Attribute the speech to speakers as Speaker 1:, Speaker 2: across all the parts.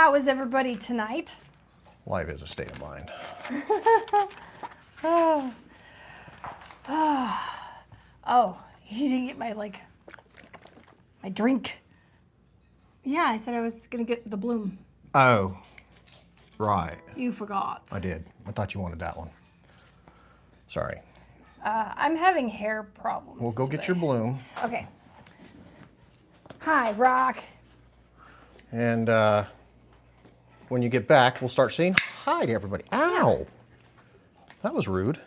Speaker 1: How is everybody tonight?
Speaker 2: Life is a state of mind.
Speaker 1: Oh, you didn't get my my drink. Yeah, I said I was gonna get the bloom.
Speaker 2: Oh, right.
Speaker 1: You forgot.
Speaker 2: I did. I thought you wanted that one. Sorry.
Speaker 1: I'm having hair problems.
Speaker 2: Well, go
Speaker 1: today.
Speaker 2: get your bloom.
Speaker 1: Okay. Hi, Rock.
Speaker 2: And when you get back, we'll start saying hi to everybody. Ow! Yeah. That was rude.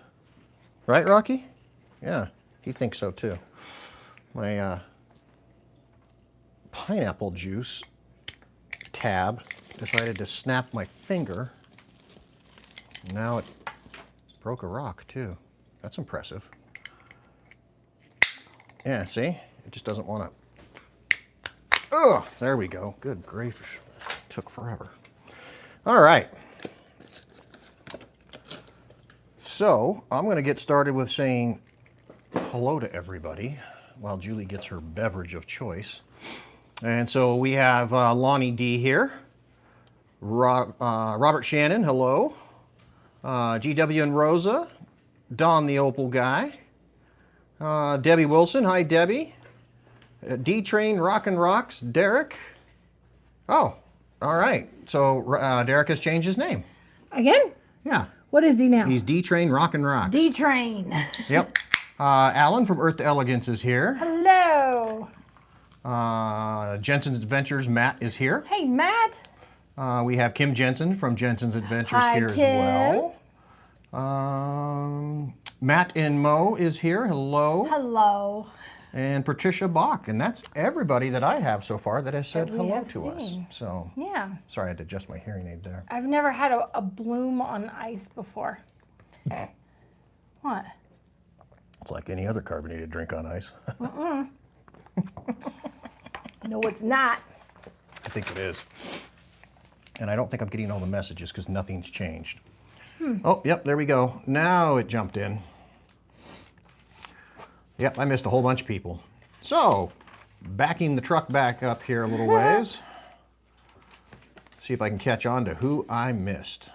Speaker 2: Right, Rocky? Yeah, he thinks so too. My pineapple juice tab decided to snap my finger. Now it broke a rock too. That's impressive. Yeah, see? It just doesn't want to. Oh, there we go. Good gracious. Took forever. All right. So I'm going to get started with saying hello to everybody while Julie gets her beverage of choice. And so we have Lonnie D here, Robert Shannon, hello, GW and Rosa, Don the Opal Guy, Debbie Wilson, hi Debbie, D-Train Rockin' Rocks, Derek. Oh, all right. So Derek has changed his name.
Speaker 1: Again?
Speaker 2: Yeah.
Speaker 1: What is he now?
Speaker 2: He's D-Train Rockin' Rocks.
Speaker 1: D-Train.
Speaker 2: Yep. Alan from Earth to Elegance is here.
Speaker 1: Hello.
Speaker 2: Jensen's Adventures, Matt is here.
Speaker 1: Hey, Matt.
Speaker 2: We have Kim Jensen from Jensen's Adventures here
Speaker 1: Kim.
Speaker 2: as well. Matt and Mo is here. Hello.
Speaker 1: Hello.
Speaker 2: And Patricia Bach. And that's everybody that I have so far that has said hello to us. So,
Speaker 1: yeah.
Speaker 2: Sorry, I had to adjust my hearing aid there.
Speaker 1: I've never had a bloom on ice before. What?
Speaker 2: It's like any other carbonated drink on ice.
Speaker 1: No, it's not.
Speaker 2: I think it is. And I don't think I'm getting all the messages because nothing's changed. Oh, yep, there we go. Now it jumped in. Yep, I missed a whole bunch of people. So, backing the truck back up here a little ways. See if I can catch on to who I missed.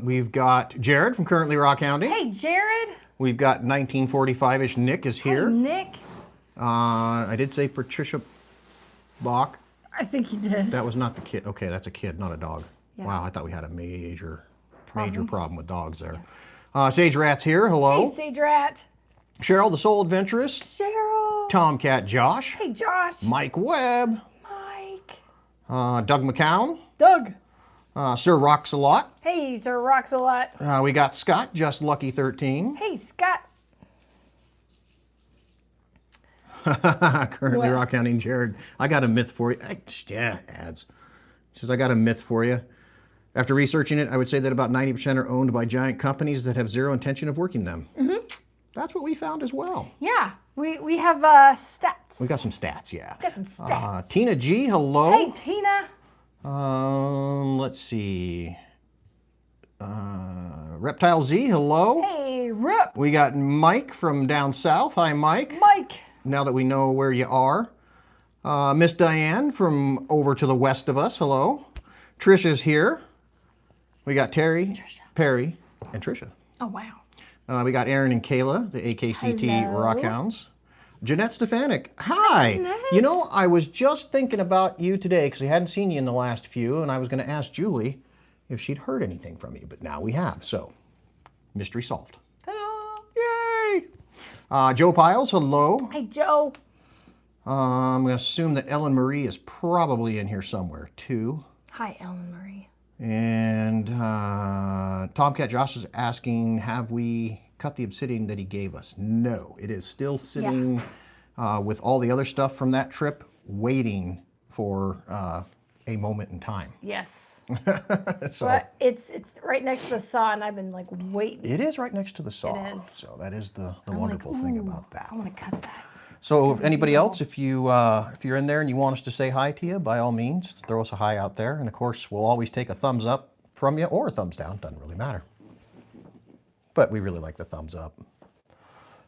Speaker 2: We've got Jared from Currently Rockhounding.
Speaker 1: Hey, Jared.
Speaker 2: We've got 1945-ish Nick is here.
Speaker 1: Hey, Nick.
Speaker 2: I did say Patricia Bach.
Speaker 1: I think you did.
Speaker 2: That was not the kid. Okay, that's a kid, not a dog. Yeah. Wow, I thought we had a major problem with dogs there. Yeah. Sage Rat's here. Hello.
Speaker 1: Hey, Sage Rat. Cheryl,
Speaker 2: the Soul Adventurist.
Speaker 1: Cheryl.
Speaker 2: Tomcat Josh.
Speaker 1: Hey, Josh.
Speaker 2: Mike Webb.
Speaker 1: Mike.
Speaker 2: Doug McCown.
Speaker 1: Doug.
Speaker 2: Sir Rocks a Lot.
Speaker 1: Hey, Sir Rocks a Lot.
Speaker 2: We got Scott, Just Lucky 13.
Speaker 1: Hey, Scott.
Speaker 2: Currently Rockhounding Jared. I got a myth for you. Yeah, ads. Says I got a myth for you. After researching it, I would say that about 90% are owned by giant companies that have zero intention of working them. Mm-hmm. That's what we found as well.
Speaker 1: Yeah, we have stats.
Speaker 2: We got some stats, yeah.
Speaker 1: We got some stats.
Speaker 2: Tina G, hello.
Speaker 1: Hey, Tina.
Speaker 2: Let's see. Reptile Z, hello.
Speaker 1: Hey, Rip.
Speaker 2: We got Mike from down south. Hi, Mike.
Speaker 1: Mike.
Speaker 2: Now that we know where you are. Miss Diane from over to the west of us, hello. Trisha's here. We got Terry, Trisha. Perry, and Trisha.
Speaker 1: Oh, wow.
Speaker 2: We got Aaron and Kayla, the AKCT
Speaker 1: Hello.
Speaker 2: Rockhounds. Jeanette Stefanik, hi.
Speaker 1: Jeanette.
Speaker 2: You know, I was just thinking about you today because I hadn't seen you in the last few, and I was going to ask Julie if she'd heard anything from you, but now we have, so mystery solved.
Speaker 1: Ta-da.
Speaker 2: Yay! Joe Piles, hello.
Speaker 1: Hey, Joe.
Speaker 2: I'm going to assume that Ellen Marie is probably in here somewhere, too.
Speaker 1: Hi, Ellen Marie.
Speaker 2: And Tomcat Josh is asking, have we cut the obsidian that he gave us? No, it is still sitting with all the other stuff from that trip, waiting for a moment in time.
Speaker 1: Yes.
Speaker 2: So,
Speaker 1: but it's right next to the saw, and I've been like waiting.
Speaker 2: It is right next to the saw.
Speaker 1: It is.
Speaker 2: So that is the wonderful thing about that.
Speaker 1: I want to cut that.
Speaker 2: So if anybody else, if you're in there and you want us to say hi to you, by all means, throw us a hi out there. And of course, we'll always take a thumbs up from you or a thumbs down. Doesn't really matter. But we really like the thumbs up.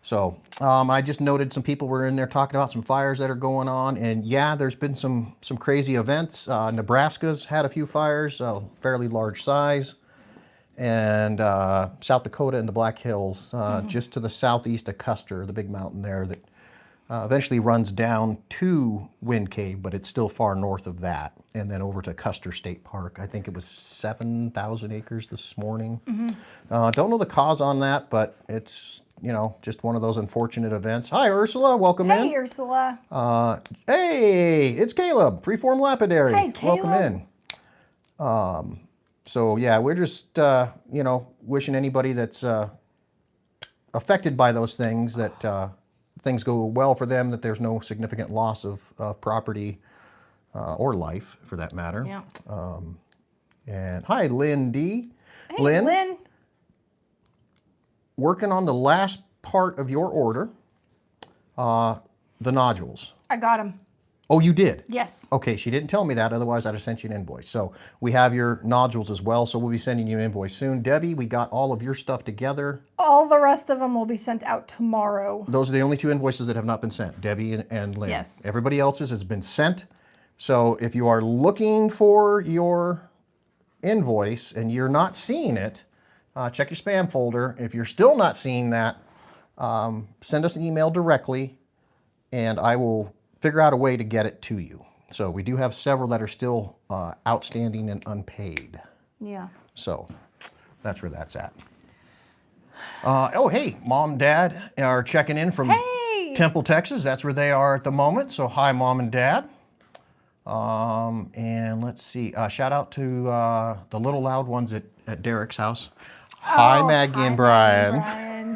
Speaker 2: So I just noted some people were in there talking about some fires that are going on, and yeah, there's been some crazy events. Nebraska's had a few fires, fairly large size, and South Dakota and the Black Hills, just to the southeast of Custer, the big mountain there that eventually runs down to Wind Cave, but it's still far north of that, and then over to Custer State Park. I think it was 7,000 acres this morning. Don't know the cause on that, but it's just one of those unfortunate events. Hi, Ursula. Welcome in.
Speaker 1: Hey, Ursula.
Speaker 2: Hey, it's Caleb, Freeform Lapidary.
Speaker 1: Hey, Caleb.
Speaker 2: Welcome in. So yeah, we're just wishing anybody that's affected by those things that things go well for them, that there's no significant loss of property or life, for that matter.
Speaker 1: Yeah.
Speaker 2: And hi, Lynn D.
Speaker 1: Hey, Lynn.
Speaker 2: Working on the last part of your order, the nodules.
Speaker 1: I got him.
Speaker 2: Oh, you did?
Speaker 1: Yes.
Speaker 2: Okay, she didn't tell me that, otherwise I'd have sent you an invoice. So we have your nodules as well, so we'll be sending you an invoice soon. Debbie, we got all of your stuff together.
Speaker 1: All the rest of them will be sent out tomorrow.
Speaker 2: Those are the only two invoices that have not been sent, Debbie and Lynn.
Speaker 1: Yes.
Speaker 2: Everybody else's has been sent. So if you are looking for your invoice and you're not seeing it, check your spam folder. If you're still not seeing that, send us an email directly, and I will figure out a way to get it to you. So we do have several that are still outstanding and unpaid.
Speaker 1: Yeah.
Speaker 2: So that's where that's at. Oh, hey, Mom, Dad are checking in from Temple, Texas. That's where they are at the moment. So hi, Mom and Dad. And let's see, shout out to the little loud ones at Derek's house. Hi, Maggie and Brian.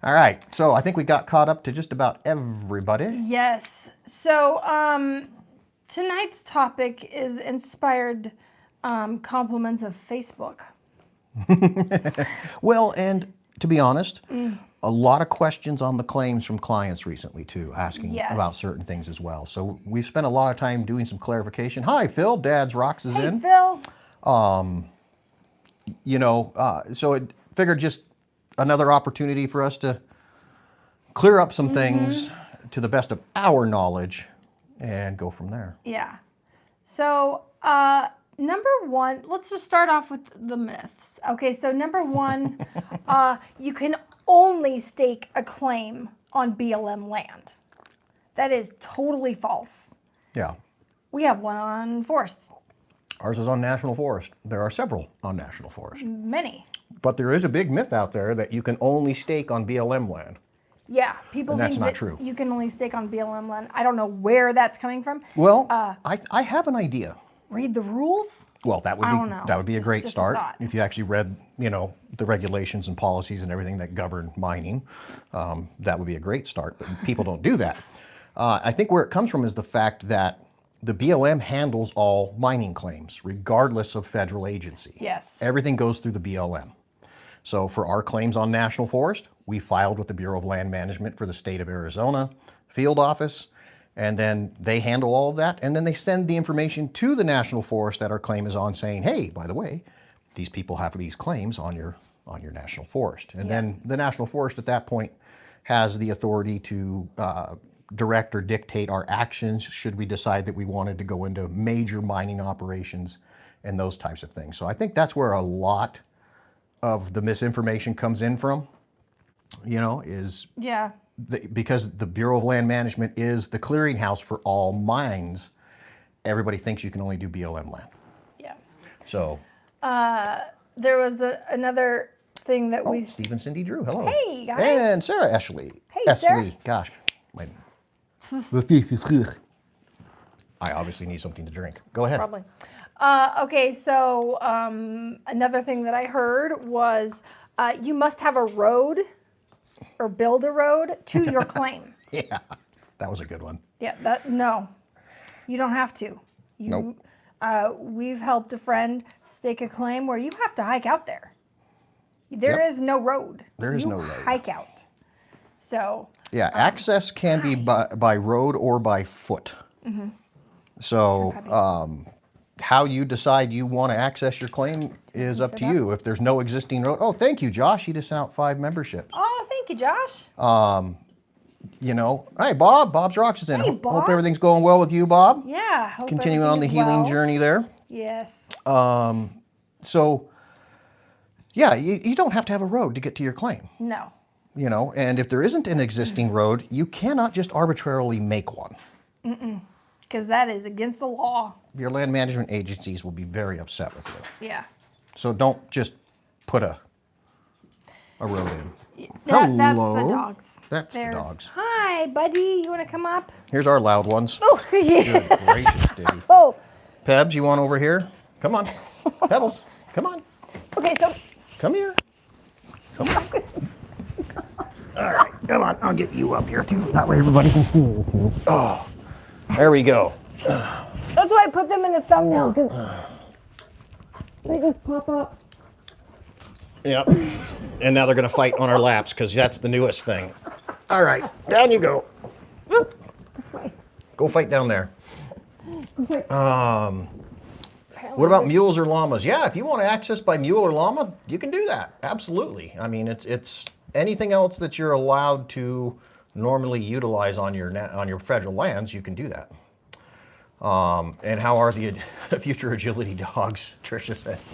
Speaker 2: All right, so I think we got caught up to just about everybody.
Speaker 1: Yes. So tonight's topic is inspired compliments of Facebook.
Speaker 2: Well, and to be honest, a lot of questions on the claims from clients recently too, asking about certain things as well. So we've spent a lot of time doing some clarification. Hi, Phil. Dad's Rocks is in.
Speaker 1: Hey, Phil.
Speaker 2: So it figured just another opportunity for us to clear up some things to the best of our knowledge and go from there.
Speaker 1: Yeah. So number one, let's just start off with the myths. Okay, so number one, you can only stake a claim on BLM land. That is totally false.
Speaker 2: Yeah.
Speaker 1: We have one on forests.
Speaker 2: Ours is on national forest. There are several on national forest.
Speaker 1: Many.
Speaker 2: But there is a big myth out there that you can only stake on BLM land.
Speaker 1: Yeah, people
Speaker 2: And that's
Speaker 1: think
Speaker 2: not
Speaker 1: that
Speaker 2: true.
Speaker 1: you can only stake on BLM land. I don't know where that's coming from.
Speaker 2: Well, I have an idea.
Speaker 1: Read the rules?
Speaker 2: Well, that would
Speaker 1: I
Speaker 2: be
Speaker 1: don't know.
Speaker 2: that would be a great
Speaker 1: Just a
Speaker 2: start
Speaker 1: thought.
Speaker 2: if you actually read, the regulations and policies and everything that govern mining. That would be a great start, but people don't do that. I think where it comes from is the fact that the BLM handles all mining claims, regardless of federal agency.
Speaker 1: Yes.
Speaker 2: Everything goes through the BLM. So for our claims on national forest, we filed with the Bureau of Land Management for the state of Arizona field office, and then they handle all of that, and then they send the information to the national forest that our claim is on, saying, hey, by the way, these people have these claims on your national forest. And then the national forest at that point has the authority to direct or dictate our actions should we decide that we wanted to go into major mining operations and those types of things. So I think that's where a lot of the misinformation comes in from, is because the Bureau of Land Management is the clearinghouse for all mines. Everybody thinks you can only do BLM land.
Speaker 1: Yeah.
Speaker 2: So
Speaker 1: There was another thing that we...
Speaker 2: Steve and Cindy Drew, hello.
Speaker 1: Hey, guys.
Speaker 2: And Sarah Eshley.
Speaker 1: Hey, Sarah.
Speaker 2: Gosh, my... I obviously need something to drink. Go ahead.
Speaker 1: Probably. Okay, so another thing that I heard was you must have a road or build a road to your claim.
Speaker 2: Yeah, that was a good one.
Speaker 1: Yeah, no, you don't have to.
Speaker 2: Nope.
Speaker 1: We've helped a friend stake a claim where you have to hike out there. There is no road.
Speaker 2: There is
Speaker 1: you
Speaker 2: no road.
Speaker 1: Hike out. So.
Speaker 2: Yeah, access can be by road or by foot.
Speaker 1: Mm-hmm.
Speaker 2: So, how you decide you want to access your claim is up to you. If there's no existing road, oh, thank you, Josh. He just sent out 5 memberships.
Speaker 1: Oh, thank you, Josh.
Speaker 2: You know, hey, Bob. Bob's Rocks is in.
Speaker 1: Hey, Bob.
Speaker 2: Hope everything's going well with you, Bob.
Speaker 1: Yeah. Hope
Speaker 2: Continuing on the
Speaker 1: everything is
Speaker 2: healing
Speaker 1: well.
Speaker 2: journey there.
Speaker 1: Yes.
Speaker 2: So, yeah, you don't have to have a road to get to your claim.
Speaker 1: No.
Speaker 2: You know, and if there isn't an existing road, you cannot just arbitrarily make one.
Speaker 1: Because that is against the law.
Speaker 2: Your land management agencies will be very upset with you.
Speaker 1: Yeah.
Speaker 2: So don't just put a road in.
Speaker 1: That's the
Speaker 2: Hello.
Speaker 1: dogs.
Speaker 2: That's
Speaker 1: There.
Speaker 2: the dogs.
Speaker 1: Hi, buddy. You want to come up?
Speaker 2: Here's our loud ones.
Speaker 1: Oh, yeah.
Speaker 2: Good gracious, Debbie.
Speaker 1: Oh,
Speaker 2: Pebs, you want over here? Come on. Pebbles, come on.
Speaker 1: okay. So,
Speaker 2: Come here. Come on. All right, come on. I'll get you up here too. That way everybody can see you. Oh, there we go.
Speaker 1: that's why I put them in the thumbnail, because they just pop up.
Speaker 2: Yep. And now they're going to fight on our laps because that's the newest thing. All right, down you go. Go fight down there. What about mules or llamas? Yeah, if you want to access by mule or llama, you can do that. Absolutely. I mean, it's anything else that you're allowed to normally utilize on your federal lands, you can do that. And how are the future agility dogs? Tricia says,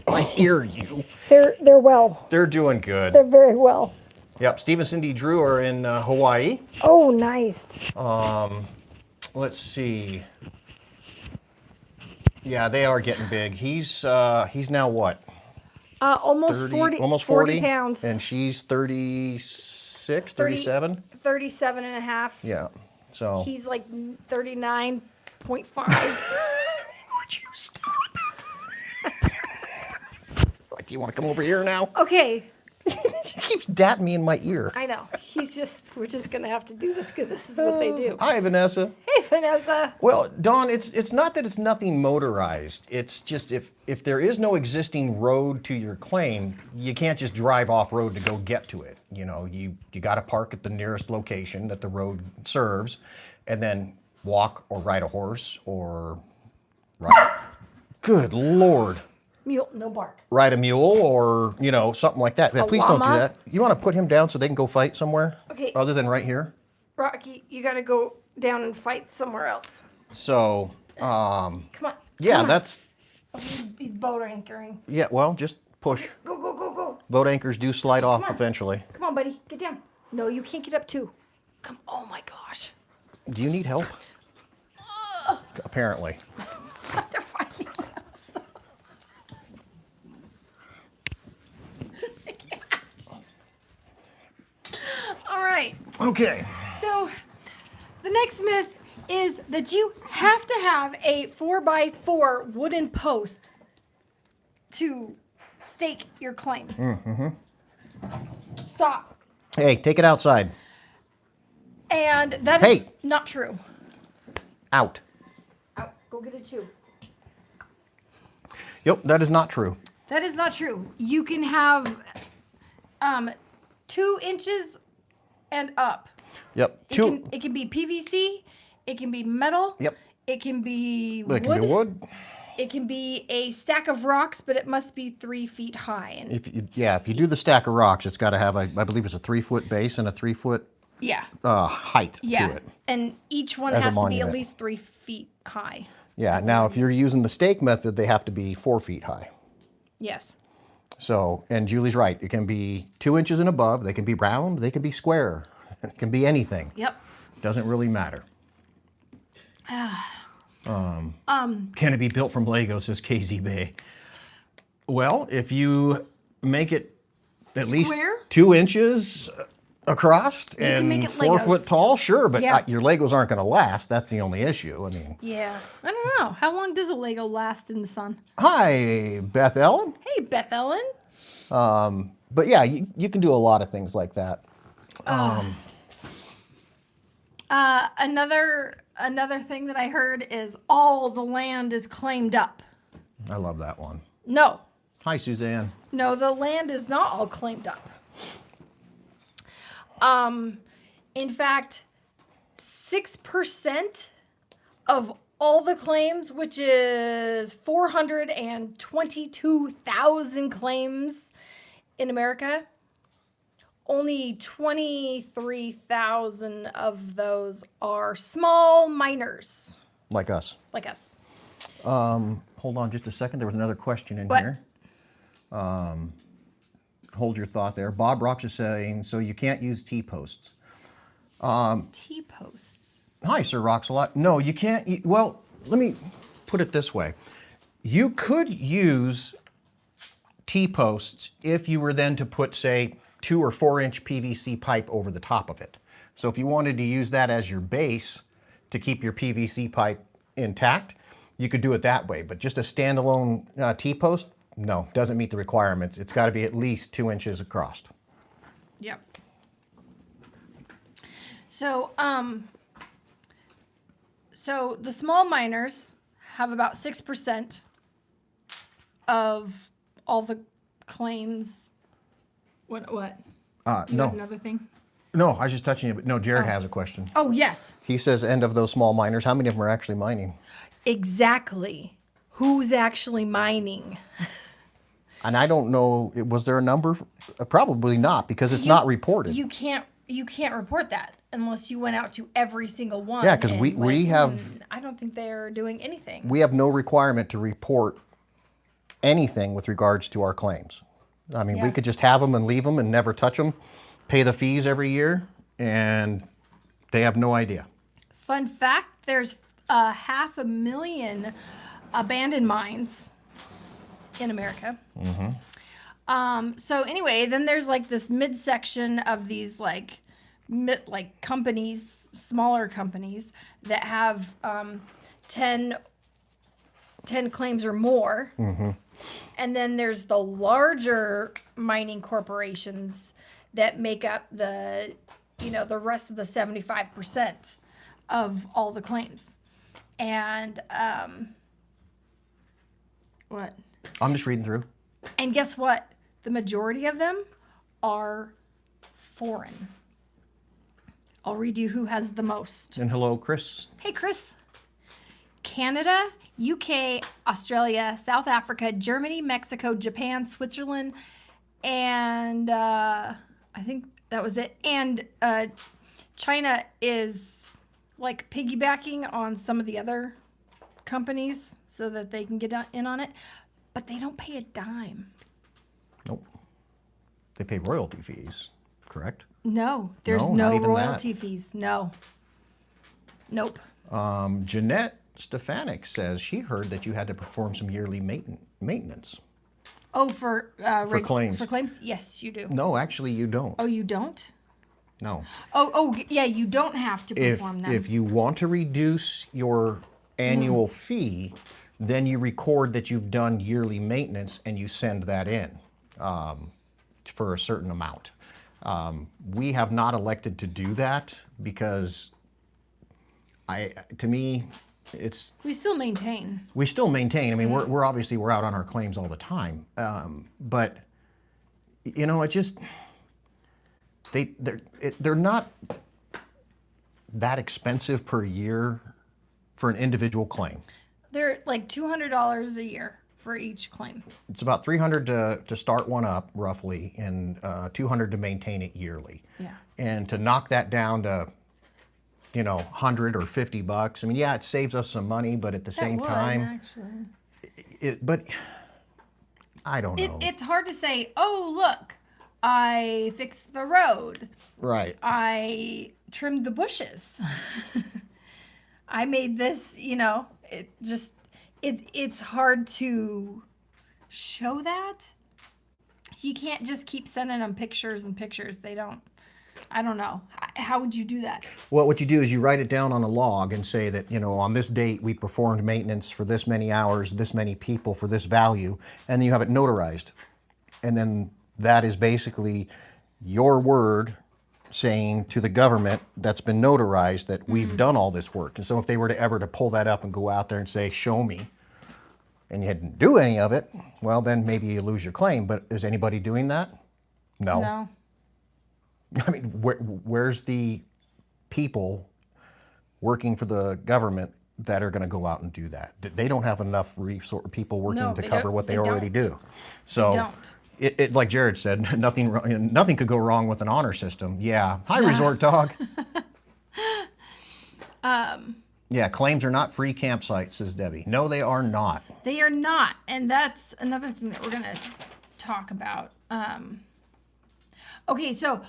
Speaker 2: I hear you.
Speaker 1: They're well.
Speaker 2: They're doing good.
Speaker 1: They're very well.
Speaker 2: Yep, Steve and Cindy Drew are in Hawaii.
Speaker 1: Oh, nice.
Speaker 2: Let's see. Yeah, they are getting big. He's now what?
Speaker 1: Almost
Speaker 2: 30,
Speaker 1: 40.
Speaker 2: almost
Speaker 1: 40 pounds.
Speaker 2: And she's 36, 37?
Speaker 1: 37 and a half.
Speaker 2: Yeah. So
Speaker 1: He's like 39.5.
Speaker 2: would you stop it? Like, do you want to come over here now?
Speaker 1: Okay.
Speaker 2: He keeps datting me in my ear.
Speaker 1: I know. We're just going to have to do this because this is what they do.
Speaker 2: Hi, Vanessa.
Speaker 1: Hey, Vanessa.
Speaker 2: Well, Dawn, it's not that it's nothing motorized. It's just if there is no existing road to your claim, you can't just drive off road to go get to it. You know, you got to park at the nearest location that the road serves, and then walk or ride a horse or ride. Good Lord.
Speaker 1: Mule, no bark.
Speaker 2: Ride a mule or, you know, something like that. Yeah, please don't do
Speaker 1: llama?
Speaker 2: that. You want to put him down so they can go fight somewhere?
Speaker 1: Okay.
Speaker 2: Other than right here?
Speaker 1: Rocky, you got to go down and fight somewhere else.
Speaker 2: So,
Speaker 1: Come on.
Speaker 2: yeah,
Speaker 1: Come on.
Speaker 2: that's,
Speaker 1: He's boat anchoring.
Speaker 2: yeah, well, just push.
Speaker 1: Go, go, go, go.
Speaker 2: Boat anchors do slide off
Speaker 1: on.
Speaker 2: eventually.
Speaker 1: Come on, buddy. Get down. No, you can't get up too. Come. Oh, my gosh.
Speaker 2: Do you need help? Apparently.
Speaker 1: They're fighting us. All right.
Speaker 2: Okay.
Speaker 1: So the next myth is that you have to have a 4x4 wooden post to stake your claim. Stop.
Speaker 2: Hey, take it outside.
Speaker 1: And that is
Speaker 2: Hey.
Speaker 1: not true.
Speaker 2: Out.
Speaker 1: Out. Go get a chew.
Speaker 2: Yep, that is not true.
Speaker 1: That is not true. You can have 2 inches and up.
Speaker 2: Yep.
Speaker 1: It can be PVC. It can be metal.
Speaker 2: Yep.
Speaker 1: It can be
Speaker 2: It
Speaker 1: wood.
Speaker 2: can be wood.
Speaker 1: It can be a stack of rocks, but it must be 3 feet high. And
Speaker 2: If you do the stack of rocks, it's got to have I believe it's a 3-foot base and a 3-foot
Speaker 1: yeah,
Speaker 2: height
Speaker 1: yeah.
Speaker 2: to it.
Speaker 1: And each one
Speaker 2: As a
Speaker 1: has to be at
Speaker 2: monument.
Speaker 1: least 3 feet high.
Speaker 2: Yeah. Now, if you're using the stake method, they have to be 4 feet high.
Speaker 1: Yes.
Speaker 2: So, and Julie's right. It can be 2 inches and above. They can be round. They can be square. It can be anything.
Speaker 1: Yep.
Speaker 2: Doesn't really matter. Can it be built from Lego, says KZ Bay? Well, if you make it at least
Speaker 1: Square?
Speaker 2: 2 inches across
Speaker 1: can
Speaker 2: and
Speaker 1: make it
Speaker 2: 4
Speaker 1: Legos.
Speaker 2: foot tall, sure, but
Speaker 1: Yeah.
Speaker 2: your Legos aren't going to last. That's the only issue. I mean,
Speaker 1: Yeah. I don't know. How long does a Lego last in the sun?
Speaker 2: hi, Beth Ellen.
Speaker 1: Hey, Beth Ellen.
Speaker 2: But yeah, you can do a lot of things like that.
Speaker 1: Another thing that I heard is all the land is claimed up.
Speaker 2: I love that one.
Speaker 1: No.
Speaker 2: Hi, Suzanne.
Speaker 1: No, the land is not all claimed up. In fact, 6% of all the claims, which is 422,000 claims in America, only 23,000 of those are small minors.
Speaker 2: Like us.
Speaker 1: Like us.
Speaker 2: Hold on just a second. There was another question in
Speaker 1: What?
Speaker 2: here. Hold your thought there. Bob Rocks is saying, so you can't use T-posts.
Speaker 1: T-posts.
Speaker 2: Hi, Sir Roxalot. No, you can't. Well, let me put it this way. You could use T-posts if you were then to put, say, 2 or 4 inch PVC pipe over the top of it. So if you wanted to use that as your base to keep your PVC pipe intact, you could do it that way. But just a standalone T-post, no, doesn't meet the requirements. It's got to be at least 2 inches across.
Speaker 1: Yep. So, so the small miners have about 6% of all the claims. What? You
Speaker 2: No,
Speaker 1: have another thing?
Speaker 2: no, I was just touching it, but no, Jared has a question.
Speaker 1: Oh, yes.
Speaker 2: He says, end of those small miners, how many of them are actually mining?
Speaker 1: Exactly. Who's actually mining?
Speaker 2: And I don't know, was there a number? Probably not, because it's not reported.
Speaker 1: You can't report that unless you went out to every single one.
Speaker 2: Yeah, 'cause
Speaker 1: and
Speaker 2: we
Speaker 1: went,
Speaker 2: have-
Speaker 1: I don't think they're doing anything.
Speaker 2: We have no requirement to report anything with regards to our claims. I mean, we
Speaker 1: Yeah.
Speaker 2: could just have them and leave them and never touch them, pay the fees every year, and they have no idea.
Speaker 1: Fun fact: there's 500,000 abandoned mines in America. So anyway, then there's like this midsection of these like companies, smaller companies that have 10 claims or more. And then there's the larger mining corporations that make up the rest of the 75% of all the claims. And what?
Speaker 2: I'm just reading through.
Speaker 1: And guess what? The majority of them are foreign. I'll read you who has the most.
Speaker 2: And hello, Chris.
Speaker 1: Hey, Chris. Canada, UK, Australia, South Africa, Germany, Mexico, Japan, Switzerland, and I think that was it. And China is like piggybacking on some of the other companies so that they can get in on it, but they don't pay a dime.
Speaker 2: Nope. They pay royalty fees, correct?
Speaker 1: No, there's
Speaker 2: No, not
Speaker 1: no
Speaker 2: even
Speaker 1: royalty fees. No. Nope.
Speaker 2: Jeanette Stefanik says she heard that you had to perform some yearly maintenance.
Speaker 1: Oh, for
Speaker 2: claims.
Speaker 1: For claims? Yes, you do.
Speaker 2: No, actually, you don't.
Speaker 1: Oh, you don't?
Speaker 2: No.
Speaker 1: Oh, yeah, you don't have to perform them.
Speaker 2: If you want to reduce your annual fee, then you record that you've done yearly maintenance and you send that in for a certain amount. We have not elected to do that because to me,
Speaker 1: We still maintain.
Speaker 2: we still maintain. I mean, we're obviously we're out on our claims all the time, but you know, it just they're not that expensive per year for an individual claim.
Speaker 1: They're like $200 a year for each claim.
Speaker 2: It's about $300 to start one up, roughly, and $200 to maintain it yearly.
Speaker 1: Yeah.
Speaker 2: And to knock that down to, $100 or $50. I mean, yeah, it saves us some money, but at the same time,
Speaker 1: actually.
Speaker 2: but I don't know.
Speaker 1: It's hard to say, oh, look, I fixed the road.
Speaker 2: Right.
Speaker 1: I trimmed the bushes. I made this, it's hard to show that. You can't just keep sending them pictures and pictures. I don't know. How would you do that?
Speaker 2: Well, what you do is you write it down on a log and say that, on this date we performed maintenance for this many hours, this many people for this value, and then you have it notarized. And then that is basically your word saying to the government that's been notarized that we've done all this work. And so if they were to ever to pull that up and go out there and say, show me, and you didn't do any of it, well, then maybe you lose your claim. But is anybody doing that? No. I mean, where's the people working for the government that are going to go out and do that. They don't have enough people working
Speaker 1: No,
Speaker 2: to
Speaker 1: they
Speaker 2: cover
Speaker 1: don't.
Speaker 2: what they
Speaker 1: They
Speaker 2: already
Speaker 1: don't.
Speaker 2: do. So
Speaker 1: don't.
Speaker 2: It, like Jared said, nothing could go wrong with an honor system. Yeah. Hi, Resort Dog. Yeah, claims are not free campsites, says Debbie. No, they are not.
Speaker 1: They are not. And that's another thing that we're going to talk about. Okay, so,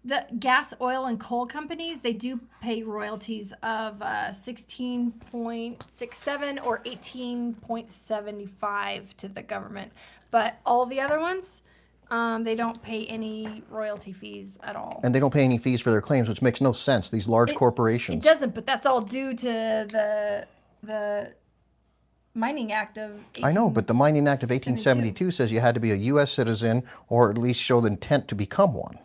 Speaker 1: the gas, oil, and coal companies, they do pay royalties of 16.67 or 18.75 to the government. But all the other ones, they don't pay any royalty fees at all.
Speaker 2: And they don't pay any fees for their claims, which makes no sense. These large corporations.
Speaker 1: It doesn't, but that's all due to the Mining Act of 18...
Speaker 2: I know, but the Mining Act of 1872 says you had to be a U.S. citizen or at least show the intent to become one.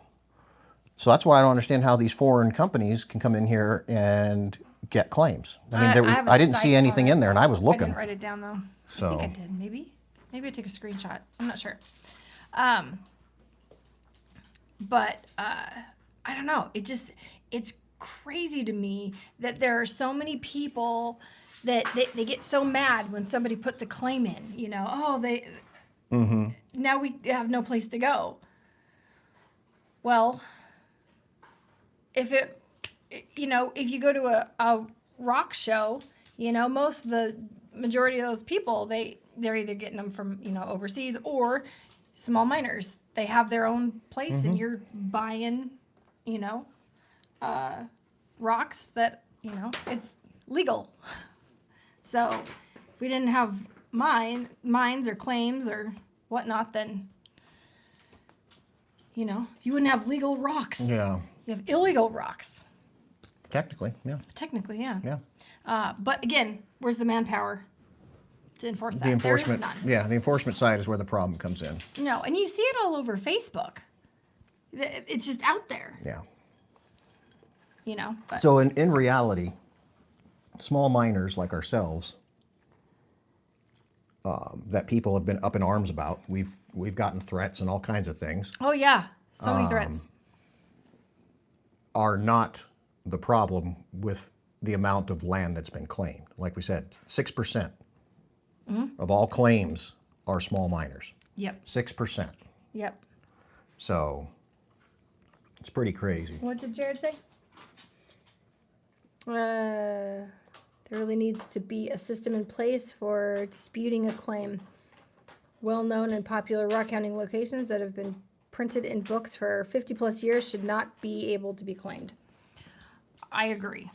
Speaker 2: So that's why I don't understand how these foreign companies can come in here and get claims. I mean, I didn't see anything in there, and I was looking.
Speaker 1: I didn't write it down, though.
Speaker 2: So.
Speaker 1: I think I did, maybe. Maybe I took a screenshot. I'm not sure. But I don't know. It's crazy to me that there are so many people that they get so mad when somebody puts a claim in. You know, now we have no place to go. Well, if you go to a rock show, most of the majority of those people, they're either getting them from, overseas or small miners. They have their own place and you're buying, rocks that, it's legal. So if we didn't have mines or claims or whatnot, then, you wouldn't have legal rocks.
Speaker 2: Yeah.
Speaker 1: You have illegal rocks.
Speaker 2: Technically, yeah.
Speaker 1: Technically, yeah.
Speaker 2: Yeah.
Speaker 1: But again, where's the manpower to enforce that?
Speaker 2: The enforcement,
Speaker 1: there is
Speaker 2: yeah, the enforcement side is where the problem comes in.
Speaker 1: none. No, and you see it all over Facebook. It's just out there.
Speaker 2: Yeah.
Speaker 1: But
Speaker 2: So in reality, small miners like ourselves, that people have been up in arms about, we've gotten threats and all kinds of things,
Speaker 1: oh yeah, so many threats.
Speaker 2: are not the problem with the amount of land that's been claimed. Like we said, 6% of all claims are small miners.
Speaker 1: Yep.
Speaker 2: 6%.
Speaker 1: Yep.
Speaker 2: So it's pretty crazy.
Speaker 1: What did Jared say? There really needs to be a system in place for disputing a claim. Well-known and popular rockhounding locations that have been printed in books for 50 plus years should not be able to be claimed. I agree.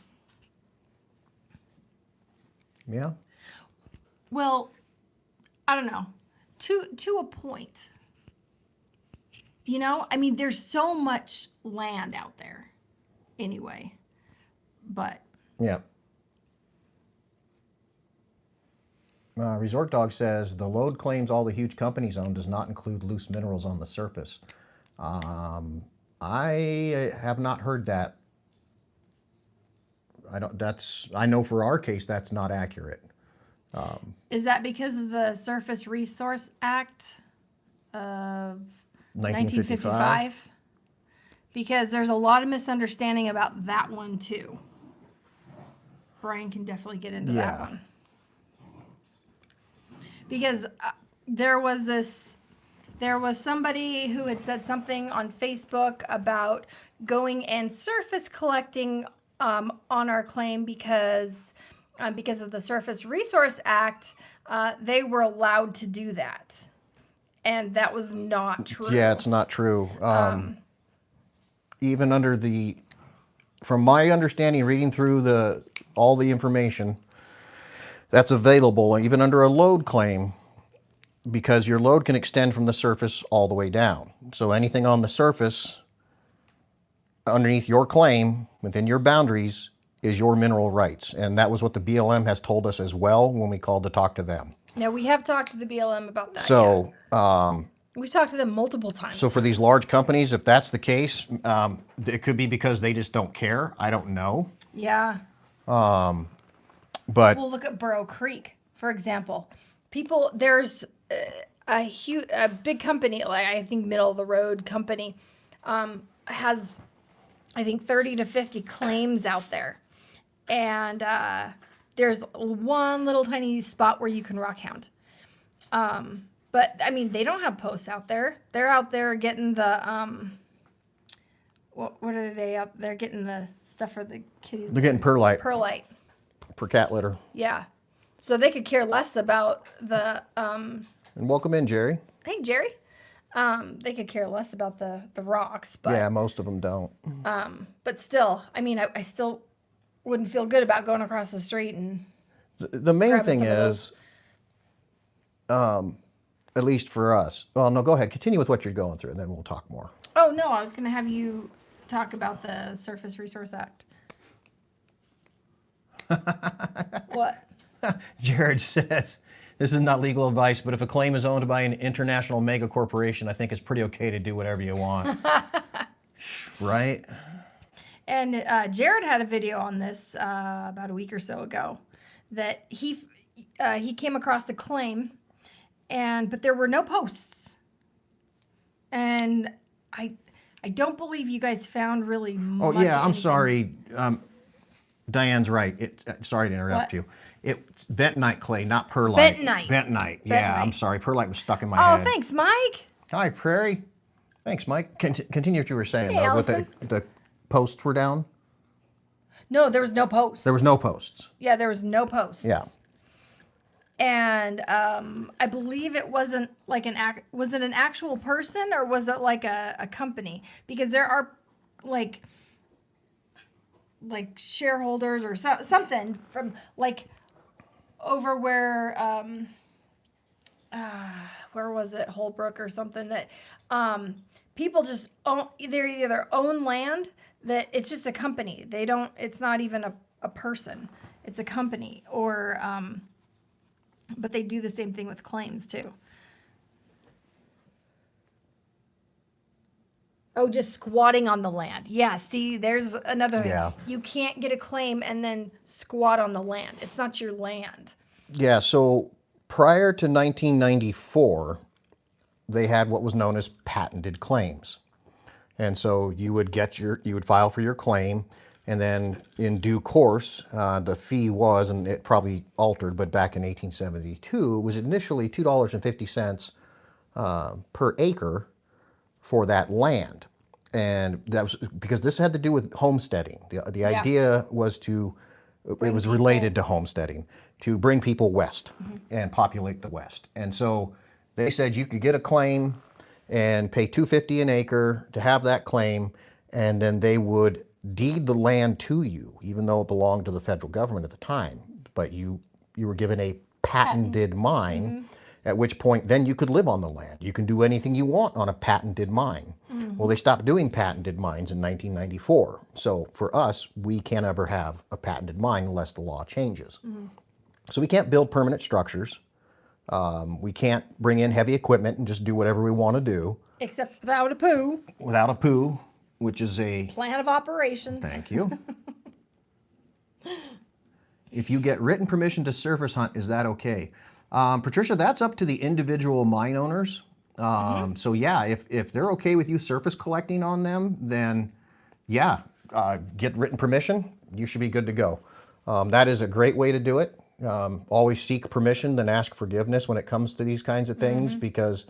Speaker 2: Yeah.
Speaker 1: Well, I don't know. To a point. I mean, there's so much land out there anyway. But
Speaker 2: Yeah. Resort Dog says the load claims all the huge companies own does not include loose minerals on the surface. I have not heard that. I know for our case that's not accurate.
Speaker 1: is that because of the Surface Resource Act of 1955? Because there's a lot of misunderstanding about that one too. Brian can definitely get into that one. Because there was somebody who had said something on Facebook about going and surface collecting on our claim because of the Surface Resource Act, they were allowed to do that. And that was not true.
Speaker 2: Yeah, it's not true. Even under from my understanding, reading through all the information that's available, even under a load claim, because your load can extend from the surface all the way down. So anything on the surface underneath your claim, within your boundaries, is your mineral rights. And that was what the BLM has told us as well when we called to talk to them.
Speaker 1: Now, we have talked to the BLM about that.
Speaker 2: So,
Speaker 1: we've talked to them multiple times.
Speaker 2: so for these large companies, if that's the case, it could be because they just don't care. I don't know.
Speaker 1: Yeah.
Speaker 2: But
Speaker 1: We'll look at Burrow Creek, for example. There's a big company, like I think middle of the road company, has I think 30 to 50 claims out there. and there's one little tiny spot where you can rockhound. But I mean, they don't have posts out there. They're out there getting the what are they out there getting the stuff for the kitties?
Speaker 2: They're getting perlite
Speaker 1: Perlite.
Speaker 2: for cat litter.
Speaker 1: Yeah. So they could care less about the
Speaker 2: And welcome in, Jerry.
Speaker 1: hey Jerry. They could care less about the rocks, but
Speaker 2: Yeah, most of them don't.
Speaker 1: but still, I mean, I still wouldn't feel good about going across the street and
Speaker 2: The main
Speaker 1: grabbing
Speaker 2: thing
Speaker 1: some of
Speaker 2: is, at least for us. Well, no, go ahead. Continue with what you're going through, and then we'll talk more.
Speaker 1: oh no, I was going to have you talk about the Surface Resource Act. What?
Speaker 2: Jared says, this is not legal advice, but if a claim is owned by an international mega corporation, I think it's pretty okay to do whatever you want. Right?
Speaker 1: And Jared had a video on this about a week or so ago that he came across a claim, but there were no posts, and I don't believe you guys found really
Speaker 2: Oh,
Speaker 1: much.
Speaker 2: yeah, I'm
Speaker 1: anything.
Speaker 2: sorry. Diane's right. Sorry to interrupt
Speaker 1: What?
Speaker 2: you. It's bentonite clay, not perlite.
Speaker 1: Bentonite.
Speaker 2: Bentonite. Yeah, I'm
Speaker 1: Bentonite.
Speaker 2: sorry. Perlite was stuck in my
Speaker 1: Oh,
Speaker 2: head.
Speaker 1: thanks, Mike.
Speaker 2: Hi, Prairie. Thanks, Mike. Continue what you were saying,
Speaker 1: Hey,
Speaker 2: though. With
Speaker 1: Allison.
Speaker 2: the posts were down?
Speaker 1: No, there was no posts.
Speaker 2: There was no posts.
Speaker 1: Yeah, there was no posts.
Speaker 2: Yeah.
Speaker 1: And I believe it wasn't like was it an actual person or was it like a company? Because there are like shareholders or something from like over where was it, Holbrook or something, that people just own, they either own land that it's just a company. They don't, it's not even a person. It's a company, or but they do the same thing with claims too. Oh, just squatting on the land. Yeah, see, there's another thing.
Speaker 2: Yeah.
Speaker 1: You can't get a claim and then squat on the land. It's not your land.
Speaker 2: Yeah, so prior to 1994, they had what was known as patented claims. And so you would file for your claim, and then in due course, the fee was, and it probably altered, but back in 1872, it was initially $2.50 per acre for that land. And that was because this had to do with homesteading. The idea was it was related to homesteading, to bring people west and populate the West. And so they said you could get a claim and pay $2.50 an acre to have that claim, and then they would deed the land to you, even though it belonged to the federal government at the time. But you were given a patented mine, at which point then you could live on the land. You can do anything you want on a patented mine. Well, they stopped doing patented mines in 1994. So for us, we can't ever have a patented mine unless the law changes. So we can't build permanent structures. We can't bring in heavy equipment and just do whatever we want to do.
Speaker 1: Except without a poo.
Speaker 2: Without a POO, which is a...
Speaker 1: Plan of operations.
Speaker 2: Thank you. If you get written permission to surface hunt, is that okay? Patricia, that's up to the individual mine owners. So yeah, if they're okay with you surface collecting on them, then yeah, get written permission. You should be good to go. That is a great way to do it. Always seek permission, then ask forgiveness when it comes to these kinds of things, because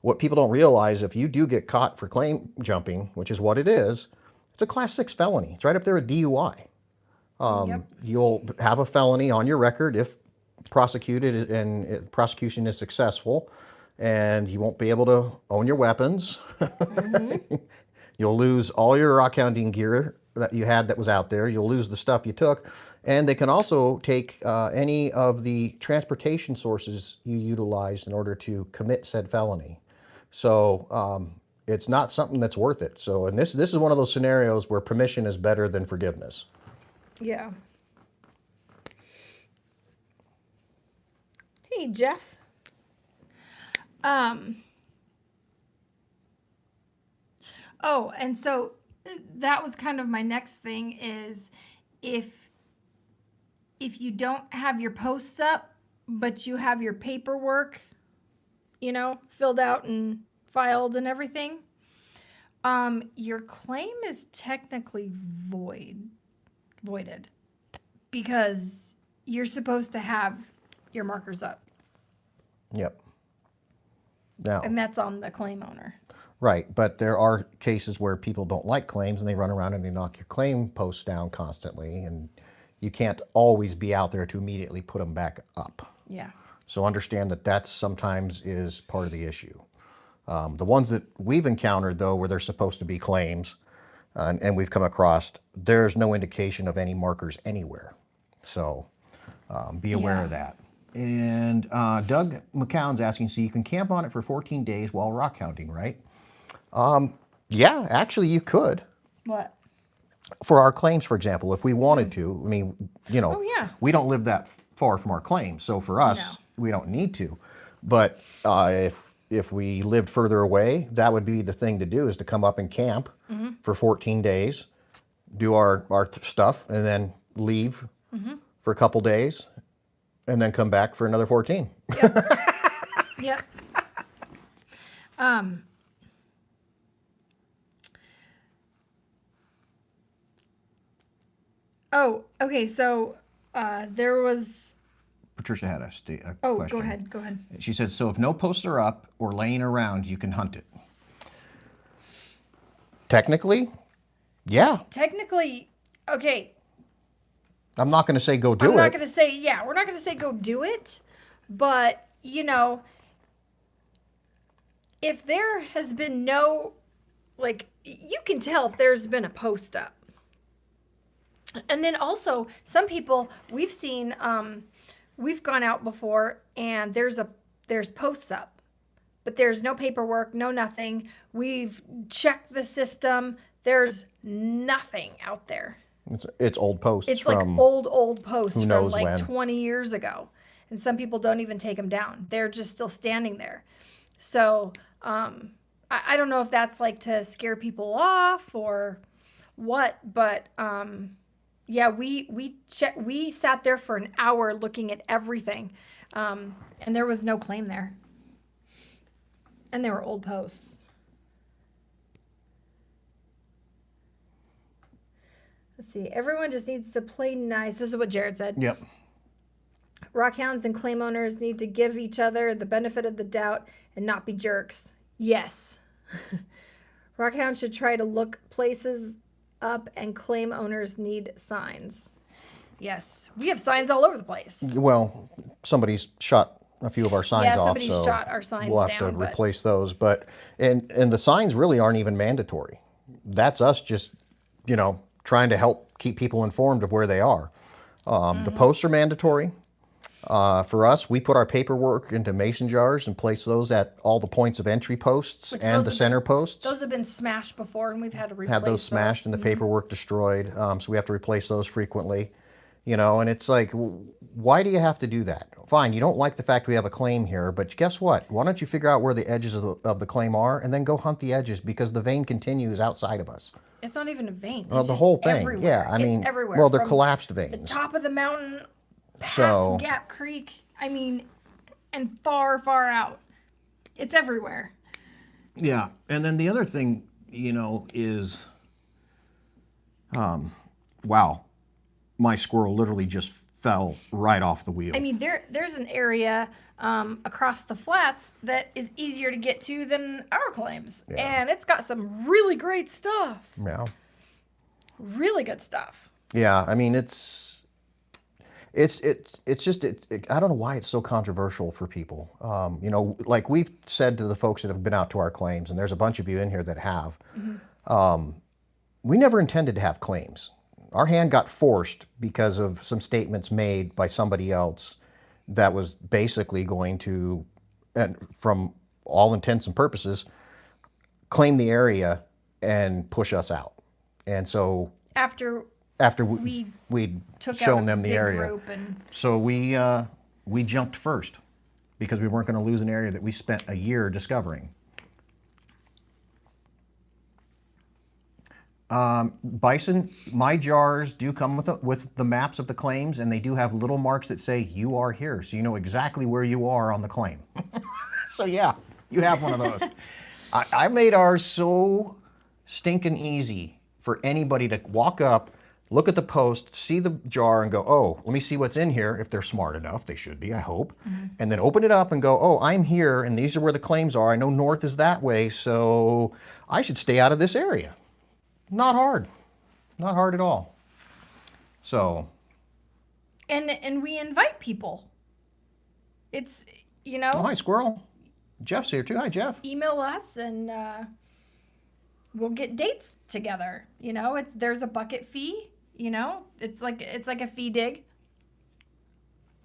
Speaker 2: what people don't realize, if you do get caught for claim jumping, which is what it is, it's a class 6 felony. It's right up there with DUI. You'll have a felony on your record if prosecuted and prosecution is successful, and you won't be able to own your weapons. You'll lose all your rockhounding gear that you had that was out there. You'll lose the stuff you took. And they can also take any of the transportation sources you utilized in order to commit said felony. So it's not something that's worth it. So, and this is one of those scenarios where permission is better than forgiveness.
Speaker 1: Yeah. Hey, Jeff. Oh, and so that was kind of my next thing is if you don't have your posts up, but you have your paperwork, filled out and filed and everything, your claim is technically voided. because you're supposed to have your markers up.
Speaker 2: Yep. Now,
Speaker 1: And that's on the claim owner.
Speaker 2: right, but there are cases where people don't like claims and they run around and they knock your claim posts down constantly, and you can't always be out there to immediately put them back up.
Speaker 1: Yeah.
Speaker 2: So understand that that sometimes is part of the issue. The ones that we've encountered, though, where they're supposed to be claims, and we've come across, there's no indication of any markers anywhere. So be aware of that. And Doug McCown's asking, so you can camp on it for 14 days while rockhounding, right? Yeah, actually you could.
Speaker 1: What?
Speaker 2: For our claims, for example, if we wanted to, I mean, you know,
Speaker 1: Oh, yeah.
Speaker 2: we don't live that far from our claims, so for us, we don't need to. But if we lived further away, that would be the thing to do, is to come up and camp for 14 days, do our stuff, and then leave for a couple days, and then come back for another 14.
Speaker 1: Yep. Oh, okay. So there was.
Speaker 2: Patricia had a question.
Speaker 1: Go ahead. Go ahead.
Speaker 2: She says, so if no posts are up or laying around, you can hunt it. Technically, yeah.
Speaker 1: Technically, okay.
Speaker 2: I'm not going to say go do it.
Speaker 1: I'm not going to say, we're not going to say go do it. But, you know, if there has been no, like, you can tell if there's been a post up. And then also, some people, we've seen, we've gone out before and there's posts up, but there's no paperwork, no nothing. We've checked the system. There's nothing out there.
Speaker 2: It's old posts.
Speaker 1: It's
Speaker 2: from
Speaker 1: like old posts
Speaker 2: who
Speaker 1: from
Speaker 2: knows
Speaker 1: like
Speaker 2: when.
Speaker 1: 20 years ago. And some people don't even take them down. They're just still standing there. So I don't know if that's like to scare people off or what, but yeah, we sat there for an hour looking at everything, and there was no claim there, and there were old posts. Let's see. Everyone just needs to play nice. This is what Jared said.
Speaker 2: Yep.
Speaker 1: Rockhounds and claim owners need to give each other the benefit of the doubt and not be jerks. Yes. Rockhounds should try to look places up, and claim owners need signs. Yes. We have signs all over the place.
Speaker 2: Well, somebody's shot a few of our signs off,
Speaker 1: somebody
Speaker 2: so
Speaker 1: shot our signs
Speaker 2: we'll have
Speaker 1: down,
Speaker 2: to
Speaker 1: but-
Speaker 2: replace those. But and the signs really aren't even mandatory. That's us just, you know, trying to help keep people informed of where they are. The posts are mandatory. For us, we put our paperwork into mason jars and place those at all the points of entry posts and the center posts.
Speaker 1: Those have been smashed before, and we've had to replace
Speaker 2: Have those smashed and the paperwork destroyed. So we have to replace those frequently. You know, and it's like, why do you have to do that? Fine, you don't like the fact we have a claim here, but guess what? Why don't you figure out where the edges of the claim are and then go hunt the edges, because the vein continues outside of us.
Speaker 1: It's not even a vein.
Speaker 2: Well,
Speaker 1: It's
Speaker 2: the
Speaker 1: just
Speaker 2: whole thing.
Speaker 1: everywhere.
Speaker 2: Yeah, I mean,
Speaker 1: it's everywhere.
Speaker 2: well, they're
Speaker 1: From
Speaker 2: collapsed
Speaker 1: the
Speaker 2: veins.
Speaker 1: top of the mountain, past
Speaker 2: So-
Speaker 1: Gap Creek, I mean, and far, far out. It's everywhere.
Speaker 2: Yeah, and then the other thing, you know, is, wow, my squirrel literally just fell right off the wheel.
Speaker 1: I mean, there's an area across the flats that is easier to get to than our claims, and it's got some really great stuff.
Speaker 2: Yeah.
Speaker 1: Really good stuff.
Speaker 2: Yeah, I mean, it's just, I don't know why it's so controversial for people. You know, like we've said to the folks that have been out to our claims, and there's a bunch of you in here that have, we never intended to have claims. Our hand got forced because of some statements made by somebody else that was basically going to, and from all intents and purposes, claim the area and push us out. And so
Speaker 1: After
Speaker 2: we'd
Speaker 1: took
Speaker 2: shown
Speaker 1: out a
Speaker 2: them the
Speaker 1: big
Speaker 2: area.
Speaker 1: group and
Speaker 2: So we jumped first because we weren't going to lose an area that we spent a year discovering. Bison, my jars do come with the maps of the claims, and they do have little marks that say you are here, so you know exactly where you are on the claim. So yeah, you have one of those. I made ours so stinking easy for anybody to walk up, look at the post, see the jar and go, oh, let me see what's in here. If they're smart enough, they should be, I hope. And then open it up and go, oh, I'm here and these are where the claims are. I know north is that way, so I should stay out of this area. Not hard. Not hard at all. So.
Speaker 1: And we invite people. It's, you know.
Speaker 2: Oh, hi, Squirrel. Jeff's here too. Hi, Jeff.
Speaker 1: Email us and we'll get dates together. You know, there's a bucket fee. You know, it's like a fee dig.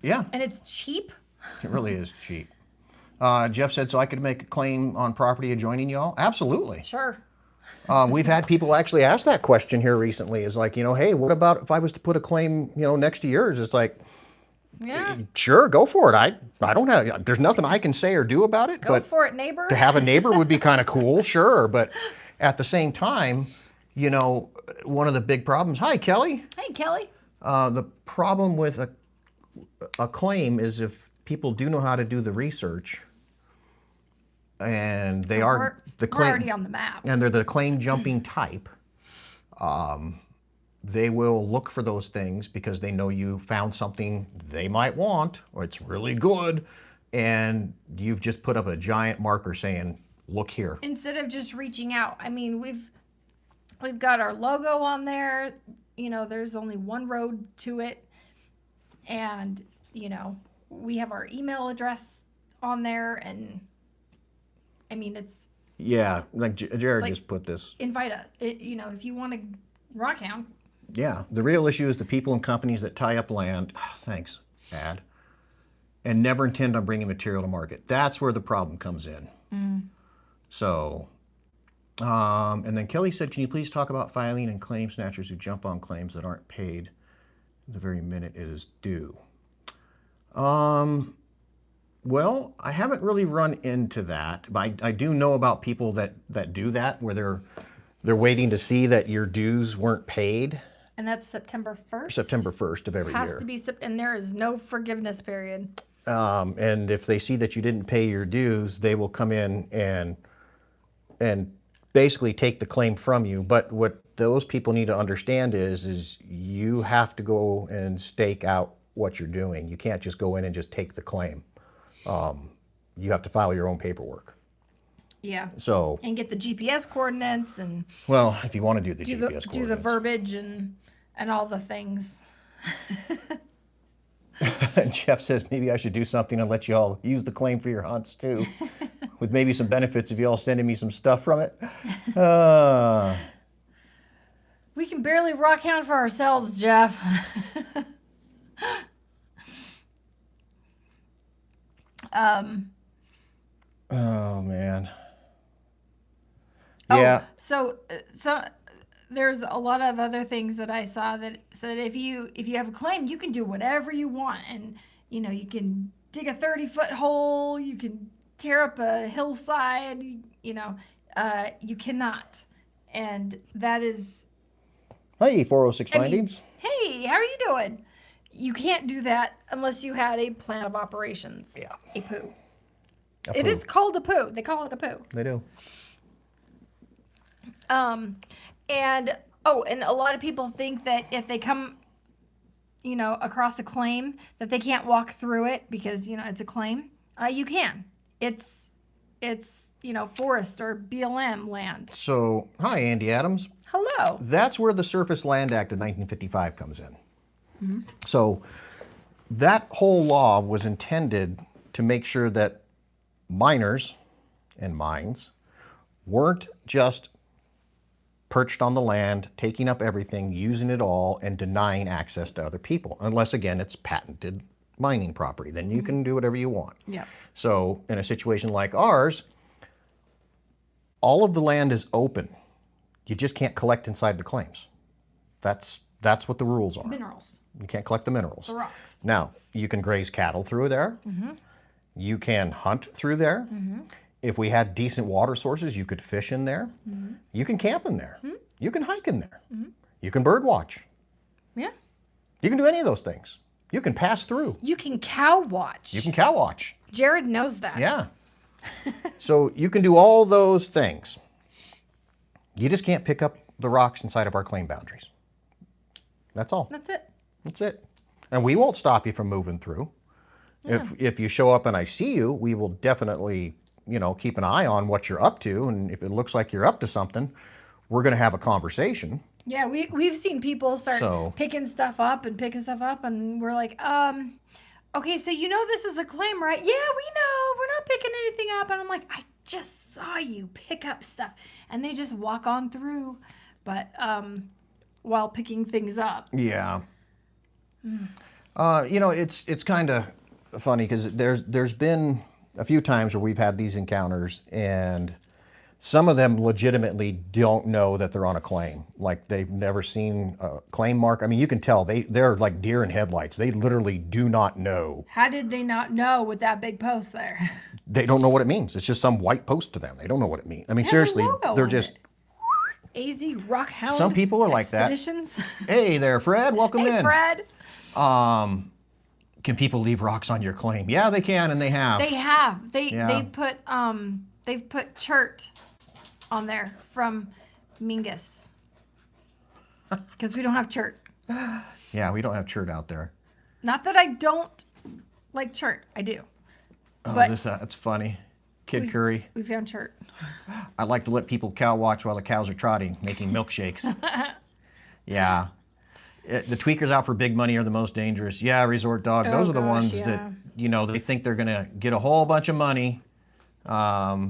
Speaker 2: Yeah.
Speaker 1: And it's cheap.
Speaker 2: It really is cheap. Jeff said, so I could make a claim on property adjoining y'all? Absolutely.
Speaker 1: Sure.
Speaker 2: We've had people actually ask that question here recently. Is like, you know, hey, what about if I was to put a claim, you know, next to yours? It's like,
Speaker 1: yeah,
Speaker 2: sure, go for it. I don't have, there's nothing I can say or do about it.
Speaker 1: Go for it, neighbor.
Speaker 2: To have a neighbor would be kind of cool, sure. But at the same time, you know, one of the big problems. Hi, Kelly.
Speaker 1: Hey, Kelly.
Speaker 2: The problem with a claim is if people do know how to do the research, and they are the claim,
Speaker 1: we're already on the map,
Speaker 2: and they're the claim jumping type. They will look for those things because they know you found something they might want, or it's really good, and you've just put up a giant marker saying, "Look here."
Speaker 1: Instead of just reaching out, I mean, we've got our logo on there. You know, there's only one road to it, and you know, we have our email address on there, and I mean, it's
Speaker 2: like Jared just put this.
Speaker 1: Invite us. You know, if you want to Rockhound.
Speaker 2: Yeah, the real issue is the people and companies that tie up land. Thanks, Ad. And never intend on bringing material to market. That's where the problem comes in. So, and then Kelly said, can you please talk about filing and claim snatchers who jump on claims that aren't paid the very minute it is due? Well, I haven't really run into that, but I do know about people that do that, where they're waiting to see that your dues weren't paid.
Speaker 1: And that's September 1st?
Speaker 2: September 1st of every year.
Speaker 1: Has to be, and there is no forgiveness period.
Speaker 2: And if they see that you didn't pay your dues, they will come in and basically take the claim from you. But what those people need to understand is you have to go and stake out what you're doing. You can't just go in and just take the claim. You have to file your own paperwork.
Speaker 1: Yeah.
Speaker 2: So.
Speaker 1: And get the GPS coordinates and.
Speaker 2: Well, if you want to do the GPS coordinates.
Speaker 1: Do the verbiage and all the things.
Speaker 2: Jeff says maybe I should do something and let you all use the claim for your hunts too, with maybe some benefits if you all sending me some stuff from it.
Speaker 1: We can barely Rockhound for ourselves, Jeff.
Speaker 2: Oh man.
Speaker 1: Oh,
Speaker 2: yeah.
Speaker 1: So there's a lot of other things that I saw that said if you have a claim, you can do whatever you want, and you know, you can dig a 30-foot hole, you can tear up a hillside, you know, you cannot, and that is.
Speaker 2: Hey, 406 findings.
Speaker 1: Hey, how are you doing? You can't do that unless you had a plan of operations.
Speaker 2: Yeah.
Speaker 1: A poo.
Speaker 2: A
Speaker 1: It
Speaker 2: poo.
Speaker 1: is called a poo. They call it a poo.
Speaker 2: They do.
Speaker 1: And a lot of people think that if they come, you know, across a claim that they can't walk through it because, you know, it's a claim. You can. It's you know, forest or BLM land.
Speaker 2: So, hi, Andy Adams.
Speaker 1: Hello.
Speaker 2: That's where the Surface Land Act of 1955 comes in. So that whole law was intended to make sure that miners and mines weren't just perched on the land, taking up everything, using it all, and denying access to other people. Unless, again, it's patented mining property. Then you can do whatever you want.
Speaker 1: Yeah.
Speaker 2: So in a situation like ours, all of the land is open. You just can't collect inside the claims. That's what the rules are.
Speaker 1: Minerals.
Speaker 2: You can't collect the minerals.
Speaker 1: The rocks.
Speaker 2: Now, you can graze cattle through there. You can hunt through there. If we had decent water sources, you could fish in there. You can camp in there. You can hike in there. You can bird watch.
Speaker 1: Yeah.
Speaker 2: You can do any of those things. You can pass through.
Speaker 1: You can cow watch.
Speaker 2: You can cow watch.
Speaker 1: Jared knows that.
Speaker 2: Yeah. So you can do all those things. You just can't pick up the rocks inside of our claim boundaries. That's all.
Speaker 1: That's it.
Speaker 2: That's it. And we won't stop you from moving through.
Speaker 1: Yeah.
Speaker 2: If you show up and I see you, we will definitely, keep an eye on what you're up to. And if it looks like you're up to something, we're going to have a conversation.
Speaker 1: Yeah, we've seen people start
Speaker 2: So-
Speaker 1: picking stuff up, and we're like, okay, so this is a claim, right? Yeah, we know. We're not picking anything up. And I'm like, I just saw you pick up stuff. And they just walk on through, but while picking things up.
Speaker 2: Yeah. It's kind of funny because there's been a few times where we've had these encounters, and some of them legitimately don't know that they're on a claim. Like they've never seen a claim mark. I mean, you can tell they're like deer in headlights. They literally do not know.
Speaker 1: How did they not know with that big post there?
Speaker 2: They don't know what it means. It's just some white post to them. They don't know what it means. I mean,
Speaker 1: It has a
Speaker 2: seriously,
Speaker 1: logo
Speaker 2: they're
Speaker 1: on
Speaker 2: just.
Speaker 1: AZ Rockhound.
Speaker 2: Some people are like that.
Speaker 1: Expeditions.
Speaker 2: Hey there, Fred. Welcome
Speaker 1: Hey,
Speaker 2: in.
Speaker 1: Fred.
Speaker 2: Can people leave rocks on your claim? Yeah, they can, and they have.
Speaker 1: They have.
Speaker 2: Yeah.
Speaker 1: They've put chert on there from Mingus. Because we don't have chert.
Speaker 2: Yeah, we don't have chert out there.
Speaker 1: Not that I don't like chert. I do.
Speaker 2: Oh,
Speaker 1: But
Speaker 2: that's funny. Kid Curry.
Speaker 1: we found chert.
Speaker 2: I like to let people cow watch while the cows are trotting, making milkshakes. Yeah. The tweakers out for big money are the most dangerous. Yeah, resort dog.
Speaker 1: Oh,
Speaker 2: Those are the
Speaker 1: gosh,
Speaker 2: ones
Speaker 1: yeah.
Speaker 2: that, they think they're going to get a whole bunch of money, off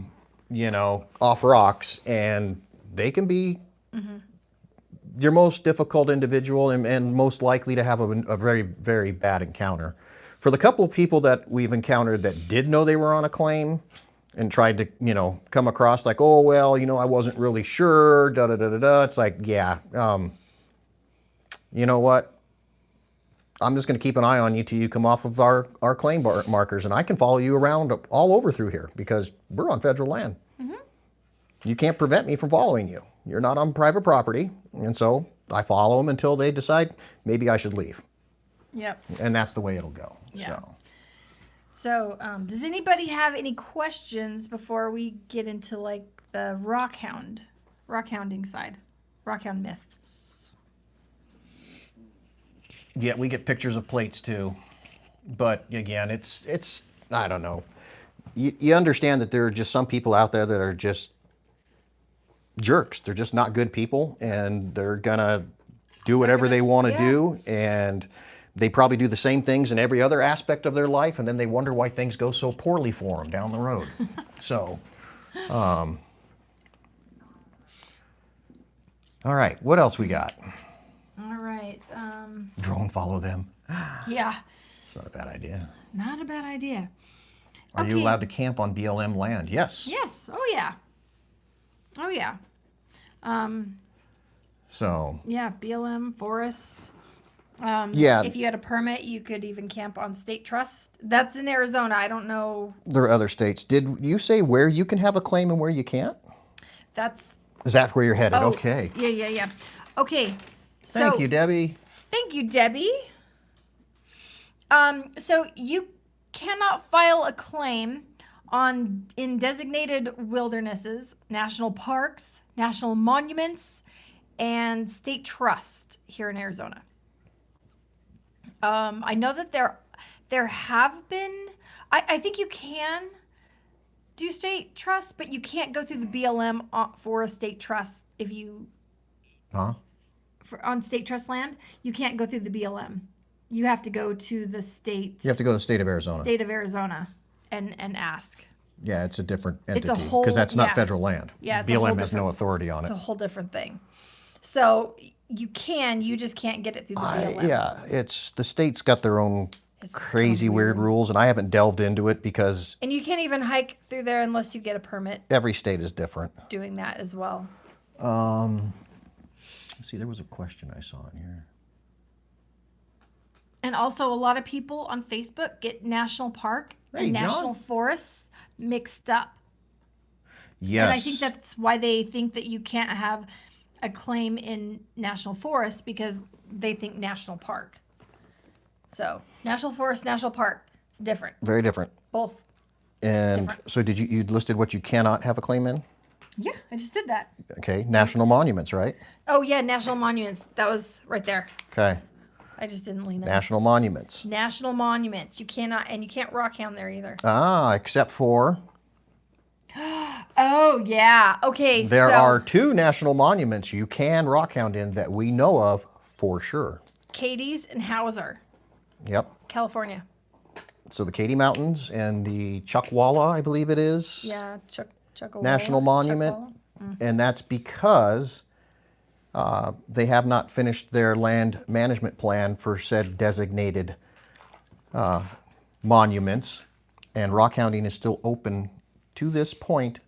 Speaker 2: rocks, and they can be your most difficult individual and most likely to have a very, very bad encounter. For the couple of people that we've encountered that did know they were on a claim and tried to, come across like, oh, well, I wasn't really sure, da-da-da-da-da. It's like, yeah, you know what? I'm just going to keep an eye on you till you come off of our claim markers, and I can follow you around all over through here because we're on federal land. You can't prevent me from following you. You're not on private property, and so I follow them until they decide maybe I should leave.
Speaker 1: Yep.
Speaker 2: And that's the way it'll go.
Speaker 1: Yeah. So, does anybody have any questions before we get into like the rockhounding side, rockhound myths?
Speaker 2: Yeah, we get pictures of plates too, but again, it's I don't know. You understand that there are just some people out there that are just jerks. They're just not good people, and they're gonna do whatever they want to do, and they probably do the same things in every other aspect of their life, and then they wonder why things go so poorly for them down the road. So, all right, what else we got?
Speaker 1: All right.
Speaker 2: Drone follow them.
Speaker 1: Yeah.
Speaker 2: It's not a bad idea.
Speaker 1: Not a bad idea.
Speaker 2: Are you allowed to camp on BLM land? Yes.
Speaker 1: Yes. Oh yeah. Oh yeah.
Speaker 2: So.
Speaker 1: Yeah, BLM forest.
Speaker 2: Yeah.
Speaker 1: If you had a permit, you could even camp on state trust. That's in Arizona. I don't know.
Speaker 2: There are other states. Did you say where you can have a claim and where you can't? Is that where you're headed?
Speaker 1: Oh,
Speaker 2: Okay.
Speaker 1: Yeah. Okay.
Speaker 2: Thank you, Debbie.
Speaker 1: Thank you, Debbie. So you cannot file a claim in designated wildernesses, national parks, national monuments, and state trust here in Arizona. I know that there have been. I think you can do state trust, but you can't go through the BLM for a state trust if you.
Speaker 2: Huh?
Speaker 1: On state trust land, you can't go through the BLM. You have to go to the state.
Speaker 2: You have to go to the state of Arizona.
Speaker 1: State of Arizona, and ask.
Speaker 2: Yeah, it's a different entity.
Speaker 1: It's a whole
Speaker 2: because that's not
Speaker 1: yeah.
Speaker 2: federal land.
Speaker 1: Yeah, it's a whole
Speaker 2: BLM has
Speaker 1: different-
Speaker 2: no authority on
Speaker 1: It's
Speaker 2: it.
Speaker 1: a whole different thing. So you just can't get it through the BLM.
Speaker 2: Yeah, it's the state's got their own
Speaker 1: It's
Speaker 2: crazy
Speaker 1: kinda
Speaker 2: weird rules, and I haven't delved into it because
Speaker 1: And you can't even hike through there unless you get a permit
Speaker 2: every state is different.
Speaker 1: doing that as well.
Speaker 2: Let's see, there was a question I saw in here.
Speaker 1: And also, a lot of people on Facebook get national park
Speaker 2: Hey,
Speaker 1: and
Speaker 2: John.
Speaker 1: national forests mixed up.
Speaker 2: Yes.
Speaker 1: And I think that's why they think that you can't have a claim in national forest because they think national park. So, national forest, national park, it's different.
Speaker 2: very different.
Speaker 1: Both.
Speaker 2: And
Speaker 1: Different.
Speaker 2: so did you listed what you cannot have a claim in?
Speaker 1: Yeah, I just did that.
Speaker 2: Okay, national monuments, right?
Speaker 1: Oh yeah, national monuments. That was right there.
Speaker 2: Okay,
Speaker 1: I just didn't lean in.
Speaker 2: national monuments.
Speaker 1: National monuments. You cannot, and you can't rockhound there either.
Speaker 2: Ah, except for
Speaker 1: Oh yeah. Okay.
Speaker 2: there
Speaker 1: so
Speaker 2: are 2 national monuments you can rockhound in that we know of for sure.
Speaker 1: Katie's and Hauser,
Speaker 2: Yep.
Speaker 1: California.
Speaker 2: So the Katy Mountains and the Chuckwalla, I believe it is.
Speaker 1: Yeah, Chuckawalla.
Speaker 2: National Monument.
Speaker 1: Chuckwalla.
Speaker 2: And that's because they have not finished their land management plan for said designated monuments. And rockhounding is still open to this point.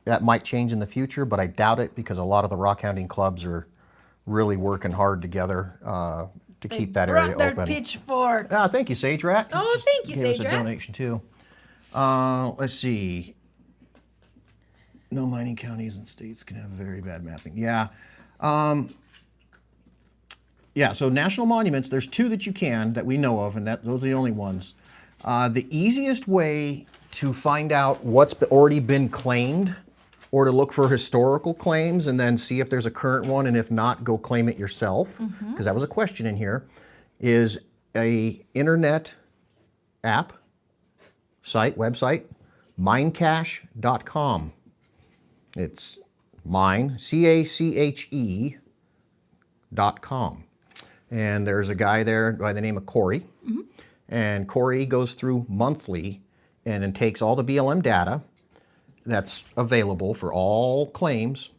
Speaker 2: That might change in the future, but I doubt it because a lot of the rockhounding clubs are really working hard together to keep that area
Speaker 1: Brought their
Speaker 2: open.
Speaker 1: pitchforks.
Speaker 2: Ah, thank you, Sage Rat.
Speaker 1: Oh,
Speaker 2: Just
Speaker 1: thank you,
Speaker 2: gave us
Speaker 1: Sage
Speaker 2: a
Speaker 1: Rat.
Speaker 2: donation too. Let's see. No mining counties and states can have very bad mapping. Yeah. Yeah, so national monuments, there's 2 that you can that we know of, and those are the only ones. The easiest way to find out what's already been claimed or to look for historical claims and then see if there's a current one, and if not, go claim it yourself, because that was a question in here, is a internet app, website, minecache.com. It's mine, CACHE.com. And there's a guy there by the name of Corey. And Corey goes through monthly and then takes all the BLM data that's available for all claims,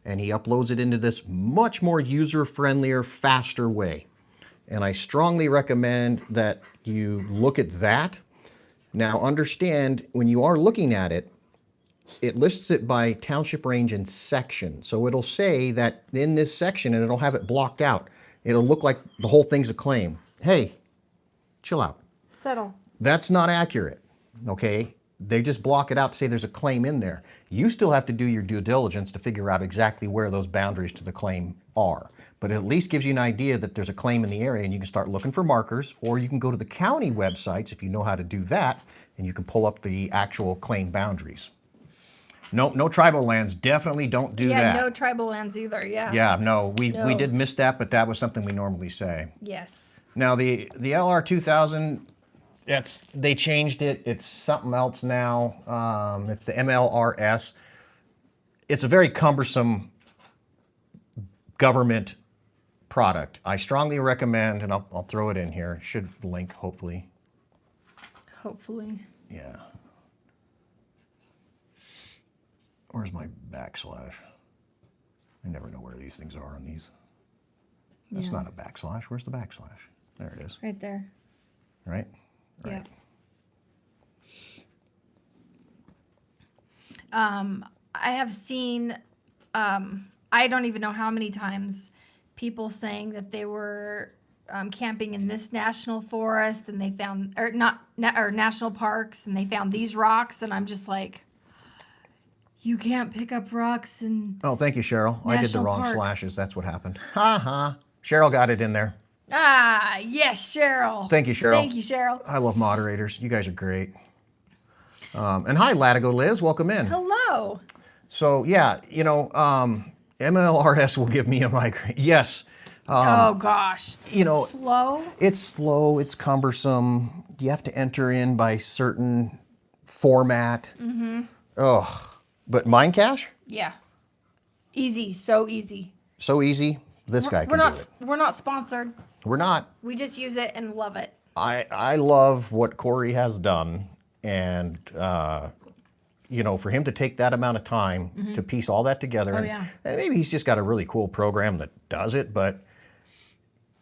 Speaker 2: and he uploads it into this much more user-friendlier, faster way. And I strongly recommend that you look at that. Now understand, when you are looking at it, it lists it by township range and section. So it'll say that in this section, and it'll have it blocked out. It'll look like the whole thing's a claim. Hey, chill out.
Speaker 1: Settle.
Speaker 2: That's not accurate, okay? They just block it out to say there's a claim in there. You still have to do your due diligence to figure out exactly where those boundaries to the claim are. But it at least gives you an idea that there's a claim in the area, and you can start looking for markers, or you can go to the county websites if you know how to do that, and you can pull up the actual claim boundaries. No tribal lands, definitely don't do that.
Speaker 1: Yeah, no tribal lands either. Yeah.
Speaker 2: Yeah, no, we did miss that, but that was something we normally say.
Speaker 1: Yes.
Speaker 2: Now the LR 2000, they changed it. It's something else now. It's the MLRS. It's a very cumbersome government product. I strongly recommend, and I'll throw it in here. Should link, hopefully.
Speaker 1: Hopefully.
Speaker 2: Yeah. Where's my backslash? I never know where these things are on these. That's not a backslash. Where's the backslash? There it is.
Speaker 1: Right there.
Speaker 2: Right?
Speaker 1: Yeah.
Speaker 2: Right.
Speaker 1: I have seen, I don't even know how many times people saying that they were camping in this national forest and they found, or national parks, and they found these rocks, and I'm just like, you can't pick up rocks and.
Speaker 2: Oh, thank you, Cheryl. I did the
Speaker 1: National
Speaker 2: wrong
Speaker 1: parks.
Speaker 2: slashes. That's what happened. Ha ha. Cheryl got it in there.
Speaker 1: Ah, yes, Cheryl.
Speaker 2: Thank you, Cheryl.
Speaker 1: Thank you, Cheryl.
Speaker 2: I love moderators. You guys are great. And hi, Latigo Liz. Welcome in.
Speaker 1: Hello.
Speaker 2: So, yeah, MLRS will give me a migraine. Yes.
Speaker 1: Oh, gosh. Slow.
Speaker 2: It's slow. It's cumbersome. You have to enter in by certain format. Mm-hmm. Ugh. But Minecache?
Speaker 1: Yeah. Easy. So easy.
Speaker 2: So easy. This guy can do it.
Speaker 1: We're not sponsored.
Speaker 2: We're not.
Speaker 1: We just use it and love it.
Speaker 2: I love what Corey has done, and for him to take that amount of time to piece all that together, and maybe he's just got a really cool program that does it, but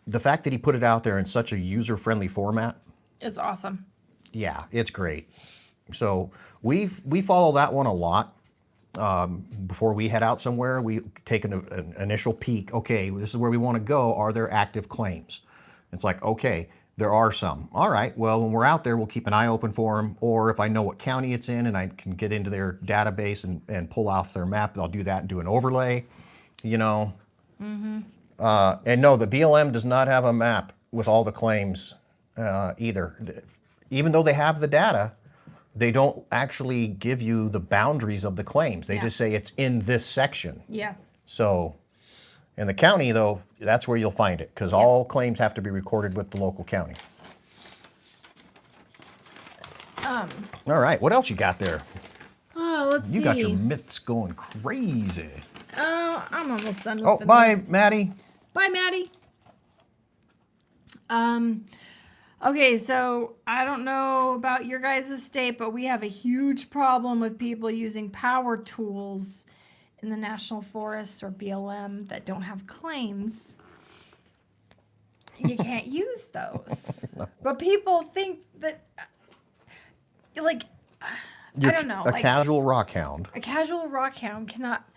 Speaker 2: the fact that he put it out there in such a user-friendly format,
Speaker 1: It's awesome.
Speaker 2: yeah, it's great. So we follow that one a lot. Before we head out somewhere, we take an initial peek. Okay, this is where we want to go. Are there active claims? It's like, okay, there are some. All right, well, when we're out there, we'll keep an eye open for them. Or if I know what county it's in and I can get into their database and pull off their map, I'll do that and do an overlay, Mm-hmm. And no, the BLM does not have a map with all the claims either. Even though they have the data, they don't actually give you the boundaries of the claims. They
Speaker 1: Yeah.
Speaker 2: just say it's in this section.
Speaker 1: Yeah.
Speaker 2: So in the county, though, that's where you'll find it, because all claims have to be recorded with the local county. All right, what else you got there?
Speaker 1: Let's
Speaker 2: You
Speaker 1: see.
Speaker 2: got your myths going crazy.
Speaker 1: Oh, I'm almost done with
Speaker 2: Oh,
Speaker 1: the
Speaker 2: bye,
Speaker 1: myths.
Speaker 2: Maddie.
Speaker 1: Bye, Maddie. Okay, so I don't know about your guys' state, but we have a huge problem with people using power tools in the National Forest or BLM that don't have claims. You can't use those. But people think that, like, I don't know.
Speaker 2: A
Speaker 1: Like,
Speaker 2: casual rockhound.
Speaker 1: a casual rockhound cannot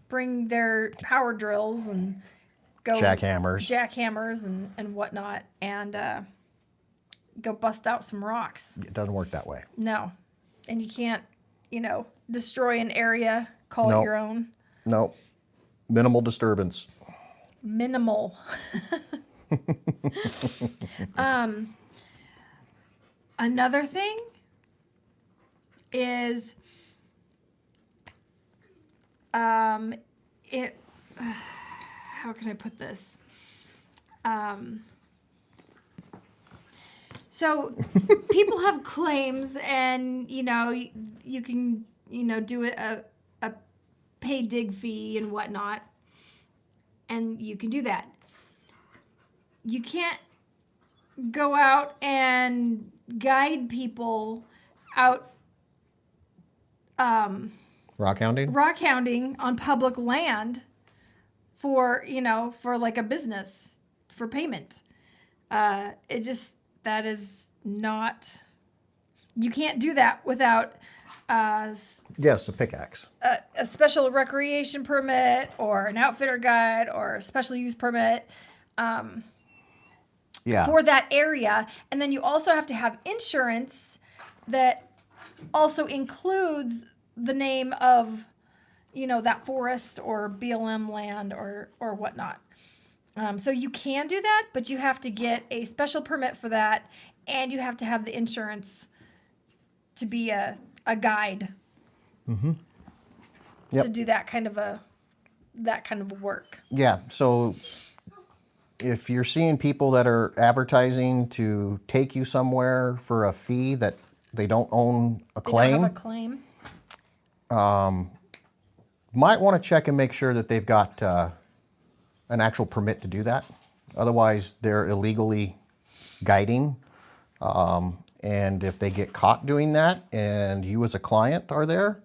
Speaker 1: bring their power drills and go jackhammers and whatnot and go bust out some rocks.
Speaker 2: It doesn't work that way.
Speaker 1: No. And you can't, destroy an area, call it your own.
Speaker 2: No. Minimal disturbance.
Speaker 1: Minimal. Another thing is how can I put this? So people have claims and, you can, do a pay dig fee and whatnot. And you can do that. You can't go out and guide people out rockhounding on public land for like a business for payment. That is not, you can't do that without
Speaker 2: yes, a pickaxe.
Speaker 1: A special recreation permit or an outfitter guide or a special use permit for that area. And then you also have to have insurance that also includes the name of, that forest or BLM land or whatnot. So you can do that, but you have to get a special permit for that, and you have to have the insurance to be a guide to do that kind of work.
Speaker 2: Yeah. So if you're seeing people that are advertising to take you somewhere for a fee that they don't own a claim,
Speaker 1: They don't have a claim.
Speaker 2: might want to check and make sure that they've got an actual permit to do that. Otherwise, they're illegally guiding. And if they get caught doing that and you as a client are there,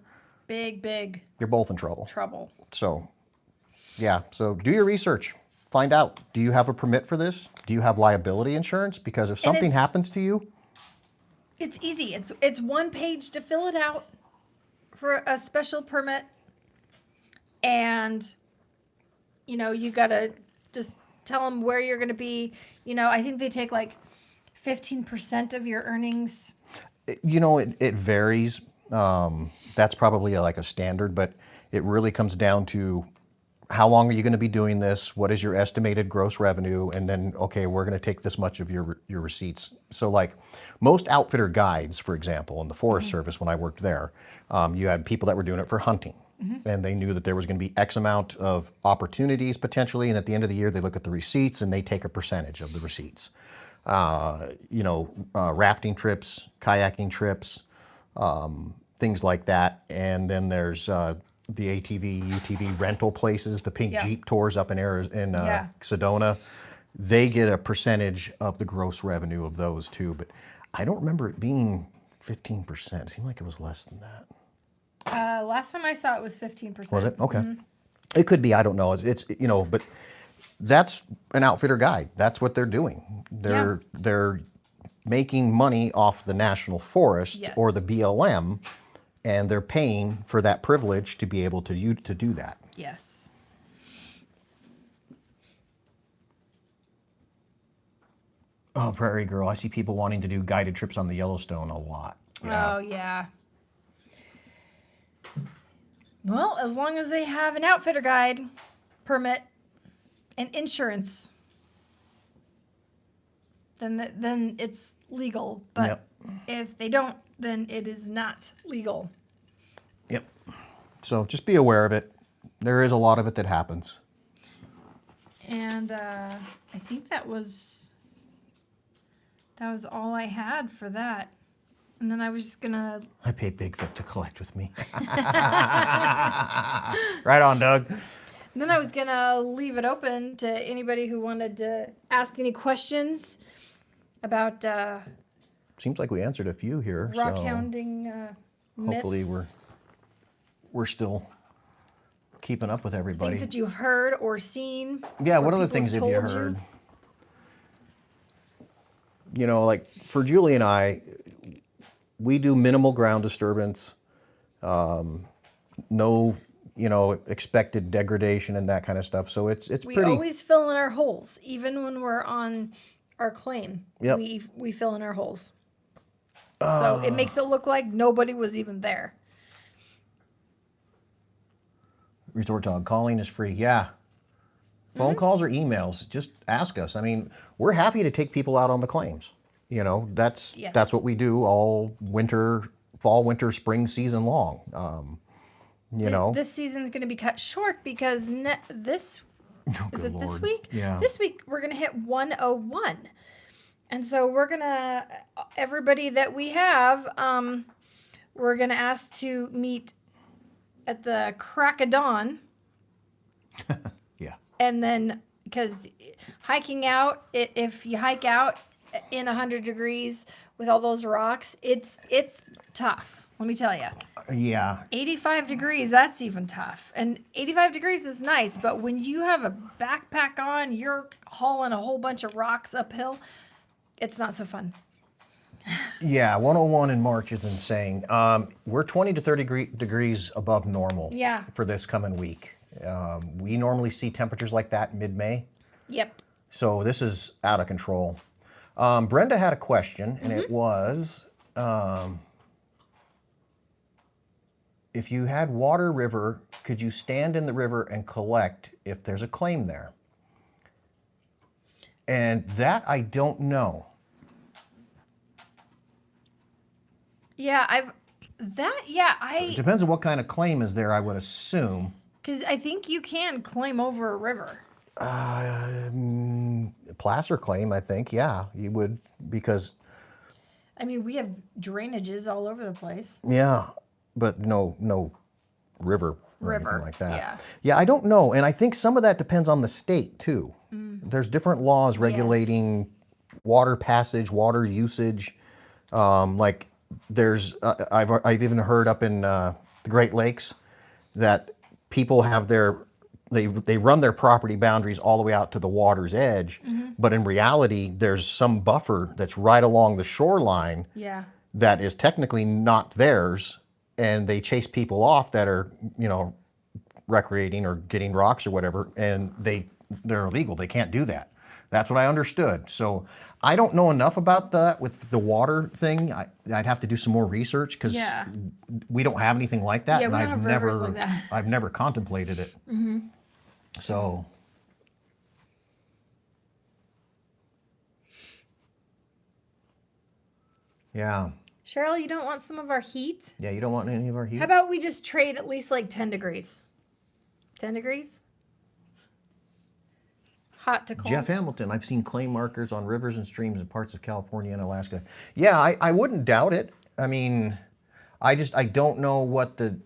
Speaker 1: Big
Speaker 2: you're both in trouble.
Speaker 1: trouble.
Speaker 2: So do your research. Find out, do you have a permit for this? Do you have liability insurance? Because if something happens to you,
Speaker 1: it's easy. It's one page to fill it out for a special permit. And, you got to just tell them where you're going to be. I think they take like 15% of your earnings.
Speaker 2: It varies. That's probably like a standard, but it really comes down to how long are you going to be doing this? What is your estimated gross revenue? And then, okay, we're going to take this much of your receipts. So like most outfitter guides, for example, in the Forest Service, when I worked there, you had people that were doing it for hunting. And they knew that there was going to be X amount of opportunities potentially. And at the end of the year, they look at the receipts and they take a percentage of the receipts. Rafting trips, kayaking trips, things like that. And then there's the ATV, UTV rental places, the pink Jeep tours up in Sedona. They get a percentage of the gross revenue of those too. But I don't remember it being 15%. It seemed like it was less than that.
Speaker 1: Last time I saw it was 15%.
Speaker 2: Was it? Okay. It could be. I don't know. It's but that's an outfitter guide. That's what they're doing. They're making money off the National Forest or the BLM, and they're paying for that privilege to be able to do that.
Speaker 1: Yes.
Speaker 2: Oh, Prairie Girl, I see people wanting to do guided trips on the Yellowstone a lot.
Speaker 1: Yeah. Oh, yeah. Well, as long as they have an outfitter guide, permit, and insurance. then it's legal. But
Speaker 2: Yep.
Speaker 1: if they don't, then it is not legal.
Speaker 2: Yep. So just be aware of it. There is a lot of it that happens.
Speaker 1: And I think that was all I had for that. And then I was just gonna.
Speaker 2: I paid Bigfoot to collect with me. Right on, Doug.
Speaker 1: And then I was gonna leave it open to anybody who wanted to ask any questions about
Speaker 2: Seems like we answered a few here.
Speaker 1: rockhounding
Speaker 2: hopefully
Speaker 1: myths,
Speaker 2: we're still keeping up with everybody.
Speaker 1: things that you've heard or seen.
Speaker 2: Yeah,
Speaker 1: or
Speaker 2: what other
Speaker 1: people
Speaker 2: things have you
Speaker 1: told
Speaker 2: heard? You know, like for Julie and I, we do minimal ground disturbance, no, expected degradation and that kind of stuff. So it's
Speaker 1: We
Speaker 2: pretty.
Speaker 1: always fill in our holes, even when we're on our claim.
Speaker 2: Yep.
Speaker 1: We fill in our holes, so it makes it look like nobody was even there.
Speaker 2: Resort dog calling is free. Yeah. Phone calls or emails, just ask us. I mean, we're happy to take people out on the claims. That's what we do all winter, fall, winter, spring season long.
Speaker 1: This season's going to be cut short because this
Speaker 2: Lord.
Speaker 1: week?
Speaker 2: Yeah.
Speaker 1: This week we're going to hit 101. And so we're going to, everybody that we have, we're going to ask to meet at the crack of dawn.
Speaker 2: Yeah.
Speaker 1: And then, because hiking out, if you hike out in 100 degrees with all those rocks, it's tough. Let me tell you.
Speaker 2: Yeah.
Speaker 1: 85 degrees, that's even tough. And 85 degrees is nice, but when you have a backpack on, you're hauling a whole bunch of rocks uphill, it's not so fun.
Speaker 2: Yeah, 101 in March is insane. We're 20 to 30 degrees above normal for this coming week. We normally see temperatures like that mid-May.
Speaker 1: Yep.
Speaker 2: So this is out of control. Brenda had a question, and it was, if you had water river, could you stand in the river and collect if there's a claim there? And that I don't know.
Speaker 1: Yeah,
Speaker 2: It depends on what kind of claim is there, I would assume.
Speaker 1: because I think you can claim over a river.
Speaker 2: Placer claim, I think, yeah, you would, because,
Speaker 1: I mean, we have drainages all over the place.
Speaker 2: yeah, but no river or
Speaker 1: River,
Speaker 2: anything like that.
Speaker 1: yeah.
Speaker 2: Yeah, I don't know, and I think some of that depends on the state, too. There's different laws regulating water passage, water usage, like there's, I've even heard up in the Great Lakes that people have they run their property boundaries all the way out to the water's edge, but in reality, there's some buffer that's right along the shoreline that is technically not theirs, and they chase people off that are, recreating or getting rocks or whatever, and they're illegal. They can't do that. That's what I understood. So I don't know enough about that with the water thing. I'd have to do some more research because we don't have anything like that.
Speaker 1: Yeah,
Speaker 2: and
Speaker 1: we don't have rivers like that.
Speaker 2: I've never contemplated it. So. Yeah.
Speaker 1: Cheryl, you don't want some of our heat?
Speaker 2: Yeah, you don't want any of our heat?
Speaker 1: How about we just trade at least like 10 degrees? 10 degrees? Hot to cold.
Speaker 2: Jeff Hamilton, I've seen clay markers on rivers and streams in parts of California and Alaska. Yeah, I wouldn't doubt it. I mean, I don't know what the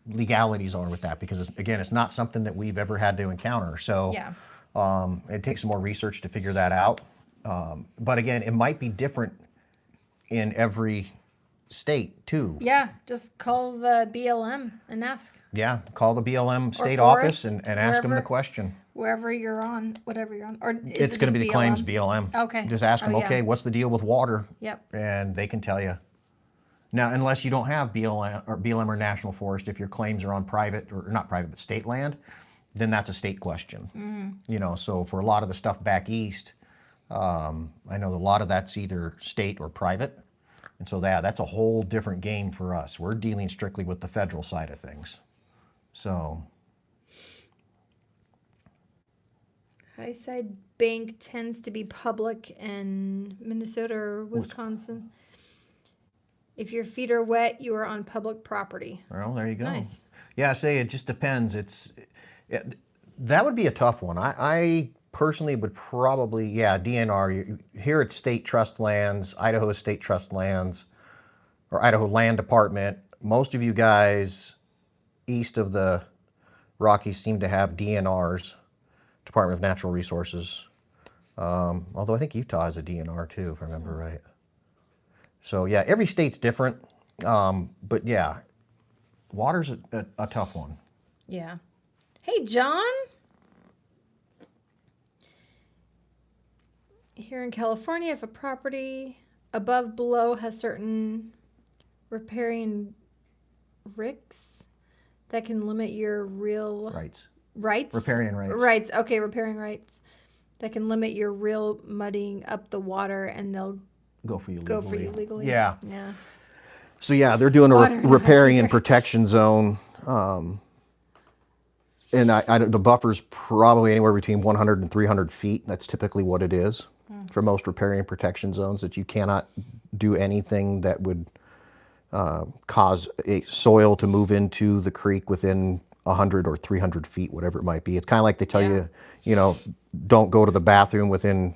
Speaker 2: legalities are with that because again, it's not something that we've ever had to encounter. So it takes some more research to figure that out. But again, it might be different in every state too.
Speaker 1: Yeah, just call the BLM and ask.
Speaker 2: Yeah, call the BLM state
Speaker 1: forest,
Speaker 2: office and ask them the question.
Speaker 1: Wherever you're on, whatever you're on. Or is
Speaker 2: It's
Speaker 1: it
Speaker 2: going to be
Speaker 1: just
Speaker 2: the claims BLM.
Speaker 1: Okay.
Speaker 2: Just ask them,
Speaker 1: Oh, yeah.
Speaker 2: okay, what's the deal with water?
Speaker 1: Yep.
Speaker 2: And they can tell you. Now, unless you don't have BLM or National Forest, if your claims are on private, or not private, but state land, then that's a state question. So for a lot of the stuff back east, I know a lot of that's either state or private. And so that's a whole different game for us. We're dealing strictly with the federal side of things. So.
Speaker 1: Highside Bank tends to be public in Minnesota or Wisconsin. If your feet are wet, you are on public property.
Speaker 2: Well, there you go.
Speaker 1: Nice.
Speaker 2: Yeah, I say it just depends. That would be a tough one. I personally would probably, yeah, DNR. Here it's state trust lands, Idaho state trust lands, or Idaho Land Department. Most of you guys east of the Rockies seem to have DNRs, Department of Natural Resources. Although I think Utah has a DNR too, if I remember right. So yeah, every state's different. But yeah, water's a tough one.
Speaker 1: Yeah. Hey, John. Here in California, if a property above below has certain riparian risks that can limit your real
Speaker 2: Rights.
Speaker 1: Riparian
Speaker 2: rights.
Speaker 1: Rights. Okay, riparian rights that can limit your real muddying up the water, and they'll
Speaker 2: Go for you legally.
Speaker 1: Yeah.
Speaker 2: So yeah, they're doing a
Speaker 1: Water and
Speaker 2: riparian
Speaker 1: hydrogen.
Speaker 2: protection zone. And the buffer's probably anywhere between 100 and 300 feet. That's typically what it is for most riparian protection zones, that you cannot do anything that would cause a soil to move into the creek within 100 or 300 feet, whatever it might be. It's kind of like they tell you, don't go to the bathroom within,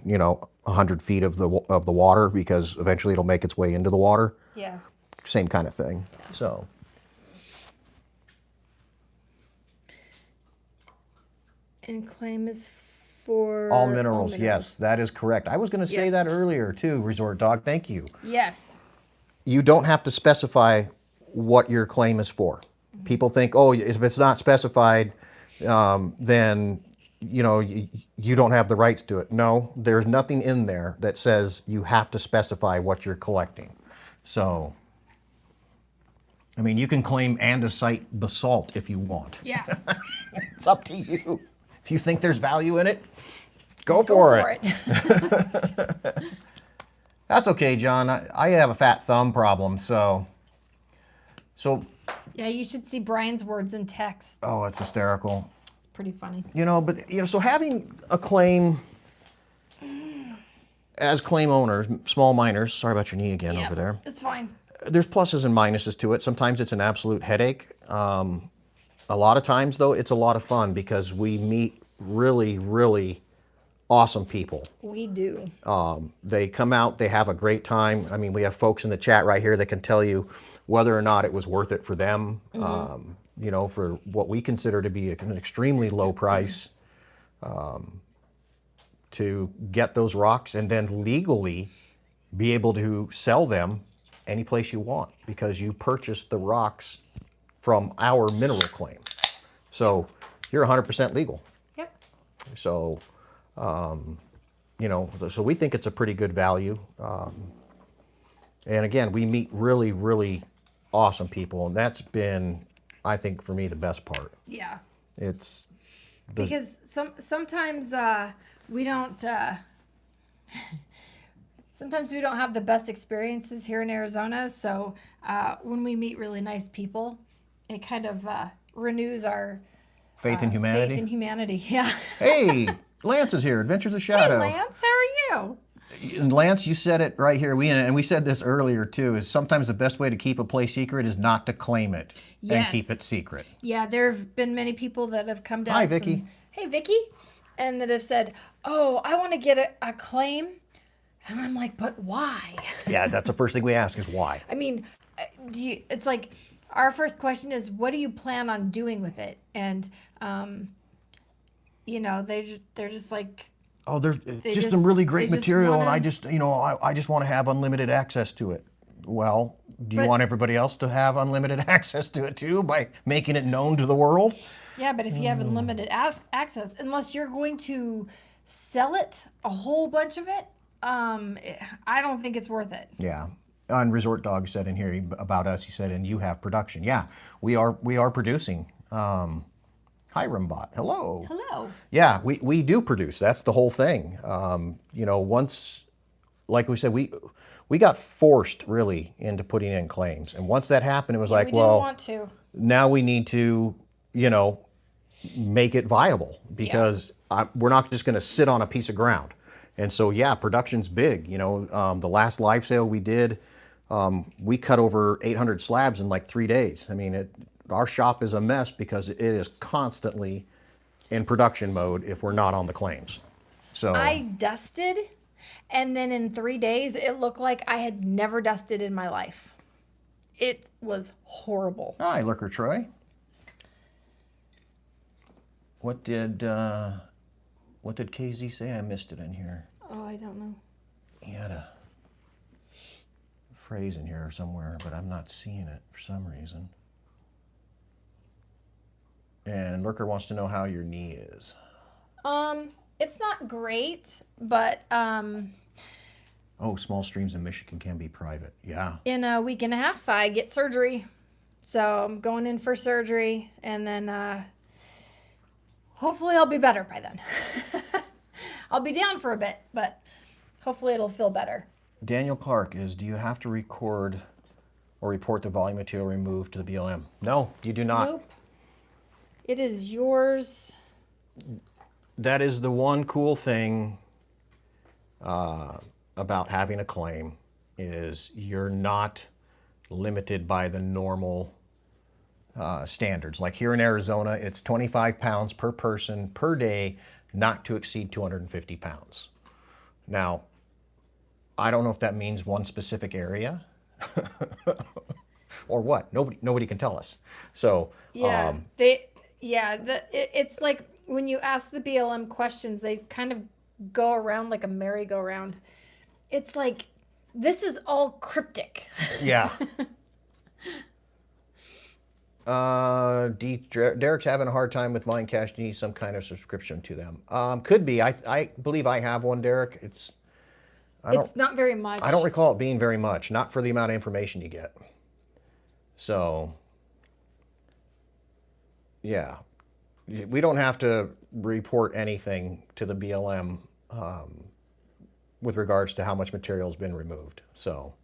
Speaker 2: 100 feet of the water, because eventually it'll make its way into the water.
Speaker 1: Yeah.
Speaker 2: Same kind of thing. So.
Speaker 1: And claim is for
Speaker 2: All minerals, yes, that is correct. I was going to say
Speaker 1: Yes.
Speaker 2: that earlier too, Resort Dog. Thank you.
Speaker 1: Yes.
Speaker 2: You don't have to specify what your claim is for. People think, oh, if it's not specified, then you don't have the rights to it. No, there's nothing in there that says you have to specify what you're collecting. So, I mean, you can claim andesite basalt if you want.
Speaker 1: Yeah.
Speaker 2: It's up to you. If you think there's value in it, go for it. That's okay, John. I have a fat thumb problem, so.
Speaker 1: Yeah, you should see Brian's words in text.
Speaker 2: Oh, it's hysterical.
Speaker 1: It's pretty funny.
Speaker 2: So having a claim as claim owners, small miners. Sorry about your knee again over there.
Speaker 1: It's fine.
Speaker 2: There's pluses and minuses to it. Sometimes it's an absolute headache. A lot of times, though, it's a lot of fun because we meet really, really awesome people.
Speaker 1: We do.
Speaker 2: They come out, they have a great time. I mean, we have folks in the chat right here that can tell you whether or not it was worth it for them, for what we consider to be an extremely low price to get those rocks and then legally be able to sell them any place you want because you purchased the rocks from our mineral claim. So you're 100% legal.
Speaker 1: Yep.
Speaker 2: So, so we think it's a pretty good value. And again, we meet really, really awesome people. And that's been, I think, for me, the best part.
Speaker 1: Yeah.
Speaker 2: It's
Speaker 1: Because sometimes we don't sometimes we don't have the best experiences here in Arizona. So when we meet really nice people, it kind of renews our
Speaker 2: faith in humanity.
Speaker 1: Faith in humanity, yeah.
Speaker 2: Hey, Lance is here. Adventures of Shadow.
Speaker 1: Hey, Lance, how are you?
Speaker 2: And Lance, you said it right here. We said this earlier too. Is sometimes the best way to keep a place secret is not to claim it and
Speaker 1: Yes.
Speaker 2: keep it secret.
Speaker 1: Yeah, there have been many people that have come to
Speaker 2: Hi,
Speaker 1: us.
Speaker 2: Vicky.
Speaker 1: Hey, Vicky. And that have said, oh, I want to get a claim. And I'm like, but why?
Speaker 2: Yeah, that's the first thing we ask is why.
Speaker 1: I mean, it's like our first question is, what do you plan on doing with it? And, they're just like,
Speaker 2: Oh, it's just
Speaker 1: just-
Speaker 2: some really great
Speaker 1: they just
Speaker 2: material, and
Speaker 1: wanna-
Speaker 2: I just want to have unlimited access to it. Well, do you
Speaker 1: But-
Speaker 2: want everybody else to have unlimited access to it too by making it known to the world?
Speaker 1: yeah, but if you have unlimited access, unless you're going to sell it, a whole bunch of it, I don't think it's worth it.
Speaker 2: Yeah. And Resort Dog said in here about us, he said, and you have production. Yeah, we are producing. Hi, Rimbot. Hello.
Speaker 1: Hello.
Speaker 2: Yeah, we do produce. That's the whole thing. Once, like we said, we got forced really into putting in claims. And once that happened, it was
Speaker 1: We
Speaker 2: like,
Speaker 1: didn't
Speaker 2: well,
Speaker 1: want to.
Speaker 2: now we need to, make it viable, because we're not just going to sit on a piece of ground. And so, yeah, production's big. You know, the last live sale we did, we cut over 800 slabs in like 3 days. I mean, our shop is a mess because it is constantly in production mode if we're not on the claims. So
Speaker 1: I dusted, and then in 3 days, it looked like I had never dusted in my life. It was horrible.
Speaker 2: Hi, Lurker Troy. What did KZ say? I missed it in here.
Speaker 1: Oh, I don't know.
Speaker 2: He had a phrase in here somewhere, but I'm not seeing it for some reason. And Lurker wants to know how your knee is.
Speaker 1: It's not great, but
Speaker 2: Oh, small streams in Michigan can be private. Yeah.
Speaker 1: in a week and a half, I get surgery. So I'm going in for surgery, and then hopefully I'll be better by then. I'll be down for a bit, but hopefully it'll feel better.
Speaker 2: Daniel Clark is, do you have to record or report the volume material removed to the BLM? No, you do not.
Speaker 1: Nope. It is yours.
Speaker 2: That is the one cool thing about having a claim, is you're not limited by the normal standards. Like here in Arizona, it's 25 pounds per person per day, not to exceed 250 pounds. Now, I don't know if that means one specific area or what. Nobody can tell us. So
Speaker 1: Yeah, it's like when you ask the BLM questions, they kind of go around like a merry-go-round. It's like, this is all cryptic.
Speaker 2: yeah. Derek's having a hard time with Mind Cash. You need some kind of subscription to them. Could be. I believe I have one, Derek.
Speaker 1: It's not very much.
Speaker 2: I don't recall it being very much. Not for the amount of information you get. So, yeah. We don't have to report anything to the BLM with regards to how much material has been removed. So,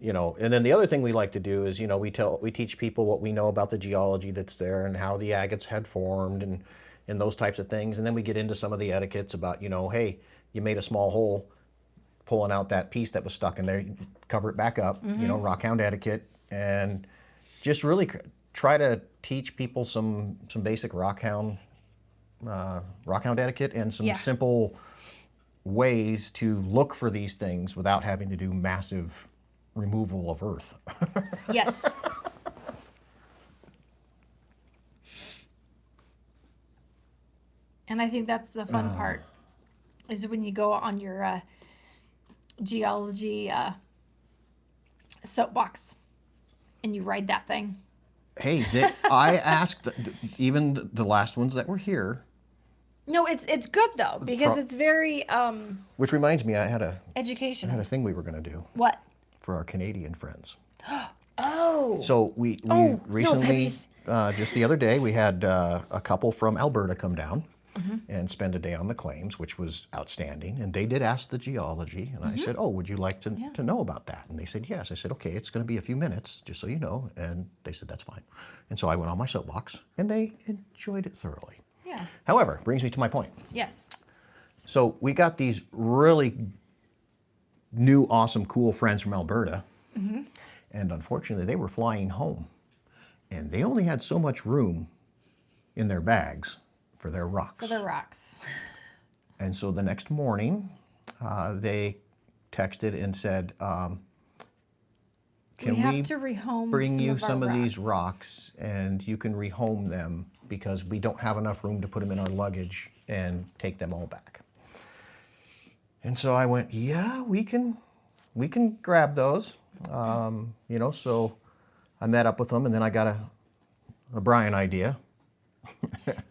Speaker 2: you know, and then the other thing we like to do is, you know, we teach people what we know about the geology that's there and how the agates had formed and those types of things. And then we get into some of the etiquettes about, you know, hey, you made a small hole, pulling out that piece that was stuck in there, you cover it back up, you know, Rockhound etiquette, and just really try to teach people some basic Rockhound etiquette and some simple ways to look for these things without having to do massive removal of earth.
Speaker 1: Yes. And I think that's the fun part, is when you go on your geology soapbox and you ride that thing.
Speaker 2: Hey, I asked even the last ones that were here.
Speaker 1: No, it's good though, because it's very
Speaker 2: Which reminds me, I had a
Speaker 1: educational.
Speaker 2: thing we were going to do
Speaker 1: What?
Speaker 2: for our Canadian friends.
Speaker 1: Oh.
Speaker 2: So we
Speaker 1: no,
Speaker 2: recently,
Speaker 1: puppies.
Speaker 2: just the other day, we had a couple from Alberta come down and spend a day on the claims, which was outstanding. And they did ask the geology, and I said, "Oh, would you like to know about that?" And they said, "Yes." I said, "Okay, it's going to be a few minutes, just so you know." And they said, "That's fine." And so I went on my soapbox, and they enjoyed it thoroughly.
Speaker 1: Yeah.
Speaker 2: However, brings me to my point.
Speaker 1: Yes.
Speaker 2: So we got these really new, awesome, cool friends from Alberta. And unfortunately, they were flying home. And they only had so much room in their bags for their rocks.
Speaker 1: For the rocks.
Speaker 2: And so the next morning, they texted and said, can
Speaker 1: we have to rehome
Speaker 2: bring you
Speaker 1: of our
Speaker 2: some of these
Speaker 1: rocks.
Speaker 2: rocks, and you can rehome them because we don't have enough room to put them in our luggage and take them all back. And so I went, yeah, we can grab those. You know, so I met up with them, and then I got a Brian idea.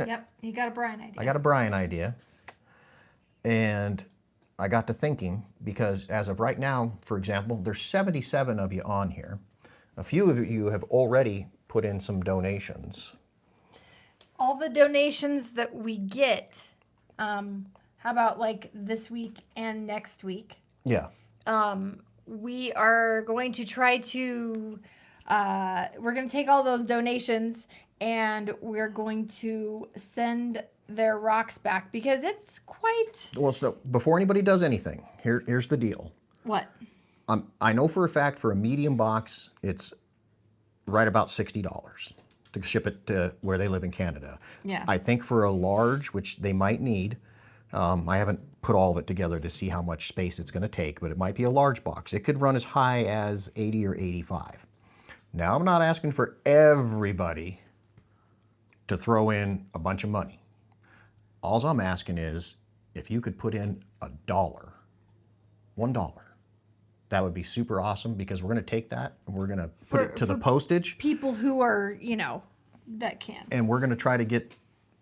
Speaker 1: Yep, he got a Brian idea.
Speaker 2: I got a Brian idea. And I got to thinking, because as of right now, for example, there's 77 of you on here. A few of you have already put in some donations.
Speaker 1: All the donations that we get, how about like this week and next week?
Speaker 2: Yeah.
Speaker 1: We are going to try to, we're going to take all those donations and we're going to send their rocks back because it's quite...
Speaker 2: Well, so before anybody does anything, here's the deal.
Speaker 1: What?
Speaker 2: I know for a fact for a medium box, it's right about $60 to ship it to where they live in Canada.
Speaker 1: Yeah.
Speaker 2: I think for a large, which they might need, I haven't put all of it together to see how much space it's going to take, but it might be a large box. It could run as high as 80 or 85. Now, I'm not asking for everybody to throw in a bunch of money. All I'm asking is if you could put in $1, that would be super awesome, because we're going to take that and we're going to put it to the postage.
Speaker 1: People who are, that can.
Speaker 2: And we're going to try to get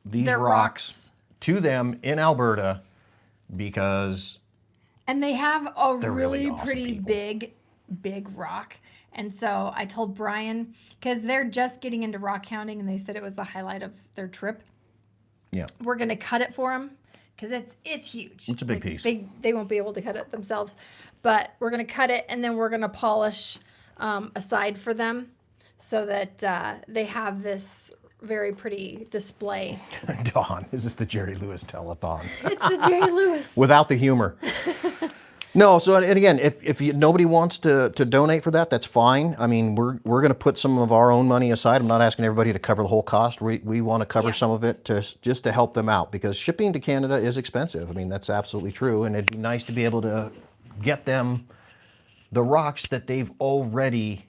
Speaker 2: these
Speaker 1: Their
Speaker 2: rocks to them in Alberta, because
Speaker 1: and they have a
Speaker 2: they're
Speaker 1: really
Speaker 2: awesome
Speaker 1: pretty
Speaker 2: people.
Speaker 1: big rock. And so I told Brian, because they're just getting into rockhounding and they said it was the highlight of their trip.
Speaker 2: Yeah.
Speaker 1: We're going to cut it for them because it's huge.
Speaker 2: It's a big piece.
Speaker 1: They won't be able to cut it themselves. But we're going to cut it, and then we're going to polish a side for them so that they have this very pretty display.
Speaker 2: Dawn, is this the Jerry Lewis telethon?
Speaker 1: It's the Jerry Lewis.
Speaker 2: Without the humor. No, so, and again, if nobody wants to donate for that, that's fine. I mean, we're going to put some of our own money aside. I'm not asking everybody to cover the whole cost. We want to cover some of it just to help them out, because shipping to Canada is expensive. I mean, that's absolutely true, and it'd be nice to be able to get them the rocks that they've already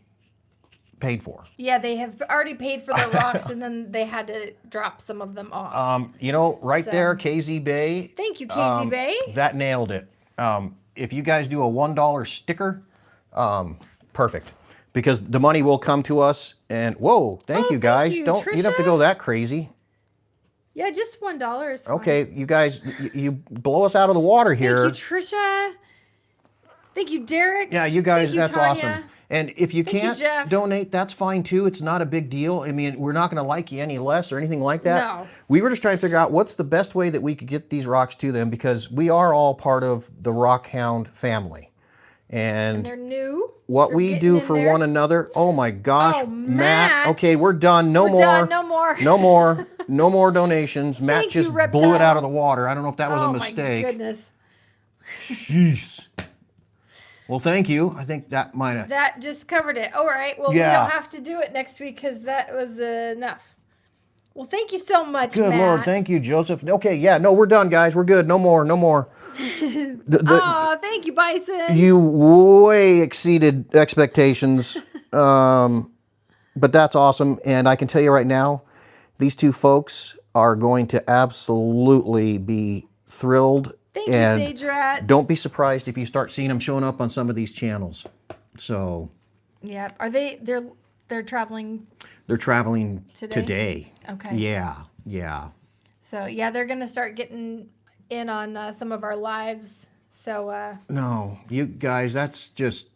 Speaker 2: paid for.
Speaker 1: Yeah, they have already paid for their rocks, and then they had to drop some of them off.
Speaker 2: Right there, KZ Bay.
Speaker 1: Thank you, KZ Bay.
Speaker 2: That nailed it. If you guys do a $1 sticker, perfect. Because the money will come to us, and whoa, thank you guys.
Speaker 1: you,
Speaker 2: You don't have to go that crazy.
Speaker 1: Yeah, just $1 is fine.
Speaker 2: Okay, you guys, you blow us out of the water here.
Speaker 1: Thank you, Trisha. Thank you, Derek.
Speaker 2: Yeah, you guys,
Speaker 1: Thank you,
Speaker 2: that's
Speaker 1: Tanya.
Speaker 2: awesome. And if you can't
Speaker 1: Jeff.
Speaker 2: donate, that's fine too. It's not a big deal. I mean, we're not going to like you any less or anything like that.
Speaker 1: No.
Speaker 2: We were just trying to figure out what's the best way that we could get these rocks to them, because we are all part of the Rockhound family. And
Speaker 1: They're new.
Speaker 2: what
Speaker 1: They're
Speaker 2: we
Speaker 1: getting
Speaker 2: do
Speaker 1: in
Speaker 2: for
Speaker 1: there.
Speaker 2: one another. Oh my gosh,
Speaker 1: Oh, Matt.
Speaker 2: Okay, we're done. No
Speaker 1: We're
Speaker 2: more.
Speaker 1: done. No more.
Speaker 2: No more. No more donations. Matt
Speaker 1: Thank you,
Speaker 2: just
Speaker 1: Reptile.
Speaker 2: blew it out of the water. I don't know if that was a
Speaker 1: Oh,
Speaker 2: mistake.
Speaker 1: my goodness.
Speaker 2: Jeez. Well, thank you. I think that might have.
Speaker 1: That just covered it. All right. Well,
Speaker 2: Yeah.
Speaker 1: we don't have to do it next week because that was enough. Well, thank you so much,
Speaker 2: Good
Speaker 1: Matt.
Speaker 2: Lord, thank you, Joseph. Okay, yeah, no, we're done, guys. We're good. No more.
Speaker 1: Oh, thank you, Bison.
Speaker 2: You way exceeded expectations, but that's awesome. And I can tell you right now, these two folks are going to absolutely be thrilled.
Speaker 1: Thank you,
Speaker 2: and
Speaker 1: Sage Rat.
Speaker 2: don't be surprised if you start seeing them showing up on some of these channels. So
Speaker 1: Yeah. Are they're traveling?
Speaker 2: they're traveling
Speaker 1: Today? Okay.
Speaker 2: Yeah.
Speaker 1: So yeah, they're gonna start getting in on some of our lives. So
Speaker 2: No, you guys, that's just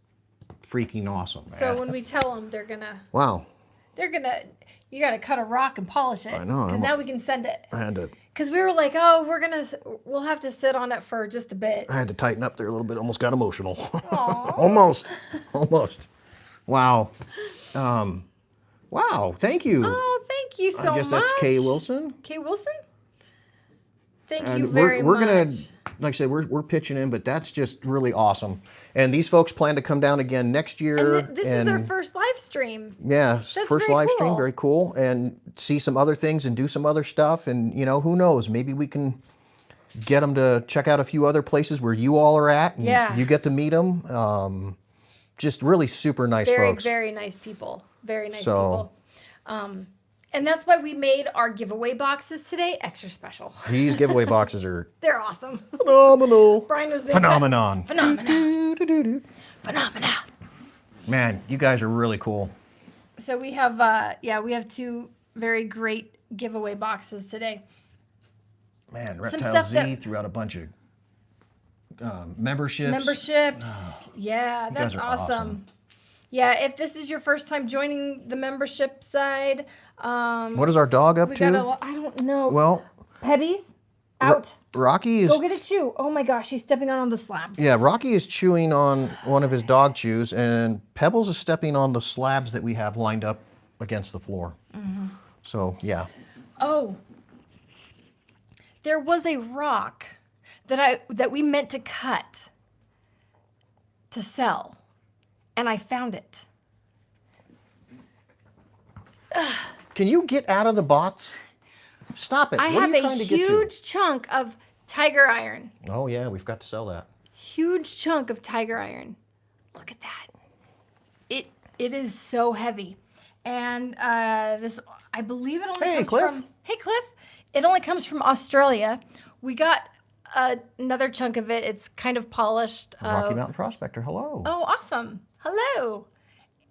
Speaker 2: freaking awesome, man.
Speaker 1: so when we tell them, they're gonna
Speaker 2: Wow.
Speaker 1: you gotta cut a rock and polish it.
Speaker 2: I know,
Speaker 1: Because now we can send it.
Speaker 2: I had to
Speaker 1: Because we were like, oh, we'll have to sit on it for just a bit.
Speaker 2: tighten up there a little bit. Almost got emotional.
Speaker 1: Aw.
Speaker 2: Almost. Wow. Wow. Thank you.
Speaker 1: Oh, thank you so much.
Speaker 2: I guess that's Kay Wilson.
Speaker 1: Kay Wilson? Thank
Speaker 2: And
Speaker 1: you very
Speaker 2: we're
Speaker 1: much.
Speaker 2: gonna, like I said, we're pitching in, but that's just really awesome. And these folks plan to come down again next year.
Speaker 1: And this is their first live stream.
Speaker 2: Yeah,
Speaker 1: That's
Speaker 2: first
Speaker 1: very
Speaker 2: live stream,
Speaker 1: cool.
Speaker 2: very cool, and see some other things and do some other stuff. And who knows? Maybe we can get them to check out a few other places where you all are at. And
Speaker 1: Yeah.
Speaker 2: you get to meet them. Just really super nice
Speaker 1: Very,
Speaker 2: folks.
Speaker 1: very nice people. Very nice
Speaker 2: So-
Speaker 1: people. And that's why we made our giveaway boxes today extra special.
Speaker 2: These giveaway boxes are
Speaker 1: They're awesome.
Speaker 2: phenomenal.
Speaker 1: Brian was
Speaker 2: Phenomenon.
Speaker 1: Phenomenal.
Speaker 2: Man, you guys are really cool.
Speaker 1: So we have we have two very great giveaway boxes today.
Speaker 2: Man,
Speaker 1: Some
Speaker 2: Reptile
Speaker 1: stuff
Speaker 2: Z
Speaker 1: that-
Speaker 2: threw out a bunch of memberships.
Speaker 1: Yeah, that's
Speaker 2: guys are
Speaker 1: awesome.
Speaker 2: awesome.
Speaker 1: Yeah, if this is your first time joining the membership side,
Speaker 2: What is our dog up
Speaker 1: we
Speaker 2: to?
Speaker 1: got I don't know.
Speaker 2: Well,
Speaker 1: Pebby's out.
Speaker 2: Rocky is.
Speaker 1: Go get a chew. Oh my gosh, he's stepping on the slabs.
Speaker 2: Yeah, Rocky is chewing on one of his dog chews, and Pebbles is stepping on the slabs that we have lined up against the floor. So, yeah.
Speaker 1: Oh, there was a rock that we meant to cut to sell, and I found it.
Speaker 2: Can you get out of the box? Stop it.
Speaker 1: I
Speaker 2: What are
Speaker 1: have
Speaker 2: you
Speaker 1: a
Speaker 2: trying to get to?
Speaker 1: huge chunk of tiger iron.
Speaker 2: Oh, yeah, we've got to sell that.
Speaker 1: Huge chunk of tiger iron. Look at that. It is so heavy. And this, I believe it only comes
Speaker 2: Cliff.
Speaker 1: from... Hey, Cliff. It only comes from Australia. We got another chunk of it. It's kind of polished.
Speaker 2: Rocky Mountain Prospector, hello.
Speaker 1: Oh, awesome. Hello.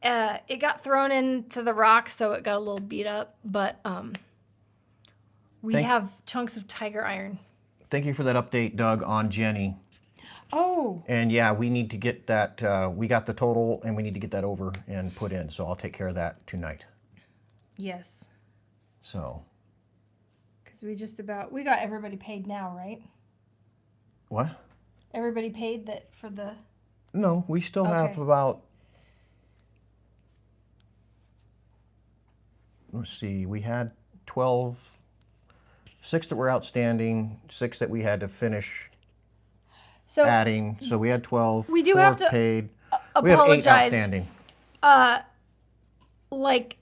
Speaker 1: It got thrown into the rock, so it got a little beat up. But we have chunks of tiger iron.
Speaker 2: Thank you for that update, Doug, on Jenny.
Speaker 1: Oh.
Speaker 2: And yeah, we need to get that, we got the total, and we need to get that over and put in. So I'll take care of that tonight.
Speaker 1: Yes.
Speaker 2: So.
Speaker 1: Because we got everybody paid now, right?
Speaker 2: What?
Speaker 1: Everybody paid that for the...
Speaker 2: No, we still have about, let's see, we had 6 that were outstanding, 6 that we had to finish adding. So we had 12.
Speaker 1: We do
Speaker 2: 4
Speaker 1: have to
Speaker 2: paid.
Speaker 1: apologize.
Speaker 2: We have 8 outstanding.
Speaker 1: Like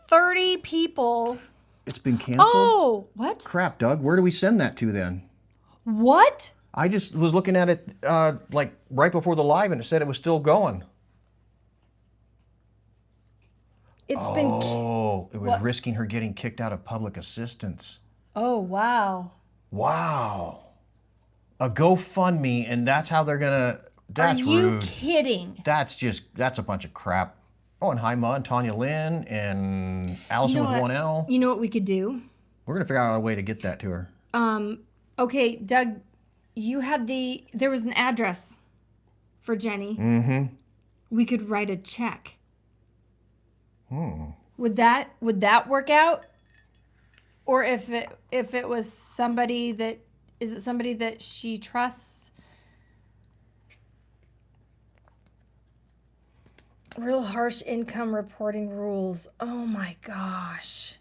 Speaker 1: 30 people.
Speaker 2: It's been canceled?
Speaker 1: Oh, what?
Speaker 2: Crap, Doug. Where do we send that to then?
Speaker 1: What?
Speaker 2: I just was looking at it like right before the live, and it said it was still going.
Speaker 1: It's been...
Speaker 2: Oh, it was risking her getting kicked out of public assistance.
Speaker 1: Oh, wow.
Speaker 2: Wow. A GoFundMe, and that's how they're going to... That's rude.
Speaker 1: Are you kidding?
Speaker 2: That's a bunch of crap. Oh, and hi, Ma, and Tanya Lynn, and Allison with 1L.
Speaker 1: You know what we could do?
Speaker 2: We're going to figure out a way to get that to her.
Speaker 1: Okay, Doug, there was an address for Jenny. Mm-hmm. We could write a check. Would that work out? Or if it was somebody that... Is it somebody that she trusts? Real harsh income reporting rules. Oh my gosh.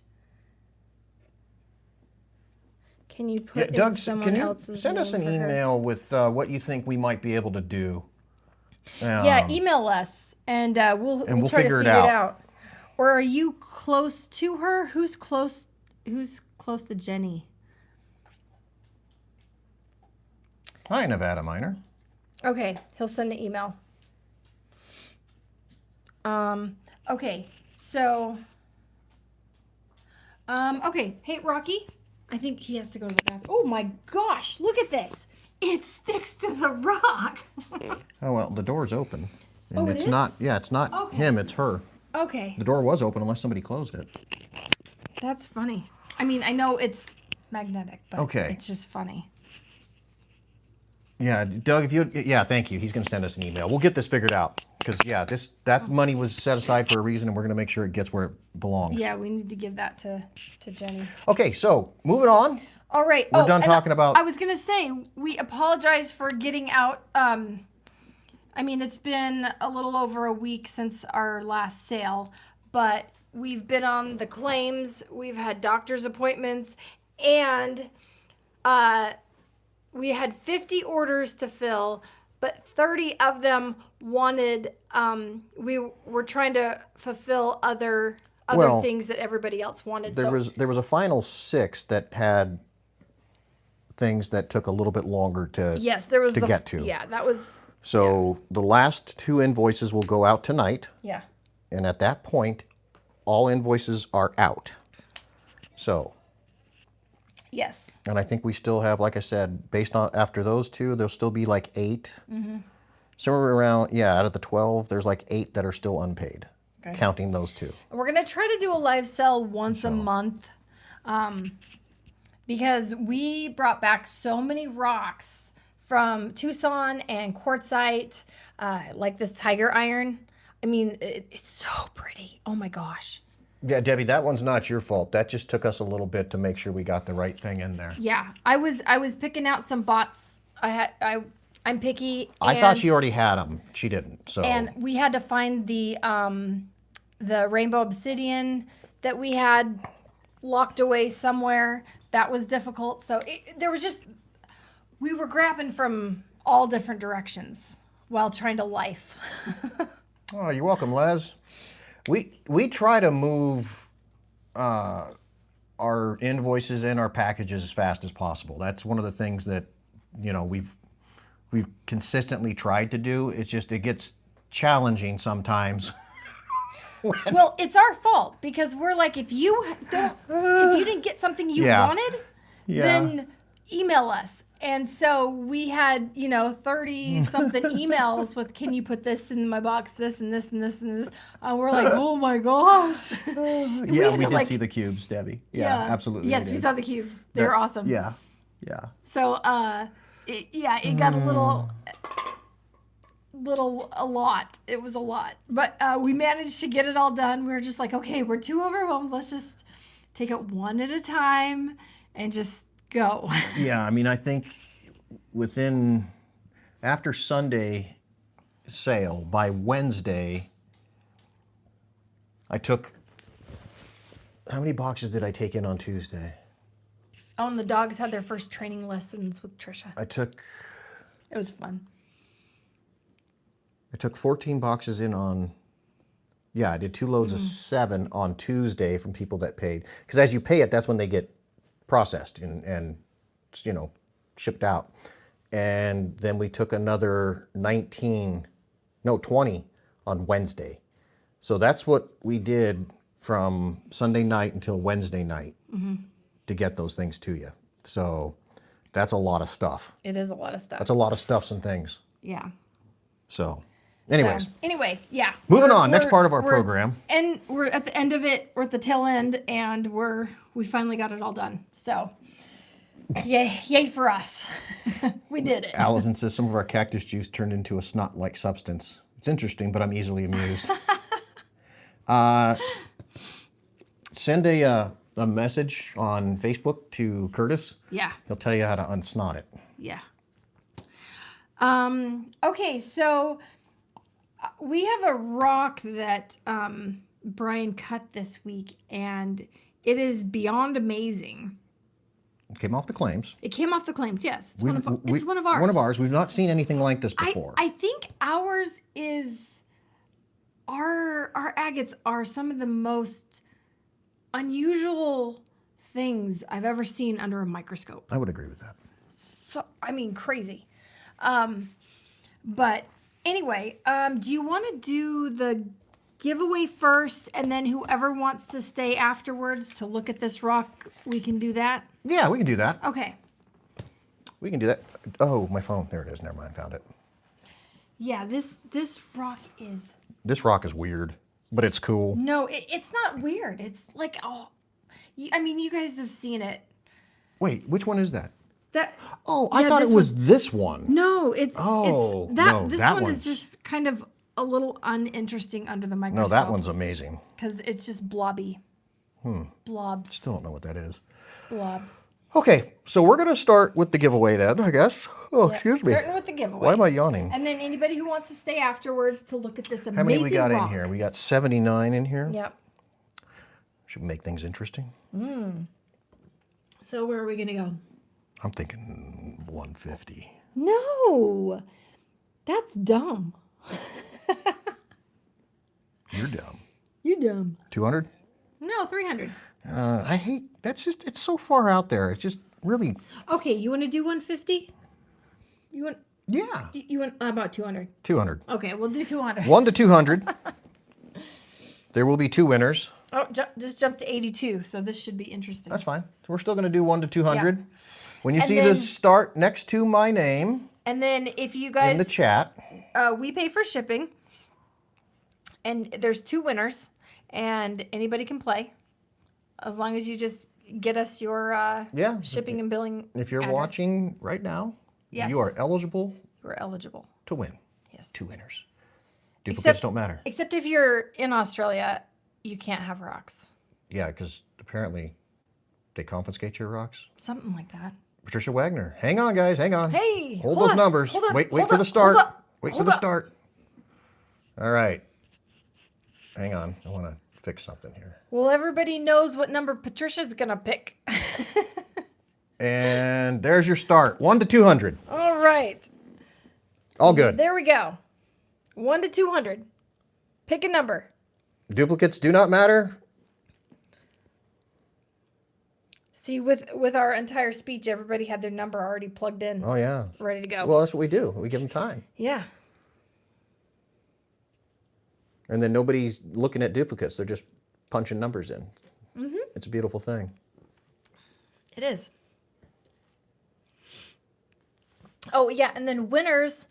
Speaker 1: Can you put in someone else's
Speaker 2: send us an
Speaker 1: name for her?
Speaker 2: email with what you think we might be able to do?
Speaker 1: Yeah, email us and we'll try to figure it out. Or are you close to her? Who's close to Jenny?
Speaker 2: Hi, Nevada Minor.
Speaker 1: Okay, he'll send an email. Okay, so, okay, hey, Rocky, I think he has to go to the bathroom. Oh my gosh, look at this. It sticks to the rock.
Speaker 2: Oh, well, the door's open. And
Speaker 1: it
Speaker 2: it's
Speaker 1: is?
Speaker 2: not, yeah, it's not him, it's her.
Speaker 1: Okay.
Speaker 2: The door was open unless somebody closed it.
Speaker 1: That's funny. I mean, I know it's magnetic, but it's just funny.
Speaker 2: Yeah, Doug, thank you. He's going to send us an email. We'll get this figured out. Because, yeah, that money was set aside for a reason, and we're going to make sure it gets where it belongs.
Speaker 1: Yeah, we need to give that to Jenny.
Speaker 2: Okay, so moving on.
Speaker 1: All right.
Speaker 2: We're done talking about...
Speaker 1: I was going to say, we apologize for getting out. I mean, it's been a little over a week since our last sale, but we've been on the claims. We've had doctor's appointments, and we had 50 orders to fill, but 30 of them wanted, we were trying to fulfill other things that everybody else wanted.
Speaker 2: There was a final 6 that had things that took a little bit longer to get to.
Speaker 1: Yeah, that was...
Speaker 2: So the last 2 invoices will go out tonight.
Speaker 1: Yeah.
Speaker 2: And at that point, all invoices are out. So...
Speaker 1: Yes.
Speaker 2: And I think we still have, like I said, based on after those 2, there'll still be like 8. Mm-hmm. Somewhere around, out of the 12, there's like 8 that are still unpaid, counting those 2.
Speaker 1: We're going to try to do a live sell once a month because we brought back so many rocks from Tucson and quartzite, like this tiger iron. I mean, it's so pretty. Oh my gosh.
Speaker 2: Yeah, Debbie, that one's not your fault. That just took us a little bit to make sure we got the right thing in there.
Speaker 1: Yeah, I was picking out some bots. I'm picky.
Speaker 2: I thought she already had them. She didn't. So.
Speaker 1: And we had to find the rainbow obsidian that we had locked away somewhere. That was difficult. So there was just, we were grabbing from all different directions while trying to life.
Speaker 2: Oh, you're welcome, Les. We try to move our invoices and our packages as fast as possible. That's one of the things that, you know, we've consistently tried to do. It's just, it gets challenging sometimes.
Speaker 1: Well, it's our fault because we're like, if you didn't get something you wanted, then email us. And so we had, 30 something emails with, can you put this in my box, this and this and this and this. And we're like, oh my gosh.
Speaker 2: We did see the cubes, Debbie. Yeah, absolutely.
Speaker 1: Yes, we saw the cubes. They were awesome.
Speaker 2: Yeah.
Speaker 1: So, it got a lot. It was a lot. But we managed to get it all done. We were just like, okay, we're too overwhelmed. Let's just take it one at a time and just go.
Speaker 2: Yeah, I mean, I think after Sunday sale, by Wednesday, I took, how many boxes did I take in on Tuesday?
Speaker 1: Oh, and the dogs had their first training lessons with Trisha.
Speaker 2: It
Speaker 1: was fun.
Speaker 2: I took 14 boxes in on, I did 2 loads of 7 on Tuesday from people that paid. Because as you pay it, that's when they get processed and shipped out. And then we took another 20 on Wednesday. So that's what we did from Sunday night until Wednesday night to get those things to you. So that's a lot of stuff.
Speaker 1: It is a lot of stuff.
Speaker 2: That's a lot of stuffs and things.
Speaker 1: Yeah.
Speaker 2: So anyways.
Speaker 1: Yeah.
Speaker 2: Moving on, next part of our program.
Speaker 1: And we're at the end of it. We're at the tail end, and we finally got it all done. So, yay for us. We did it.
Speaker 2: Allison says some of our cactus juice turned into a snot-like substance. It's interesting, but I'm easily amused. Send a message on Facebook to Curtis.
Speaker 1: Yeah.
Speaker 2: He'll tell you how to unsnot it.
Speaker 1: Yeah. Okay, so we have a rock that Brian cut this week, and it is beyond amazing.
Speaker 2: It came off the claims.
Speaker 1: It came off the claims, yes. It's one of ours.
Speaker 2: One of ours. We've not seen anything like this before.
Speaker 1: I think ours is, our agates are some of the most unusual things I've ever seen under a microscope.
Speaker 2: I would agree with that.
Speaker 1: So, I mean, crazy. But anyway, do you want to do the giveaway first, and then whoever wants to stay afterwards to look at this rock, we can do that?
Speaker 2: Yeah, we can do that.
Speaker 1: Okay.
Speaker 2: We can do that. Oh, my phone. There it is. Never mind. Found it.
Speaker 1: Yeah, this rock is...
Speaker 2: This rock is weird, but it's cool.
Speaker 1: No, it's not weird. It's like, you guys have seen it.
Speaker 2: Wait, which one is that?
Speaker 1: I
Speaker 2: thought it was this one.
Speaker 1: No,
Speaker 2: this
Speaker 1: one is just kind of a little uninteresting under the microscope.
Speaker 2: No, that one's amazing.
Speaker 1: Because it's just blobby. Blobs.
Speaker 2: Still don't know what that is.
Speaker 1: Blobs.
Speaker 2: Okay, so we're going to start with the giveaway then, I guess. Oh, excuse me.
Speaker 1: Starting with the giveaway.
Speaker 2: Why am I yawning?
Speaker 1: And then anybody who wants to stay afterwards to look at this amazing rock.
Speaker 2: How many we got in here? We got 79 in here.
Speaker 1: Yep.
Speaker 2: Should make things interesting.
Speaker 1: So where are we going to go?
Speaker 2: I'm thinking 150.
Speaker 1: No, that's dumb.
Speaker 2: You're dumb.
Speaker 1: You're dumb.
Speaker 2: 200?
Speaker 1: No, 300.
Speaker 2: I hate, it's so far out there. It's just really.
Speaker 1: Okay, you want to do 150? You want?
Speaker 2: Yeah.
Speaker 1: You want about 200?
Speaker 2: 200.
Speaker 1: Okay, we'll do 200.
Speaker 2: 1 to 200. There will be 2 winners.
Speaker 1: Oh, just jump to 82, so this should be interesting.
Speaker 2: That's fine. So we're still going to do 1 to 200.
Speaker 1: Yeah.
Speaker 2: When you see this start next to my name.
Speaker 1: And then if you guys.
Speaker 2: In the chat.
Speaker 1: We pay for shipping. And there's 2 winners. And anybody can play. As long as you just get us your shipping and billing
Speaker 2: If you're
Speaker 1: address.
Speaker 2: watching right now, you are eligible.
Speaker 1: You are eligible.
Speaker 2: To win.
Speaker 1: Yes.
Speaker 2: 2 winners. Duplicates don't matter.
Speaker 1: Except if you're in Australia, you can't have rocks.
Speaker 2: Yeah, because apparently they confiscate your rocks.
Speaker 1: Something like that.
Speaker 2: Patricia Wagner. Hang on, guys. Hang on.
Speaker 1: Hey.
Speaker 2: Hold those numbers. Wait for the start. Wait for the start. All right. Hang on. I want to fix something here.
Speaker 1: Well, everybody knows what number Patricia's going to pick.
Speaker 2: And there's your start. 1 to 200.
Speaker 1: All right.
Speaker 2: All good.
Speaker 1: There we go. 1 to 200. Pick a number.
Speaker 2: Duplicates do not matter.
Speaker 1: See, with our entire speech, everybody had their number already plugged in.
Speaker 2: Oh, yeah.
Speaker 1: Ready to go.
Speaker 2: Well, that's what we do. We give them time.
Speaker 1: Yeah.
Speaker 2: And then nobody's looking at duplicates. They're just punching numbers in. Mm-hmm. It's a beautiful thing.
Speaker 1: It is. Oh, yeah. And then winners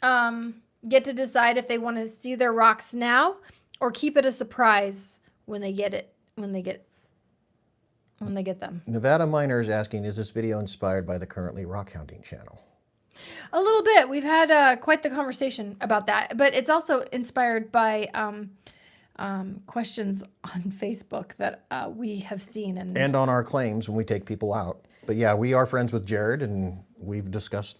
Speaker 1: get to decide if they want to see their rocks now or keep it a surprise when they get it, when they get them.
Speaker 2: Nevada Miner is asking, is this video inspired by the currently Rockhounding channel?
Speaker 1: A little bit. We've had quite the conversation about that, but it's also inspired by questions on Facebook that we have seen.
Speaker 2: And on our claims when we take people out. But yeah, we are friends with Jared, and we've discussed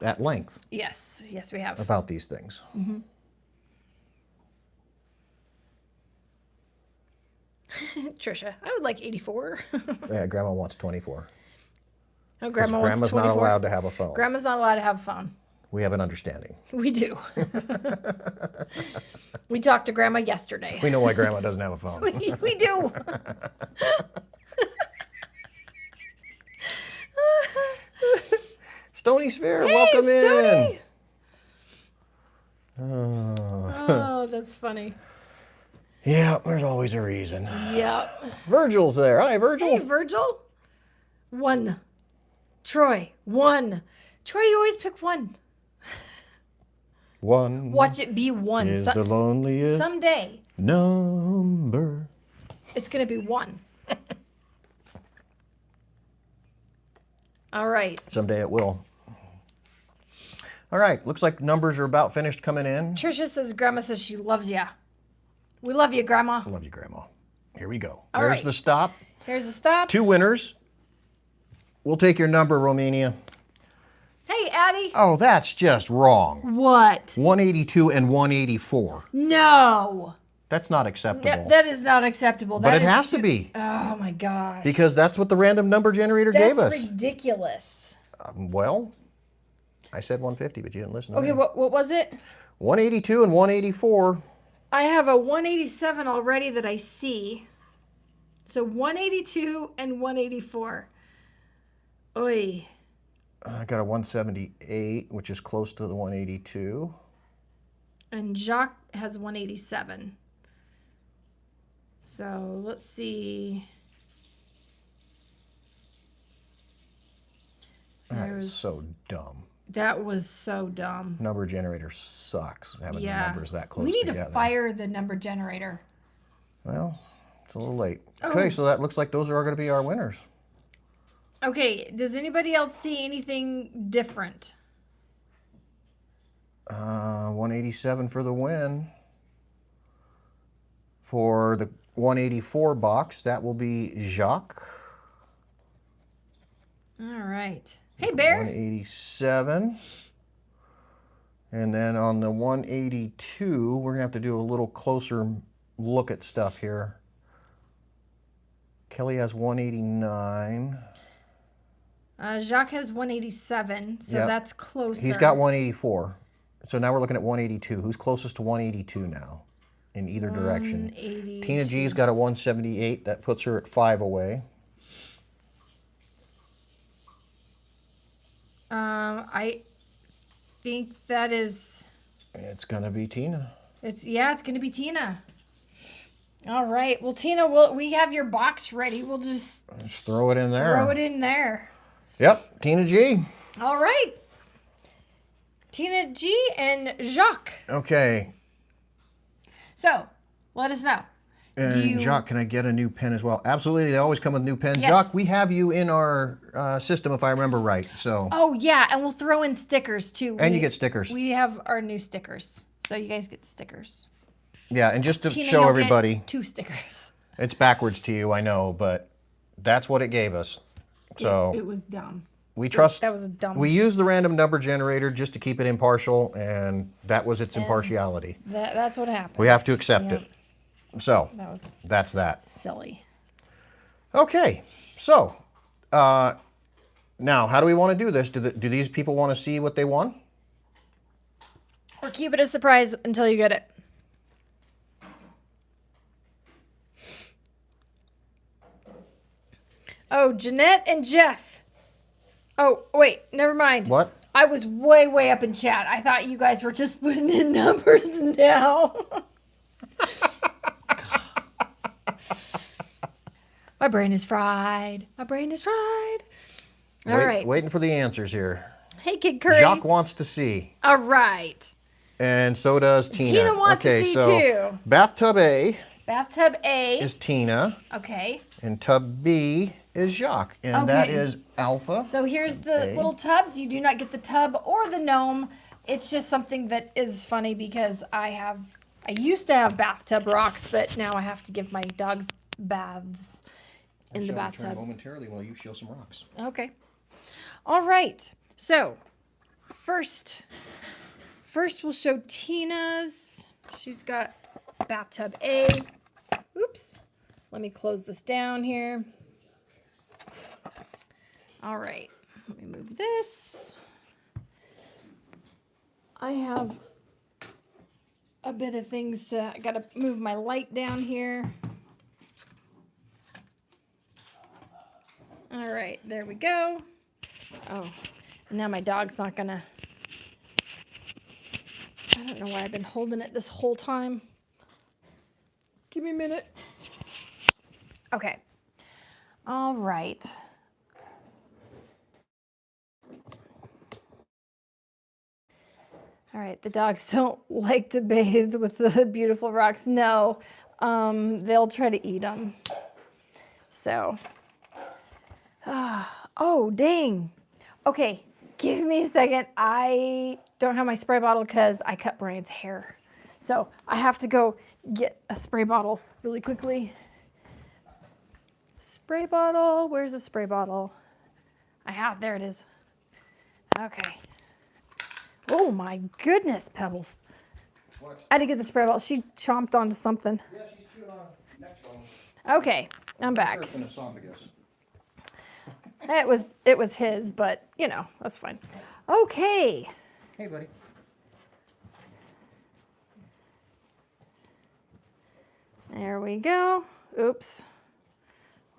Speaker 2: at length.
Speaker 1: Yes, yes, we have.
Speaker 2: About these things.
Speaker 1: Mm-hmm. Trisha, I would like 84.
Speaker 2: Yeah, Grandma wants 24.
Speaker 1: Oh, Grandma wants 24.
Speaker 2: Grandma's not allowed to have a phone.
Speaker 1: Grandma's not allowed to have a phone.
Speaker 2: We have an understanding.
Speaker 1: We do. We talked to Grandma yesterday.
Speaker 2: We know why Grandma doesn't have a phone.
Speaker 1: We do.
Speaker 2: Stony Sphere,
Speaker 1: Hey,
Speaker 2: welcome
Speaker 1: Stony.
Speaker 2: in.
Speaker 1: Oh, that's funny.
Speaker 2: Yeah, there's always a reason.
Speaker 1: Yep.
Speaker 2: Virgil's there. Hi, Virgil.
Speaker 1: Hey, Virgil. 1. Troy, 1. Troy, you always pick 1.
Speaker 2: 1.
Speaker 1: Watch it be 1.
Speaker 2: Is the loneliest
Speaker 1: Someday,
Speaker 2: number.
Speaker 1: it's going to be 1. All right.
Speaker 2: Someday it will. All right, looks like numbers are about finished coming in.
Speaker 1: Trisha says, Grandma says she loves ya. We love you, Grandma.
Speaker 2: I love you, Grandma. Here we go.
Speaker 1: All
Speaker 2: There's
Speaker 1: right.
Speaker 2: the stop.
Speaker 1: Here's the stop.
Speaker 2: 2 winners. We'll take your number, Romania.
Speaker 1: Hey, Addie.
Speaker 2: Oh, that's just wrong.
Speaker 1: What?
Speaker 2: 182 and 184.
Speaker 1: No.
Speaker 2: That's not acceptable.
Speaker 1: That is not acceptable.
Speaker 2: But
Speaker 1: That
Speaker 2: it
Speaker 1: is
Speaker 2: has to be.
Speaker 1: Oh, my gosh.
Speaker 2: Because that's what the random number generator gave us.
Speaker 1: That's ridiculous.
Speaker 2: Well, I said 150, but you didn't listen to
Speaker 1: Okay,
Speaker 2: me.
Speaker 1: what was it?
Speaker 2: 182 and 184.
Speaker 1: I have a 187 already that I see. So 182 and 184. Oy.
Speaker 2: I got a 178, which is close to the 182.
Speaker 1: And Jacques has 187. So let's see.
Speaker 2: That is so dumb.
Speaker 1: That was so dumb.
Speaker 2: Number generator sucks, having the numbers that close
Speaker 1: We need
Speaker 2: together.
Speaker 1: to fire the number generator.
Speaker 2: Well, it's a little late. Okay, so that looks like those are going to be our winners.
Speaker 1: Okay, does anybody else see anything different?
Speaker 2: 187 for the win. For the 184 box, that will be Jacques.
Speaker 1: All right. Hey, Bear.
Speaker 2: 187. And then on the 182, we're going to have to do a little closer look at stuff here. Kelly has 189.
Speaker 1: Jacques has 187, so that's closer.
Speaker 2: He's got 184. So now we're looking at 182. Who's closest to 182 now in either direction?
Speaker 1: 182.
Speaker 2: Tina G's got a 178. That puts her at 5 away.
Speaker 1: I think that is...
Speaker 2: It's going to be Tina.
Speaker 1: It's going to be Tina. All right. Well, Tina, we have your box ready. We'll just
Speaker 2: throw it in there.
Speaker 1: Throw it in there.
Speaker 2: Yep, Tina G.
Speaker 1: All right. Tina G and Jacques.
Speaker 2: Okay.
Speaker 1: So, let us know.
Speaker 2: And Jacques, can I get a new pen as well? Absolutely, they always come with new pens.
Speaker 1: Yes.
Speaker 2: Jacques, we have you in our system, if I remember right. So.
Speaker 1: Oh, yeah, and we'll throw in stickers, too.
Speaker 2: And you get stickers.
Speaker 1: We have our new stickers, so you guys get stickers.
Speaker 2: Yeah, and just to
Speaker 1: Tina,
Speaker 2: show
Speaker 1: you'll
Speaker 2: everybody.
Speaker 1: get 2 stickers.
Speaker 2: It's backwards to you, I know, but that's what it gave us. So
Speaker 1: It was dumb.
Speaker 2: we trust.
Speaker 1: That was a dumb.
Speaker 2: We use the random number generator just to keep it impartial, and that was its impartiality.
Speaker 1: That's what happened.
Speaker 2: We have to accept it. So
Speaker 1: That was
Speaker 2: that's that.
Speaker 1: silly.
Speaker 2: Okay, so now how do we want to do this? Do these people want to see what they won?
Speaker 1: Or keep it a surprise until you get it. Oh, Jeanette and Jeff. Oh, wait, never mind.
Speaker 2: What?
Speaker 1: I was way, way up in chat. I thought you guys were just putting in numbers now. My brain is fried. My brain is fried. All right.
Speaker 2: Waiting for the answers here.
Speaker 1: Hey, Kid Curry.
Speaker 2: Jacques wants to see.
Speaker 1: All right.
Speaker 2: And so does Tina.
Speaker 1: Tina wants to see too.
Speaker 2: Bathtub A
Speaker 1: Bathtub A.
Speaker 2: is Tina.
Speaker 1: Okay.
Speaker 2: And tub B is Jacques. And that
Speaker 1: Okay.
Speaker 2: is Alpha.
Speaker 1: So here's the
Speaker 2: A.
Speaker 1: little tubs. You do not get the tub or the gnome. It's just something that is funny because I used to have bathtub rocks, but now I have to give my dogs baths in the bathtub.
Speaker 2: Momentarily while you show some rocks.
Speaker 1: Okay. All right. So first we'll show Tina's. She's got bathtub A. Oops. Let me close this down here. All right. Let me move this. I have a bit of things. I got to move my light down here. All right. There we go. Oh, and now my dog's not gonna. I don't know why I've been holding it this whole time. Give me a minute. Okay. All right. All right, the dogs don't like to bathe with the beautiful rocks. No, they'll try to eat them. So, oh, dang. Okay, give me a second. I don't have my spray bottle because I cut Brian's hair. So I have to go get a spray bottle really quickly. Spray bottle, where's the spray bottle? There it is. Okay. Oh my goodness, Pebbles.
Speaker 2: What?
Speaker 1: I had to get the spray bottle. She chomped onto something.
Speaker 2: Yeah, she's chewing on a neck bone.
Speaker 1: Okay, I'm back.
Speaker 2: It's an esophagus.
Speaker 1: It was his, but you know, that's fine. Okay.
Speaker 2: Hey, buddy.
Speaker 1: There we go. Oops.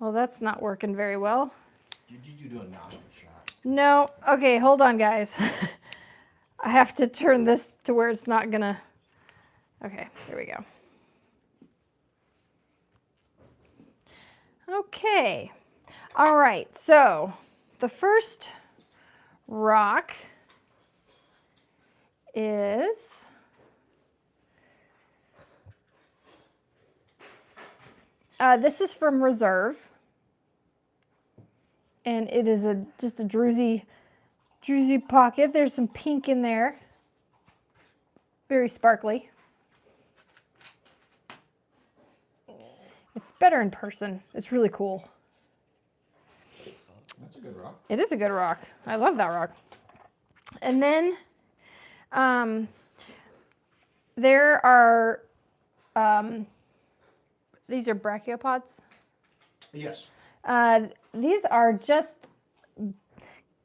Speaker 1: Well, that's not working very well.
Speaker 2: Did you do a nostril shot?
Speaker 1: No. Okay, hold on, guys. I have to turn this to where it's not gonna. Okay, there we go. Okay. All right, so the first rock is this is from Reserve, and it is just a druzy pocket. There's some pink in there, very sparkly. It's better in person. It's really cool.
Speaker 2: That's a good rock.
Speaker 1: It is a good rock. I love that rock. And then there are, these are brachiopods.
Speaker 2: Yes.
Speaker 1: These are just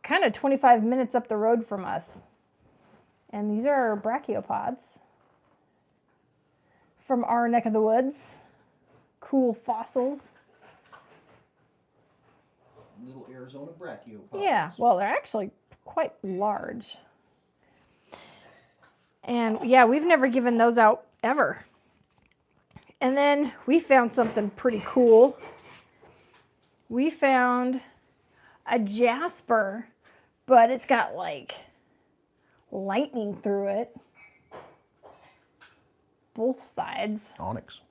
Speaker 1: kind of 25 minutes up the road from us. And these are brachiopods from our neck of the woods. Cool fossils.
Speaker 2: Little Arizona brachiopods.
Speaker 1: Yeah, well, they're actually quite large. And yeah, we've never given those out ever. And then we found something pretty cool. We found a jasper, but it's got like lightning through it. Both sides.
Speaker 2: Onyx.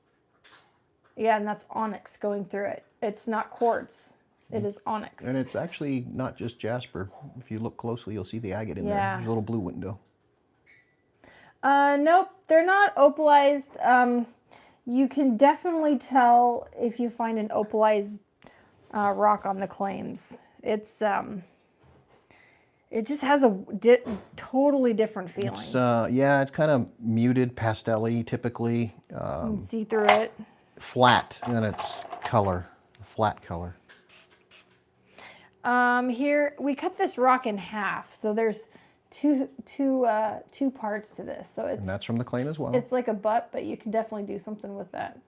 Speaker 1: Yeah, and that's onyx going through it. It's not quartz. It is onyx.
Speaker 2: And it's actually not just jasper. If you look closely, you'll see the agate in there.
Speaker 1: Yeah.
Speaker 2: There's a little blue window.
Speaker 1: Nope, they're not opalized. You can definitely tell if you find an opalized rock on the claims. It's It just has a totally different feeling.
Speaker 2: It's, yeah, it's kind of muted, pastel-y typically.
Speaker 1: You can see through it.
Speaker 2: Flat, and then it's color, flat color.
Speaker 1: Here, we cut this rock in half, so there's two parts to this. So
Speaker 2: And that's from the claim as well.
Speaker 1: it's like a butt, but you can definitely do something with that.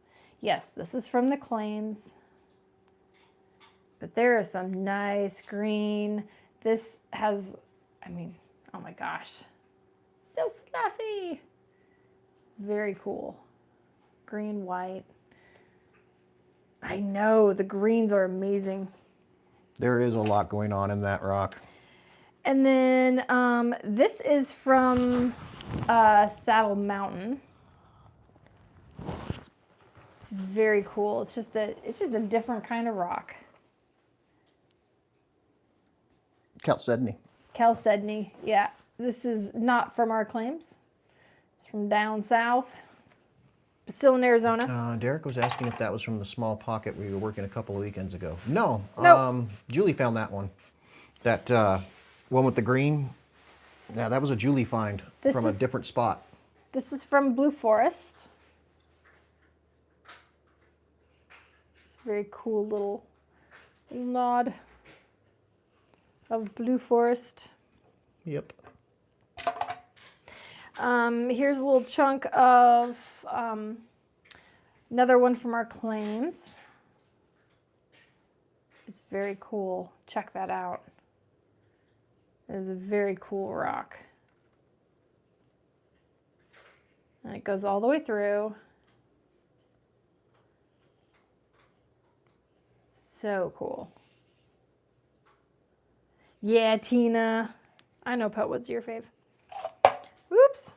Speaker 1: Yes, this is from the claims. But there is some nice green. This has, I mean, oh my gosh. So fluffy. Very cool. Green, white. I know, the greens are amazing.
Speaker 2: There is a lot going on in that rock.
Speaker 1: And then this is from Saddle Mountain. It's very cool. It's just a different kind of rock.
Speaker 2: Chalcedony.
Speaker 1: Chalcedony, yeah. This is not from our claims. It's from down south. Still in Arizona.
Speaker 2: Derek was asking if that was from the small pocket we were working a couple of weekends ago. No.
Speaker 1: Nope.
Speaker 2: Julie found that one. That one with the green. Yeah, that was a Julie find from a different spot.
Speaker 1: This is from Blue Forest. It's a very cool little nod of Blue Forest.
Speaker 2: Yep.
Speaker 1: Here's a little chunk of another one from our claims. It's very cool. Check that out. It is a very cool rock. And it goes all the way through. So cool. Yeah, Tina. I know Petwood's your fave. Oops.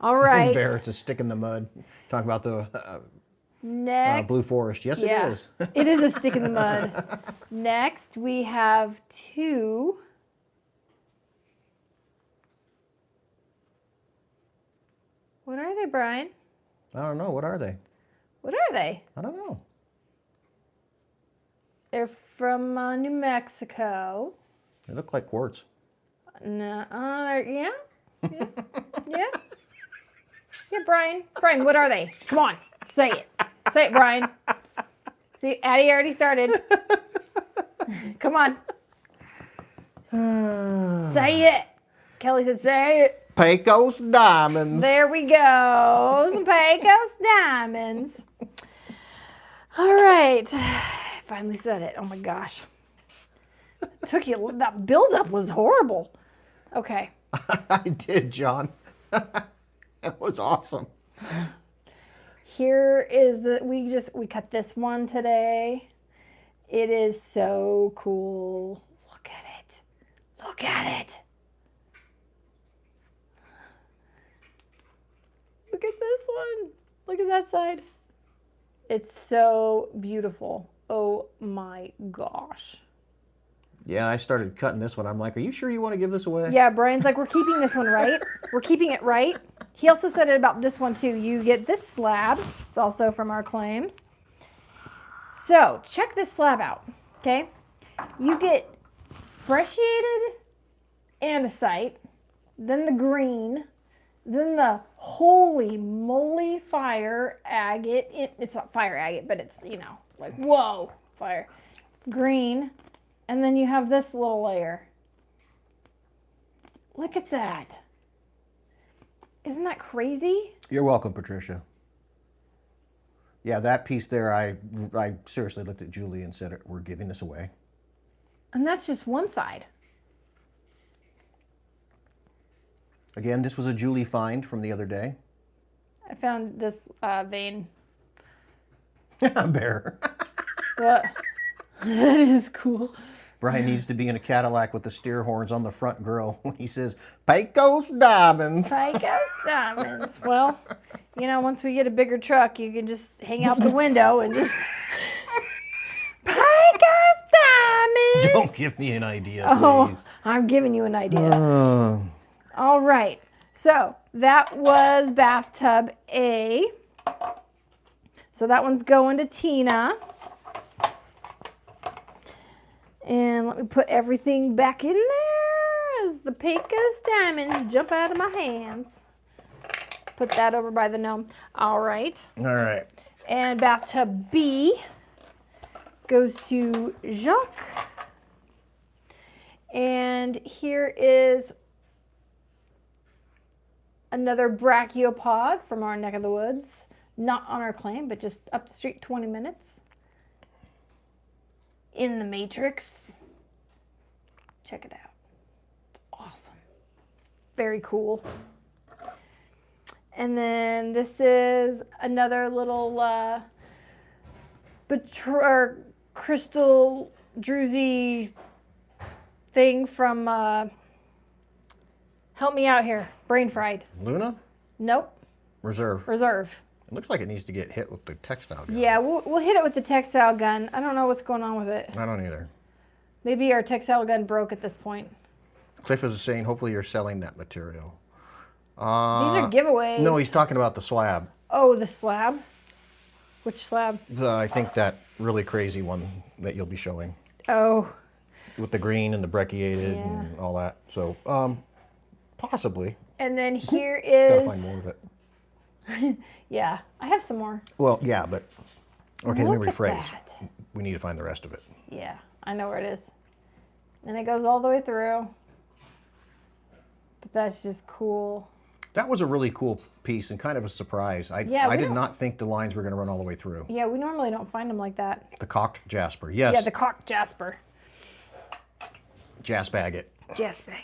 Speaker 1: All right.
Speaker 2: Bear, it's a stick in the mud. Talk about the
Speaker 1: Next.
Speaker 2: Blue Forest. Yes,
Speaker 1: Yeah,
Speaker 2: it is.
Speaker 1: it is a stick in the mud. Next, we have two. What are they, Brian?
Speaker 2: I don't know. What are they?
Speaker 1: What are they?
Speaker 2: I don't know.
Speaker 1: They're from New Mexico.
Speaker 2: They look like quartz.
Speaker 1: No, yeah. Yeah. Yeah, Brian. Brian, what are they? Come on, say it. Say it, Brian. See, Addie already started. Come on. Say it. Kelly said, say it.
Speaker 2: Pecos diamonds.
Speaker 1: There we go. Some Pecos diamonds. All right. Finally said it. Oh my gosh. Took you, that buildup was horrible. Okay.
Speaker 2: I did, John. That was awesome.
Speaker 1: Here is we cut this one today. It is so cool. Look at it. Look at it. Look at this one. Look at that side. It's so beautiful. Oh my gosh.
Speaker 2: Yeah, I started cutting this one. I'm like, are you sure you want to give this away?
Speaker 1: Yeah, Brian's like, we're keeping this one, right? We're keeping it, right? He also said it about this one too. You get this slab. It's also from our claims. So check this slab out, okay? You get brecciated andesite, then the green, then the holy moly fire agate. It's not fire agate, but it's, you know, like, whoa, fire. Green, and then you have this little layer. Look at that. Isn't that crazy?
Speaker 2: You're welcome, Patricia. Yeah, that piece there, I seriously looked at Julie and said, we're giving this away.
Speaker 1: And that's just one side.
Speaker 2: Again, this was a Julie find from the other day.
Speaker 1: I found this vein.
Speaker 2: Bear.
Speaker 1: What? That is cool.
Speaker 2: Brian needs to be in a Cadillac with the steer horns on the front grill when he says, Pecos diamonds.
Speaker 1: Pecos diamonds. Well, you know, once we get a bigger truck, you can just hang out the window and just... Pecos diamonds!
Speaker 2: Don't give me an idea,
Speaker 1: Oh,
Speaker 2: please.
Speaker 1: I'm giving you an idea. All right. So that was bathtub A. So that one's going to Tina. And let me put everything back in there as the Pecos diamonds jump out of my hands. Put that over by the gnome. All right.
Speaker 2: All right.
Speaker 1: And bathtub B goes to Jacques. And here is another brachiopod from our neck of the woods. Not on our claim, but just up the street 20 minutes. In the Matrix. Check it out. It's awesome. Very cool. And then this is another little crystal druzy thing from, help me out here, brain fried.
Speaker 2: Luna?
Speaker 1: Nope.
Speaker 2: Reserve.
Speaker 1: Reserve.
Speaker 2: It looks like it needs to get hit with the textile gun.
Speaker 1: Yeah, we'll hit it with the textile gun. I don't know what's going on with it.
Speaker 2: I don't either.
Speaker 1: Maybe our textile gun broke at this point.
Speaker 2: Cliff was saying, hopefully you're selling that material.
Speaker 1: These are giveaways.
Speaker 2: No, he's talking about the slab.
Speaker 1: Oh, the slab? Which slab?
Speaker 2: I think that really crazy one that you'll be showing.
Speaker 1: Oh.
Speaker 2: With the green and the brecciated
Speaker 1: Yeah.
Speaker 2: and all that. So, possibly.
Speaker 1: And then here
Speaker 2: Gotta
Speaker 1: is...
Speaker 2: find more of it.
Speaker 1: Yeah, I have some more.
Speaker 2: Well, yeah, but... Okay, let me
Speaker 1: Look at
Speaker 2: rephrase.
Speaker 1: that.
Speaker 2: We need to find the rest of it.
Speaker 1: Yeah, I know where it is. And it goes all the way through. But that's just cool.
Speaker 2: That was a really cool piece and kind of a surprise. I
Speaker 1: Yeah, we
Speaker 2: did
Speaker 1: don't-
Speaker 2: not think the lines were going to run all the way through.
Speaker 1: Yeah, we normally don't find them like that.
Speaker 2: The cocked jasper. Yes.
Speaker 1: Yeah, the cocked jasper.
Speaker 2: Jasp agate.
Speaker 1: Jasper.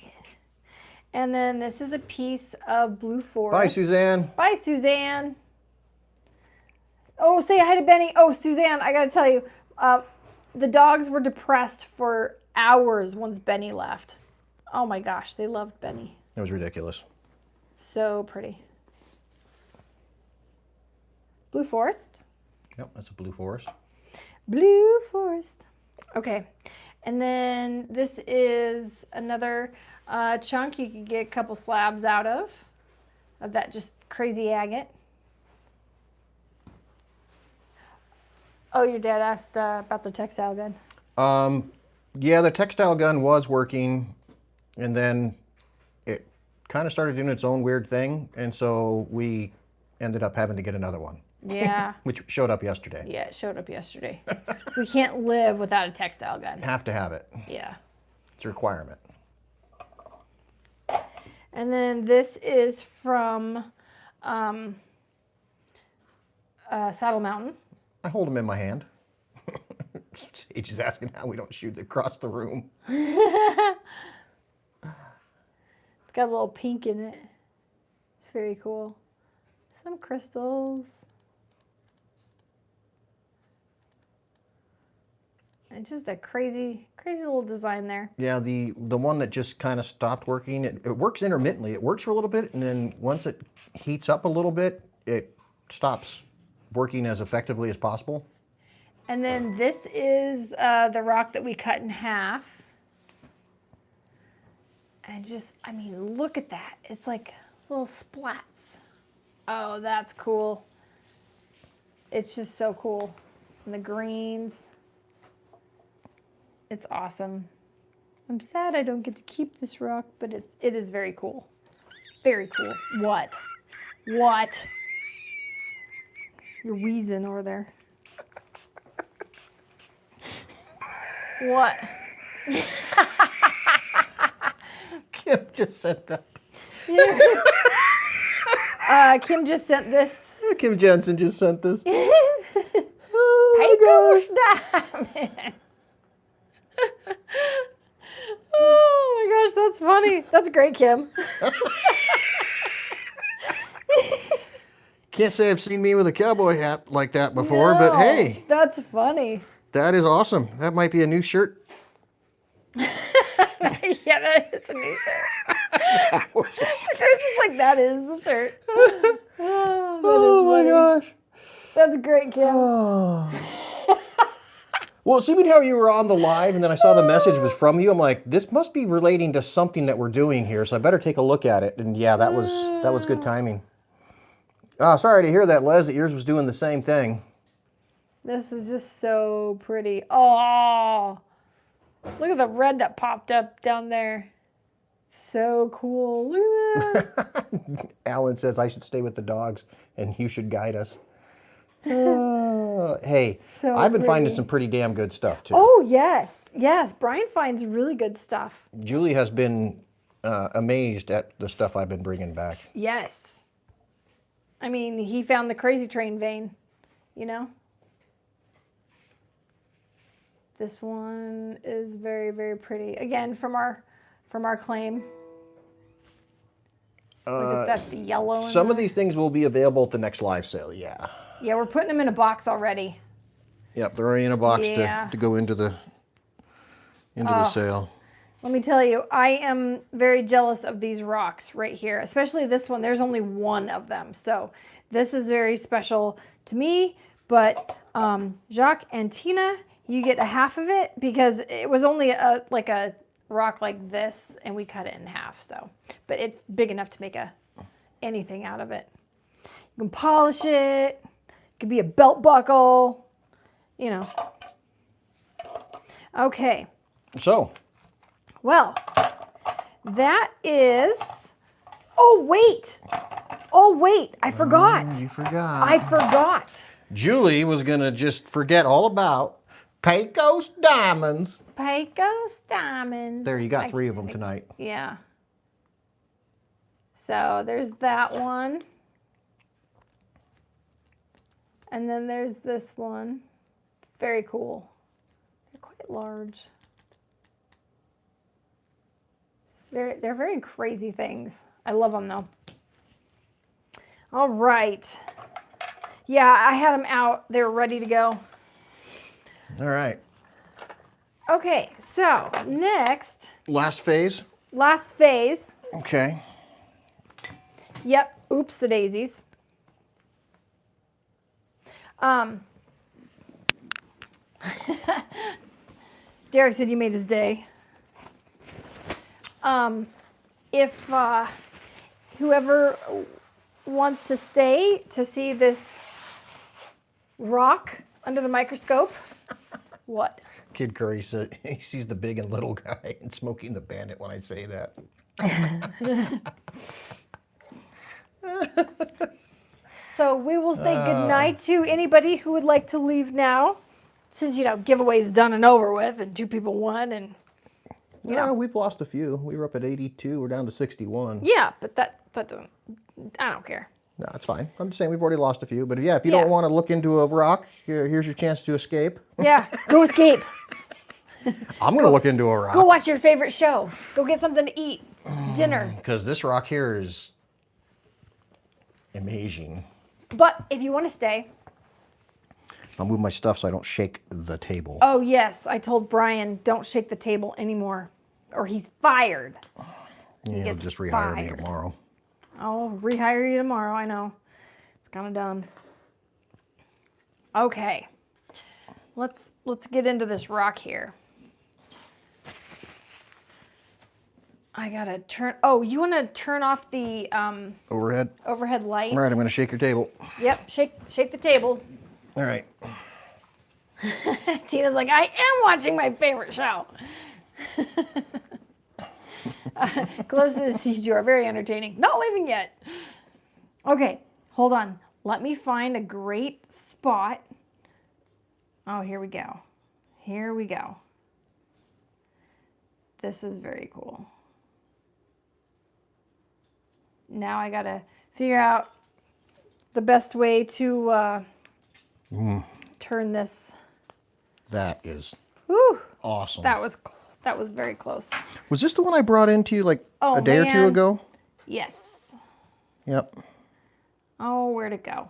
Speaker 1: And then this is a piece of blue forest.
Speaker 2: Bye, Suzanne.
Speaker 1: Bye, Suzanne. Oh, say hi to Benny. Oh, Suzanne, I gotta tell you, the dogs were depressed for hours once Benny left. Oh my gosh, they loved Benny.
Speaker 2: It was ridiculous.
Speaker 1: So pretty. Blue forest.
Speaker 2: Yep, that's a blue forest.
Speaker 1: Blue forest. Okay. And then this is another chunk you could get a couple slabs out of that just crazy agate. Oh, your dad asked about the textile gun.
Speaker 2: Yeah, the textile gun was working, and then it kind of started doing its own weird thing, and so we ended up having to get another one.
Speaker 1: Yeah.
Speaker 2: Which showed up yesterday.
Speaker 1: Yeah, it showed up yesterday. We can't live without a textile gun.
Speaker 2: Have to have it.
Speaker 1: Yeah.
Speaker 2: It's a requirement.
Speaker 1: And then this is from Saddle Mountain.
Speaker 2: I hold them in my hand. Sage is asking how we don't shoot across the room.
Speaker 1: It's got a little pink in it. It's very cool. Some crystals. And just a crazy, crazy little design there.
Speaker 2: Yeah, the one that just kind of stopped working, it works intermittently. It works for a little bit, and then once it heats up a little bit, it stops working as effectively as possible.
Speaker 1: And then this is the rock that we cut in half. And just, I mean, look at that. It's like little splats. Oh, that's cool. It's just so cool. And the greens. It's awesome. I'm sad I don't get to keep this rock, but it is very cool. Very cool. What? What? You're wheezing over there. What?
Speaker 2: Kim just sent that.
Speaker 1: Kim just sent this.
Speaker 2: Kim Jensen just sent this.
Speaker 1: Pecos diamonds. Oh my gosh, that's funny. That's great, Kim.
Speaker 2: Can't say I've seen me with a cowboy hat like that before, but
Speaker 1: No,
Speaker 2: hey,
Speaker 1: that's funny.
Speaker 2: that is awesome. That might be a new shirt.
Speaker 1: Yeah, that is a new shirt. The shirt's just like, that is the shirt. Oh, that is funny.
Speaker 2: Gosh.
Speaker 1: That's great, Kim.
Speaker 2: Oh. Well, seeing how you were on the live and then I saw the message was from you, I'm like, this must be relating to something that we're doing here, so I better take a look at it. And yeah, that was good timing. Sorry to hear that, Les, that yours was doing the same thing.
Speaker 1: This is just so pretty. Oh, look at the red that popped up down there. So cool. Look at that.
Speaker 2: Alan says I should stay with the dogs and you should guide us. Hey,
Speaker 1: So
Speaker 2: I've been finding
Speaker 1: pretty.
Speaker 2: some pretty damn good stuff too.
Speaker 1: Oh, yes. Yes. Brian finds really good stuff.
Speaker 2: Julie has been amazed at the stuff I've been bringing back.
Speaker 1: Yes. I mean, he found the crazy train vein, you know? This one is very, very pretty. Again, from our claim. Look at that, the yellow.
Speaker 2: Some of these things will be available at the next live sale, yeah.
Speaker 1: Yeah, we're putting them in a box already.
Speaker 2: Yep, they're already in a box
Speaker 1: Yeah.
Speaker 2: to go into the sale.
Speaker 1: Let me tell you, I am very jealous of these rocks right here, especially this one. There's only one of them, so this is very special to me. But Jacques and Tina, you get a half of it because it was only like a rock like this, and we cut it in half. So, but it's big enough to make anything out of it. You can polish it. It could be a belt buckle, you know. Okay.
Speaker 2: So.
Speaker 1: Well, that is. Oh wait! I forgot.
Speaker 2: You forgot.
Speaker 1: I forgot.
Speaker 2: Julie was gonna just forget all about Pecos diamonds.
Speaker 1: Pecos diamonds.
Speaker 2: There, you got 3 of them tonight.
Speaker 1: Yeah. So there's that one. And then there's this one. Very cool. They're quite large. They're very crazy things. I love them though. All right. Yeah, I had them out. They were ready to go.
Speaker 2: All right.
Speaker 1: Okay, so next.
Speaker 2: Last phase.
Speaker 1: Last phase.
Speaker 2: Okay.
Speaker 1: Yep. Oops, the daisies. Derek said you made his day. If whoever wants to stay to see this rock under the microscope, what?
Speaker 2: Kid Curry said he sees the big and little guy and Smoking the Bandit when I say that.
Speaker 1: So we will say goodnight to anybody who would like to leave now, since, you know, giveaway's done and over with and 2 people won and, you know.
Speaker 2: We've lost a few. We were up at 82. We're down to 61.
Speaker 1: Yeah, but that doesn't, I don't care.
Speaker 2: No, it's fine. I'm just saying we've already lost a few. But yeah, if you don't want to look into a rock, here's your chance to escape.
Speaker 1: Yeah, go escape.
Speaker 2: I'm going to look into a rock.
Speaker 1: Go watch your favorite show. Go get something to eat. Dinner.
Speaker 2: Because this rock here is amazing.
Speaker 1: But if you want to stay.
Speaker 2: I'll move my stuff so I don't shake the table.
Speaker 1: Oh, yes. I told Brian, don't shake the table anymore, or he's fired.
Speaker 2: Yeah, he'll just rehire me tomorrow.
Speaker 1: I'll rehire you tomorrow. I know. It's kind of done. Okay. Let's get into this rock here. I gotta turn. Oh, you want to turn off the
Speaker 2: Overhead
Speaker 1: light?
Speaker 2: All right, I'm going to shake your table.
Speaker 1: Yep. Shake the table.
Speaker 2: All right.
Speaker 1: Tina's like, I am watching my favorite show. Close to the siege, you are very entertaining. Not leaving yet. Okay, hold on. Let me find a great spot. Oh, here we go. Here we go. This is very cool. Now I gotta figure out the best way to turn this.
Speaker 2: That is awesome.
Speaker 1: That was very close.
Speaker 2: Was this the one I brought into you like a day or 2 ago?
Speaker 1: Yes.
Speaker 2: Yep.
Speaker 1: Oh, where'd it go?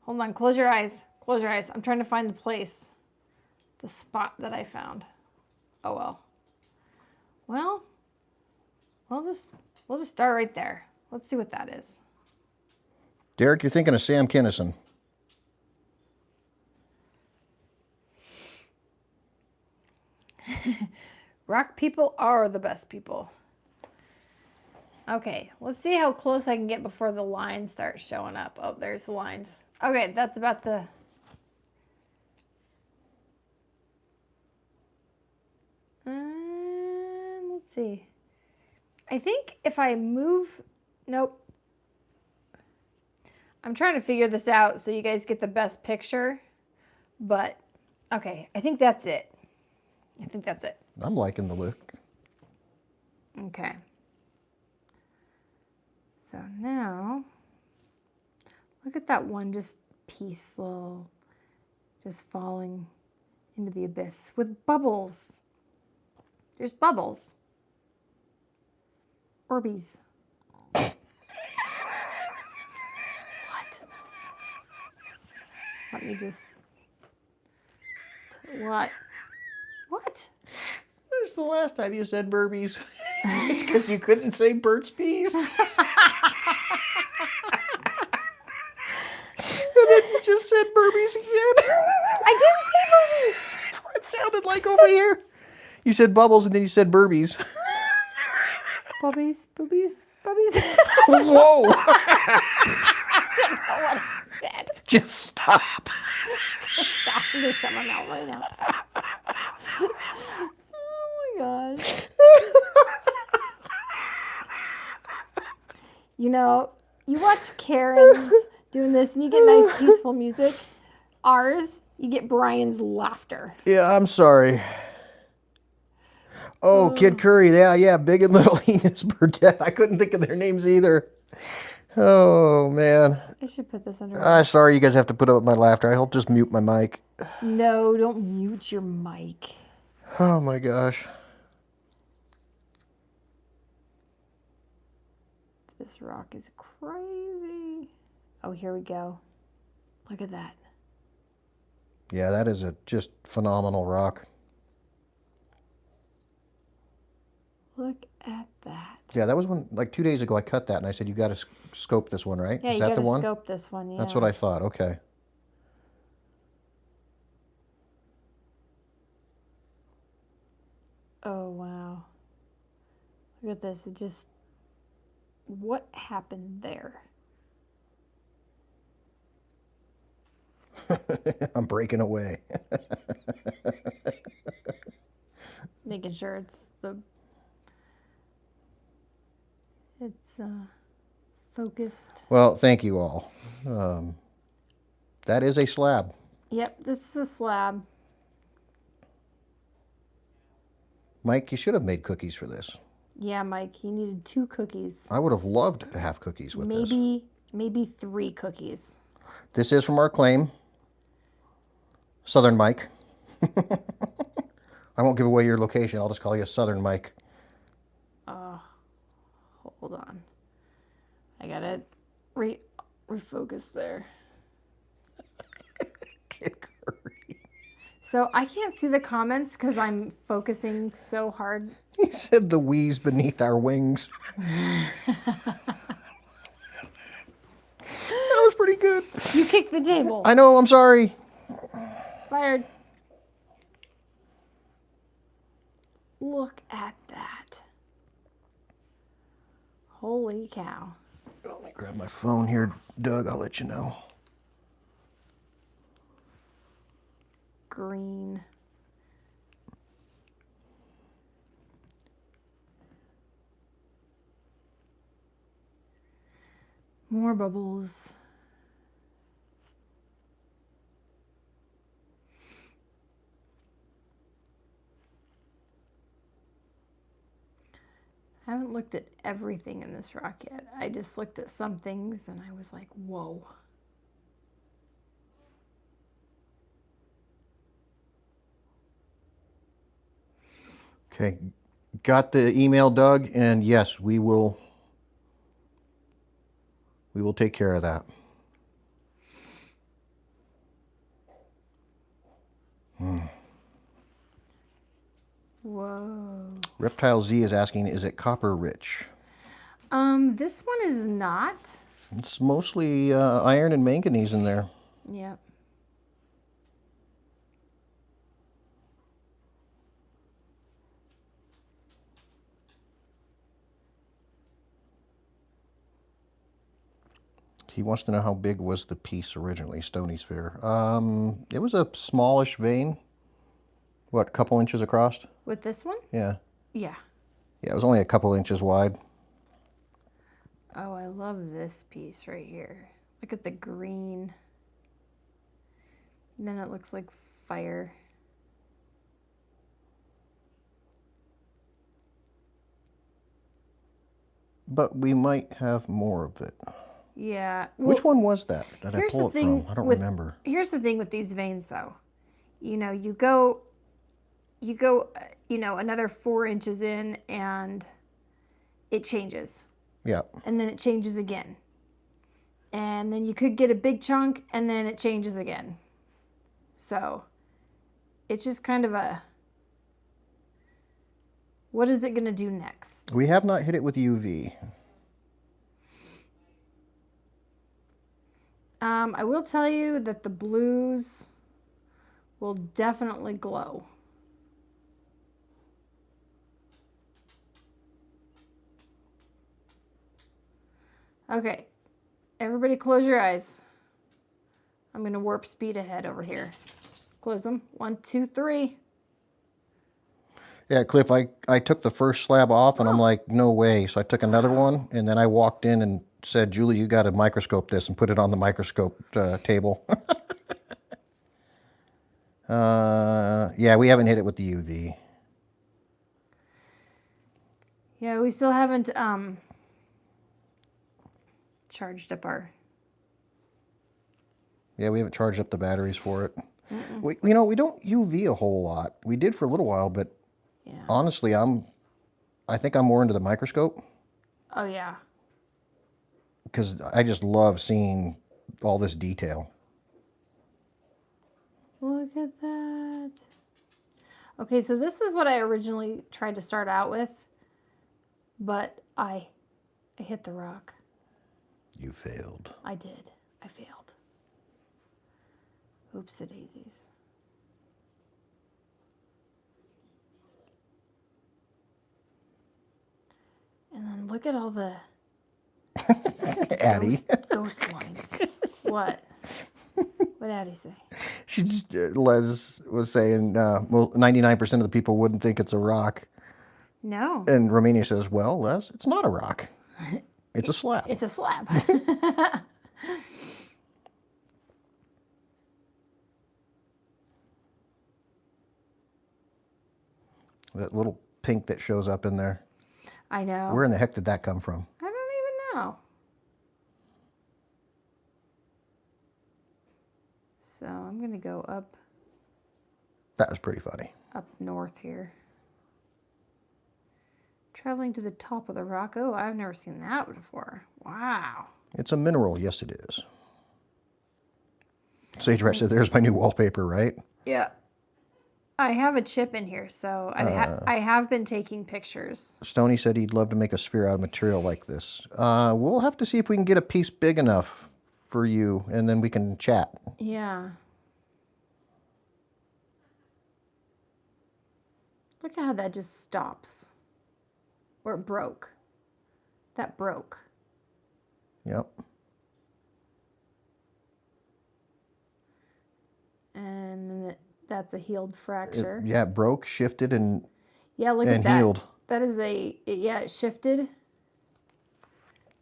Speaker 1: Hold on, close your eyes. Close your eyes. I'm trying to find the spot that I found. Oh well. Well, we'll just start right there. Let's see what that is.
Speaker 2: Derek, you're thinking of Sam Kinison.
Speaker 1: Rock people are the best people. Okay, let's see how close I can get before the lines start showing up. Oh, there's the lines. Okay, that's about the... let's see. I think if I move, nope. I'm trying to figure this out so you guys get the best picture, but okay, I think that's it. I think that's it.
Speaker 2: I'm liking the look.
Speaker 1: Okay. So now, look at that one just piece, little, just falling into the abyss with bubbles. There's bubbles. Orbeez. What? Let me just. What? What?
Speaker 2: This is the last time you said Burpees. It's because you couldn't say Burt's Bees. And then you just said Burpees again.
Speaker 1: I didn't say Orbeez.
Speaker 2: That's what it sounded like over here. You said bubbles and then you said Burpees.
Speaker 1: Bubbies, boobies, bubbies.
Speaker 2: Whoa.
Speaker 1: I don't know what I said.
Speaker 2: Just stop.
Speaker 1: Stop. I'm going to shut my mouth right now. Oh my gosh. You know, you watch Karen's doing this and you get nice peaceful music. Ours, you get Brian's laughter.
Speaker 2: Yeah, I'm sorry. Oh, Kid Curry. Yeah, Big and Little Enos Burdette. I couldn't think of their names either. Oh, man.
Speaker 1: I should put this under.
Speaker 2: Sorry you guys have to put up with my laughter. I'll just mute my mic.
Speaker 1: No, don't mute your mic.
Speaker 2: Oh, my gosh.
Speaker 1: This rock is crazy. Oh, here we go. Look at that.
Speaker 2: Yeah, that is a just phenomenal rock.
Speaker 1: Look at that.
Speaker 2: Yeah, that was when, like 2 days ago, I cut that and I said, you got to scope this one, right?
Speaker 1: Yeah,
Speaker 2: is
Speaker 1: you
Speaker 2: that
Speaker 1: got
Speaker 2: the
Speaker 1: to
Speaker 2: one?
Speaker 1: scope this one, yeah.
Speaker 2: That's what I thought. Okay.
Speaker 1: Oh, wow. Look at this. It just, what happened there?
Speaker 2: I'm breaking away.
Speaker 1: Making sure it's focused.
Speaker 2: Well, thank you all. That is a slab.
Speaker 1: Yep, this is a slab.
Speaker 2: Mike, you should have made cookies for this.
Speaker 1: Yeah, Mike, you needed 2 cookies.
Speaker 2: I would have loved to have cookies with this.
Speaker 1: Maybe 3 cookies.
Speaker 2: This is from our claim, Southern Mike. I won't give away your location. I'll just call you Southern Mike.
Speaker 1: Hold on. I gotta refocus there.
Speaker 2: Kid Curry.
Speaker 1: So I can't see the comments because I'm focusing so hard.
Speaker 2: He said the wheeze beneath our wings. That was pretty good.
Speaker 1: You kicked the table.
Speaker 2: I know, I'm sorry.
Speaker 1: Fired. Look at that. Holy cow.
Speaker 2: Let me grab my phone here, Doug. I'll let you know.
Speaker 1: Green. More bubbles. I haven't looked at everything in this rock yet. I just looked at some things and I was like, whoa.
Speaker 2: Okay, got the email, Doug, and yes, we will take care of that.
Speaker 1: Whoa.
Speaker 2: Reptile Z is asking, is it copper rich?
Speaker 1: This one is not.
Speaker 2: It's mostly iron and manganese in there.
Speaker 1: Yep.
Speaker 2: He wants to know how big was the piece originally, Stony Sphere. It was a smallish vein. What, a couple inches across?
Speaker 1: With this one?
Speaker 2: Yeah.
Speaker 1: Yeah.
Speaker 2: Yeah, it was only a couple inches wide.
Speaker 1: Oh, I love this piece right here. Look at the green. And then it looks like fire.
Speaker 2: But we might have more of it.
Speaker 1: Yeah.
Speaker 2: Which
Speaker 1: Well,
Speaker 2: one was that I
Speaker 1: here's the
Speaker 2: pulled it
Speaker 1: thing
Speaker 2: from? I don't
Speaker 1: with
Speaker 2: remember.
Speaker 1: here's the thing with these veins though. You know, you go another 4 inches in and it changes.
Speaker 2: Yeah.
Speaker 1: And then it changes again. And then you could get a big chunk and then it changes again. So it's just kind of a, what is it going to do next?
Speaker 2: We have not hit it with UV.
Speaker 1: I will tell you that the blues will definitely glow. Okay, everybody close your eyes. I'm going to warp speed ahead over here. Close them. 1, 2, 3.
Speaker 2: Yeah, Cliff, I took the first slab off and I'm like, no way. So I took another one and then I walked in and said, Julie, you got to microscope this, and put it on the microscope table. Yeah, we haven't hit it with the UV.
Speaker 1: Yeah, we still haven't charged up our...
Speaker 2: Yeah, we haven't charged up the batteries for it. We don't UV a whole lot. We did for a little while, but
Speaker 1: Yeah.
Speaker 2: honestly, I think I'm more into the microscope
Speaker 1: Oh, yeah.
Speaker 2: because I just love seeing all this detail.
Speaker 1: Look at that. Okay, so this is what I originally tried to start out with, but I hit the rock.
Speaker 2: You failed.
Speaker 1: I did. I failed. Oops-a-daisies. And then look at all the
Speaker 2: Addie.
Speaker 1: ghost lines. What? What did Addie say?
Speaker 2: She just, Les was saying, well, 99% of the people wouldn't think it's a rock.
Speaker 1: No.
Speaker 2: And Romania says, well, Les, it's not a rock. It's a slab.
Speaker 1: It's a slab.
Speaker 2: That little pink that shows up in there.
Speaker 1: I know.
Speaker 2: Where in the heck did that come from?
Speaker 1: I don't even know. So I'm going to go up
Speaker 2: That was pretty funny.
Speaker 1: north here. Traveling to the top of the rock. Oh, I've never seen that before. Wow.
Speaker 2: It's a mineral. Yes, it is. Sage Rat said, there's my new wallpaper, right?
Speaker 1: Yeah. I have a chip in here, so I have been taking pictures.
Speaker 2: Stoney said he'd love to make a sphere out of material like this. We'll have to see if we can get a piece big enough for you, and then we can chat.
Speaker 1: Yeah. Look at how that just stops. Or it broke. That broke.
Speaker 2: Yep.
Speaker 1: And then that's a healed fracture.
Speaker 2: It broke, shifted, and
Speaker 1: Yeah, look at that.
Speaker 2: healed.
Speaker 1: That is it shifted.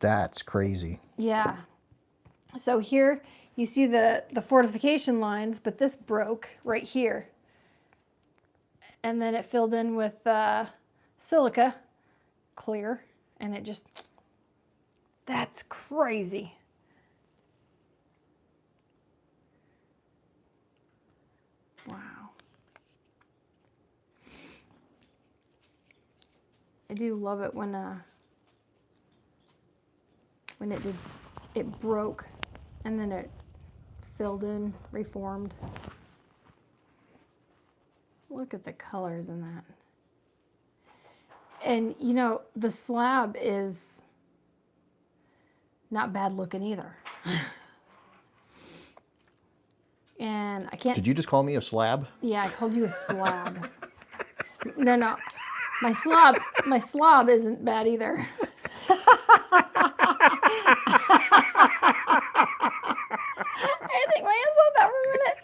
Speaker 2: That's crazy.
Speaker 1: Yeah. So here you see the fortification lines, but this broke right here. And then it filled in with silica, clear, and it just, that's crazy. Wow. I do love it when it broke and then it filled in, reformed. Look at the colors in that. And you know, the slab is not bad looking either. And I can't...
Speaker 2: Did you just call me a slab?
Speaker 1: Yeah, I called you a slab. No. My slob isn't bad either. I think my hands on that for a minute.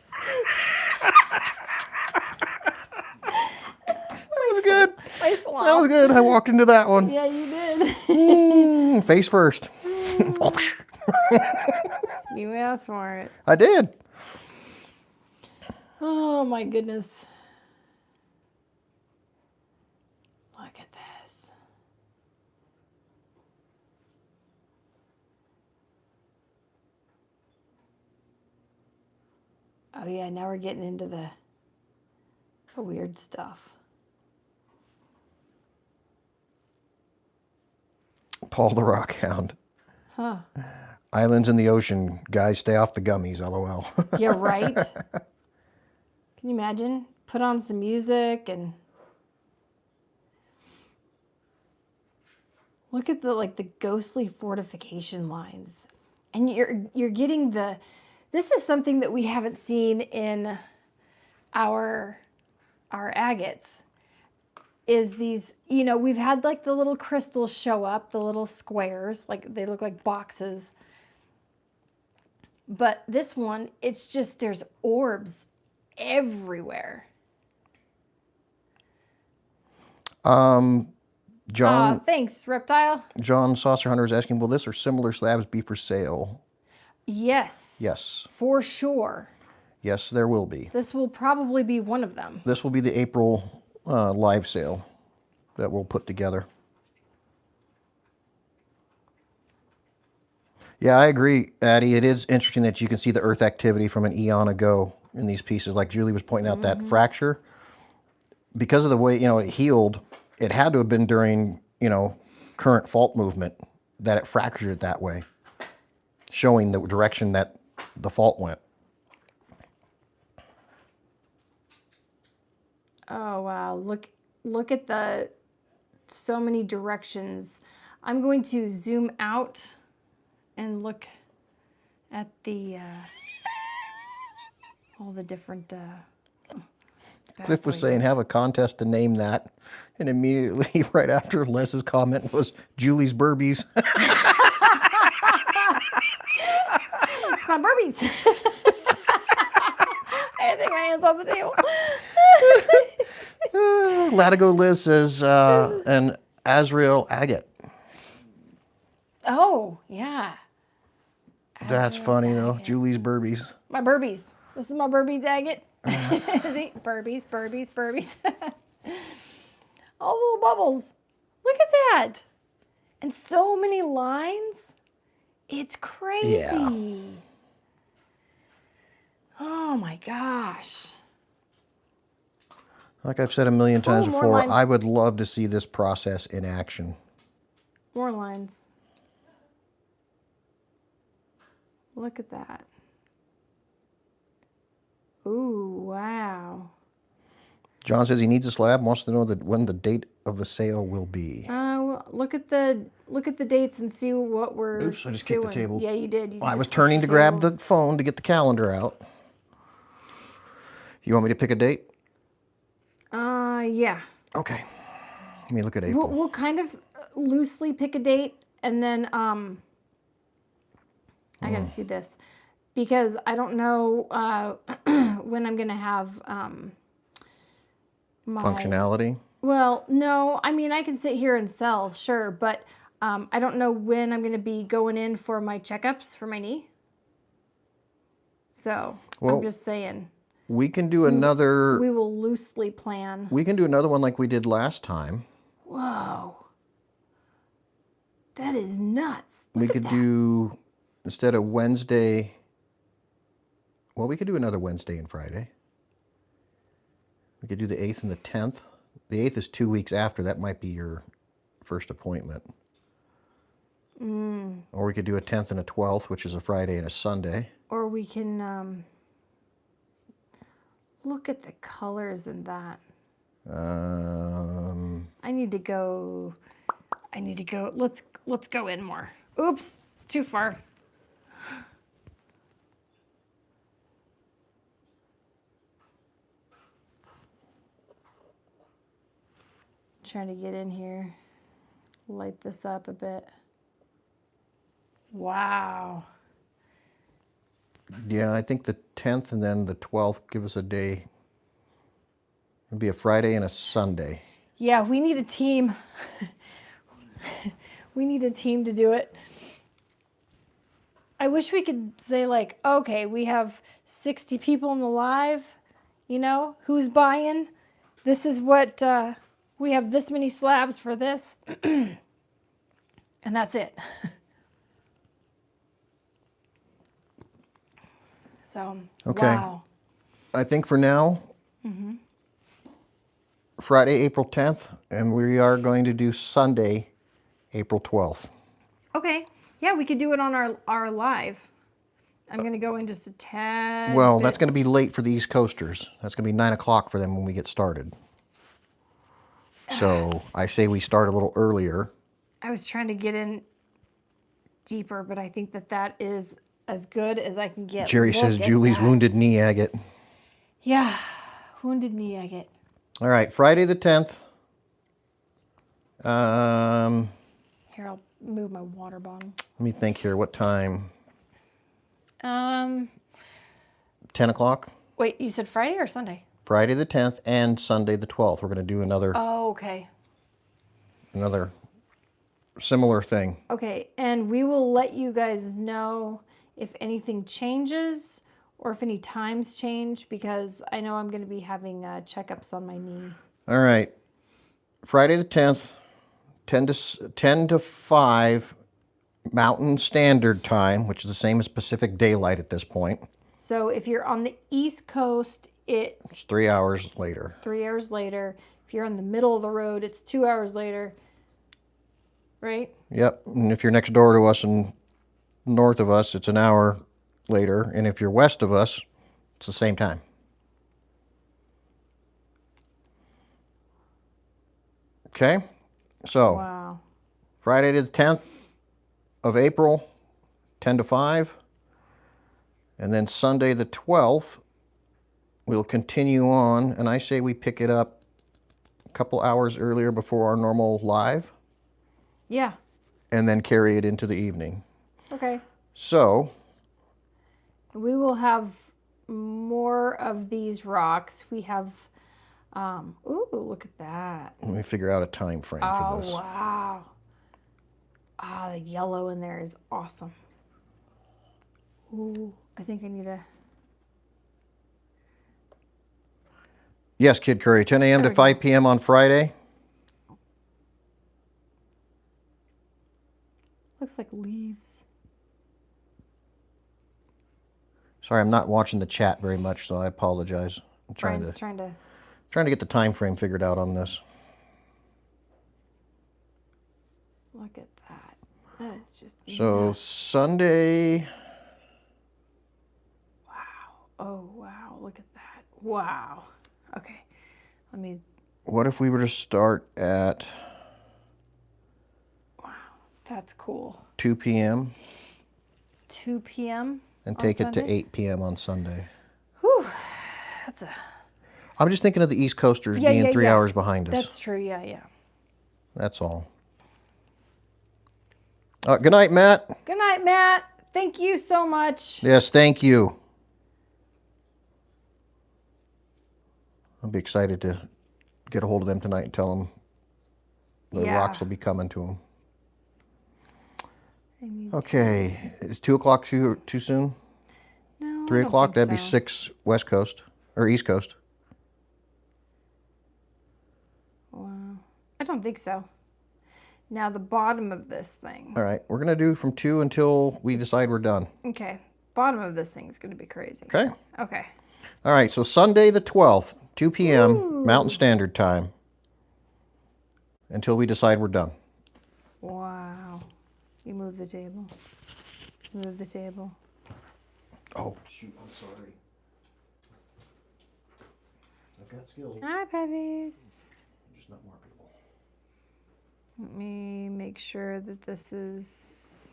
Speaker 2: That was good.
Speaker 1: My slob.
Speaker 2: That was good. I walked into that one.
Speaker 1: Yeah, you did.
Speaker 2: Face first.
Speaker 1: You asked for it.
Speaker 2: I did.
Speaker 1: Oh my goodness. Look at this. Oh yeah, now we're getting into the weird stuff.
Speaker 2: Paul the Rockhound.
Speaker 1: Huh.
Speaker 2: Islands in the ocean. Guys, stay off the gummies, LOL.
Speaker 1: Yeah, right? Can you imagine? Put on some music and look at the ghostly fortification lines. And you're getting this is something that we haven't seen in our agates. Is these, we've had like the little crystals show up, the little squares, like they look like boxes. But this one, it's just, there's orbs everywhere.
Speaker 2: John
Speaker 1: Thanks, Reptile.
Speaker 2: John Saucer Hunter is asking, will this or similar slabs be for sale?
Speaker 1: Yes.
Speaker 2: Yes.
Speaker 1: For sure.
Speaker 2: Yes, there will be.
Speaker 1: This will probably be one of them.
Speaker 2: This will be the April live sale that we'll put together. Yeah, I agree, Addie. It is interesting that you can see the earth activity from an eon ago in these pieces. Like Julie was pointing out, that fracture, because of the way, it healed, it had to have been during, current fault movement that it fractured it that way, showing the direction that the fault went.
Speaker 1: Oh, wow. Look at the so many directions. I'm going to zoom out and look at the all the different
Speaker 2: Cliff was saying, have a contest to name that. And immediately right after Les's comment was Julie's Burbies.
Speaker 1: It's my Burbies. I think my hands on the table.
Speaker 2: Latigo Liz says, an Azrael agate.
Speaker 1: Oh, yeah.
Speaker 2: That's funny, though. Julie's Burbies.
Speaker 1: My Burbies. This is my Burbies agate. See? Burbies, Burbies, Burbies. All little bubbles. Look at that. And so many lines. It's crazy.
Speaker 2: Yeah.
Speaker 1: Oh my gosh.
Speaker 2: Like I've said a million times
Speaker 1: more
Speaker 2: before,
Speaker 1: lines.
Speaker 2: I would love to see this process in action.
Speaker 1: More lines. Look at that. Ooh, wow.
Speaker 2: John says he needs a slab, wants to know when the date of the sale will be.
Speaker 1: Well, look at the dates and see what we're
Speaker 2: Oops, I just kicked the
Speaker 1: doing.
Speaker 2: table.
Speaker 1: Yeah, you did.
Speaker 2: I
Speaker 1: just
Speaker 2: was
Speaker 1: kicked
Speaker 2: turning
Speaker 1: the
Speaker 2: to grab
Speaker 1: table.
Speaker 2: the phone to get the calendar out. You want me to pick a date?
Speaker 1: Yeah.
Speaker 2: Okay. Let me look at April.
Speaker 1: We'll kind of loosely pick a date, and then I gotta see this because I don't know when I'm gonna have my
Speaker 2: Functionality?
Speaker 1: Well, no, I mean I can sit here and sell, sure, but I don't know when I'm gonna be going in for my checkups for my knee. So
Speaker 2: Well,
Speaker 1: I'm just saying.
Speaker 2: We can do another.
Speaker 1: We will loosely plan.
Speaker 2: We can do another one like we did last time.
Speaker 1: Whoa. That is nuts.
Speaker 2: We
Speaker 1: Look
Speaker 2: could
Speaker 1: at that.
Speaker 2: do, instead of Wednesday, well, we could do another Wednesday and Friday. We could do the 8th and the 10th. The 8th is 2 weeks after. That might be your first appointment. Or we could do a 10th and a 12th, which is a Friday and a Sunday.
Speaker 1: Or we can look at the colors in that. I need to go. Let's go in more. Oops, too far. Trying to get in here. Light this up a bit. Wow.
Speaker 2: Yeah, I think the 10th and then the 12th give us a day. It'd be a Friday and a Sunday.
Speaker 1: Yeah, we need a team. We need a team to do it. I wish we could say like, okay, we have 60 people in the live, you know, who's buying? This is what, we have this many slabs for this. And that's it. So,
Speaker 2: Okay.
Speaker 1: wow.
Speaker 2: I think for now, Friday, April 10th, and we are going to do Sunday, April 12th.
Speaker 1: Okay. Yeah, we could do it on our live. I'm going to go in just a tad
Speaker 2: Well,
Speaker 1: bit.
Speaker 2: that's going to be late for the East Coasters. That's going to be 9 o'clock for them when we get started. So I say we start a little earlier.
Speaker 1: I was trying to get in deeper, but I think that is as good as I can get.
Speaker 2: Jerry
Speaker 1: Look
Speaker 2: says
Speaker 1: at
Speaker 2: Julie's
Speaker 1: that.
Speaker 2: wounded knee agate.
Speaker 1: Yeah, wounded knee agate.
Speaker 2: All right, Friday the 10th.
Speaker 1: Here, I'll move my water bottle.
Speaker 2: Let me think here. What time?
Speaker 1: 10
Speaker 2: o'clock?
Speaker 1: Wait, you said Friday or Sunday?
Speaker 2: Friday the 10th and Sunday the 12th. We're going to do another
Speaker 1: Oh, okay.
Speaker 2: similar thing.
Speaker 1: Okay, and we will let you guys know if anything changes or if any times change, because I know I'm going to be having checkups on my knee.
Speaker 2: All right. Friday the 10th, 10 to 5 Mountain Standard Time, which is the same as Pacific Daylight at this point.
Speaker 1: So if you're on the East Coast,
Speaker 2: It's 3 hours later.
Speaker 1: 3 hours later. If you're in the middle of the road, it's 2 hours later. Right?
Speaker 2: Yep. And if you're next door to us and north of us, it's an hour later. And if you're west of us, it's the same time. Okay. So
Speaker 1: Wow.
Speaker 2: Friday the 10th of April, 10 to 5. And then Sunday the 12th, we'll continue on. And I say we pick it up a couple hours earlier before our normal live.
Speaker 1: Yeah.
Speaker 2: And then carry it into the evening.
Speaker 1: Okay.
Speaker 2: So
Speaker 1: We will have more of these rocks. We have, ooh, look at that.
Speaker 2: let me figure out a time frame for
Speaker 1: Oh,
Speaker 2: this.
Speaker 1: wow. Ah, the yellow in there is awesome. Ooh, I think I need a...
Speaker 2: Yes, Kid Curry, 10 a.m. to 5 p.m. on Friday.
Speaker 1: Looks like leaves.
Speaker 2: Sorry, I'm not watching the chat very much, so I apologize. I'm
Speaker 1: Brian's
Speaker 2: trying
Speaker 1: trying to
Speaker 2: to get the time frame figured out on this.
Speaker 1: look at that. That is just
Speaker 2: So
Speaker 1: nuts.
Speaker 2: Sunday,
Speaker 1: Wow. Oh, wow. Look at that. Wow. Okay. Let me...
Speaker 2: what if we were to start at
Speaker 1: Wow. That's cool.
Speaker 2: 2 p.m.
Speaker 1: 2 p.m.
Speaker 2: and
Speaker 1: on
Speaker 2: take it to
Speaker 1: Sunday?
Speaker 2: 8 p.m. on Sunday?
Speaker 1: Whew. That's a...
Speaker 2: I'm just thinking of the East Coasters
Speaker 1: Yeah,
Speaker 2: being
Speaker 1: yeah,
Speaker 2: 3
Speaker 1: yeah.
Speaker 2: hours behind us.
Speaker 1: That's true. Yeah, yeah.
Speaker 2: That's all. Good night, Matt.
Speaker 1: Good night, Matt. Thank you so much.
Speaker 2: Yes, thank you. I'll be excited to get a hold of them tonight and tell them the
Speaker 1: Yeah.
Speaker 2: rocks will be coming to them.
Speaker 1: I need
Speaker 2: Okay, is 2 o'clock too soon?
Speaker 1: No,
Speaker 2: 3
Speaker 1: I don't
Speaker 2: o'clock?
Speaker 1: think
Speaker 2: That'd be
Speaker 1: so.
Speaker 2: 6 West Coast or East Coast.
Speaker 1: Wow. I don't think so. Now the bottom of this thing.
Speaker 2: All right, we're gonna do from 2 until we decide we're done.
Speaker 1: Okay. Bottom of this thing is going to be crazy.
Speaker 2: Okay.
Speaker 1: Okay.
Speaker 2: All right, so Sunday the 12th, 2 p.m.
Speaker 1: Ooh.
Speaker 2: Mountain Standard Time, until we decide we're done.
Speaker 1: Wow. You move the table. Move the table.
Speaker 2: Oh, shoot, I'm sorry. I've got skills,
Speaker 1: Hi, puppies.
Speaker 2: just not marketable.
Speaker 1: Let me make sure that this is...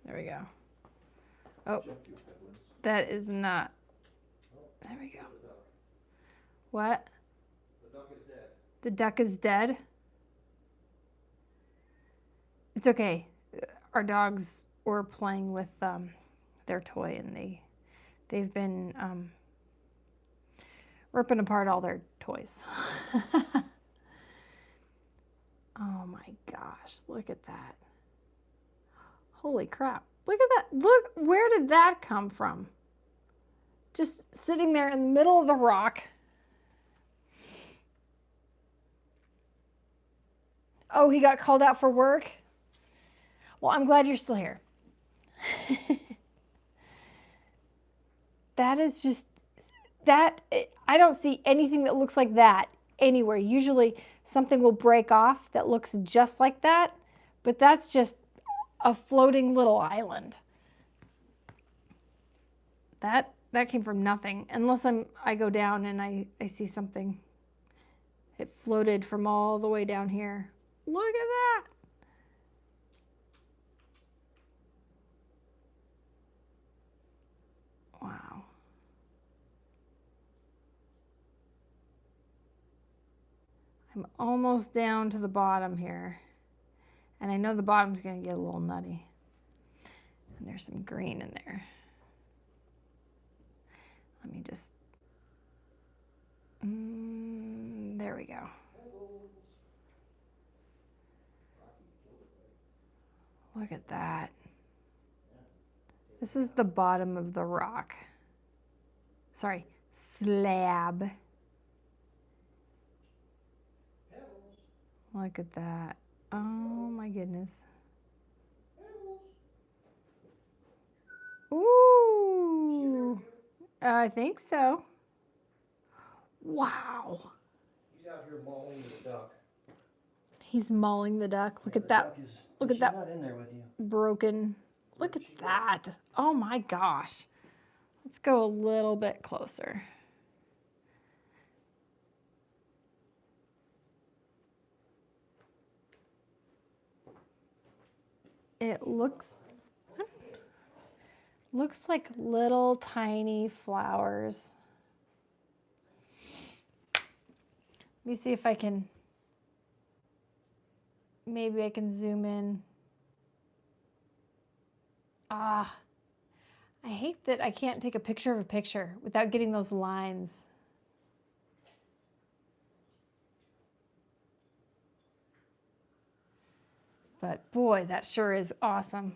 Speaker 1: There we go. Oh, that is not... There we go. What?
Speaker 2: The duck is dead.
Speaker 1: The duck is dead? It's okay. Our dogs were playing with their toy, and they've been ripping apart all their toys. Oh my gosh, look at that. Holy crap. Look at that. Look, where did that come from? Just sitting there in the middle of the rock. Oh, he got called out for work? Well, I'm glad you're still here. That is just, that, I don't see anything that looks like that anywhere. Usually something will break off that looks just like that, but that's just a floating little island. That came from nothing, unless I go down and I see something. It floated from all the way down here. Look at that. Wow. I'm almost down to the bottom here. And I know the bottom's going to get a little nutty. And there's some green in there. Let me just... there we go. Look at that. This is the bottom of the rock. Sorry, slab. Look at that. Oh my goodness. Ooh. I think so. Wow.
Speaker 2: He's out here mauling the duck.
Speaker 1: He's mauling the duck. Look at that. Look at that.
Speaker 2: Not in there with you.
Speaker 1: Broken. Look at that. Oh my gosh. Let's go a little bit closer. It looks like little tiny flowers. Let me see if I can, maybe I can zoom in. Ah, I hate that I can't take a picture of a picture without getting those lines. But boy, that sure is awesome.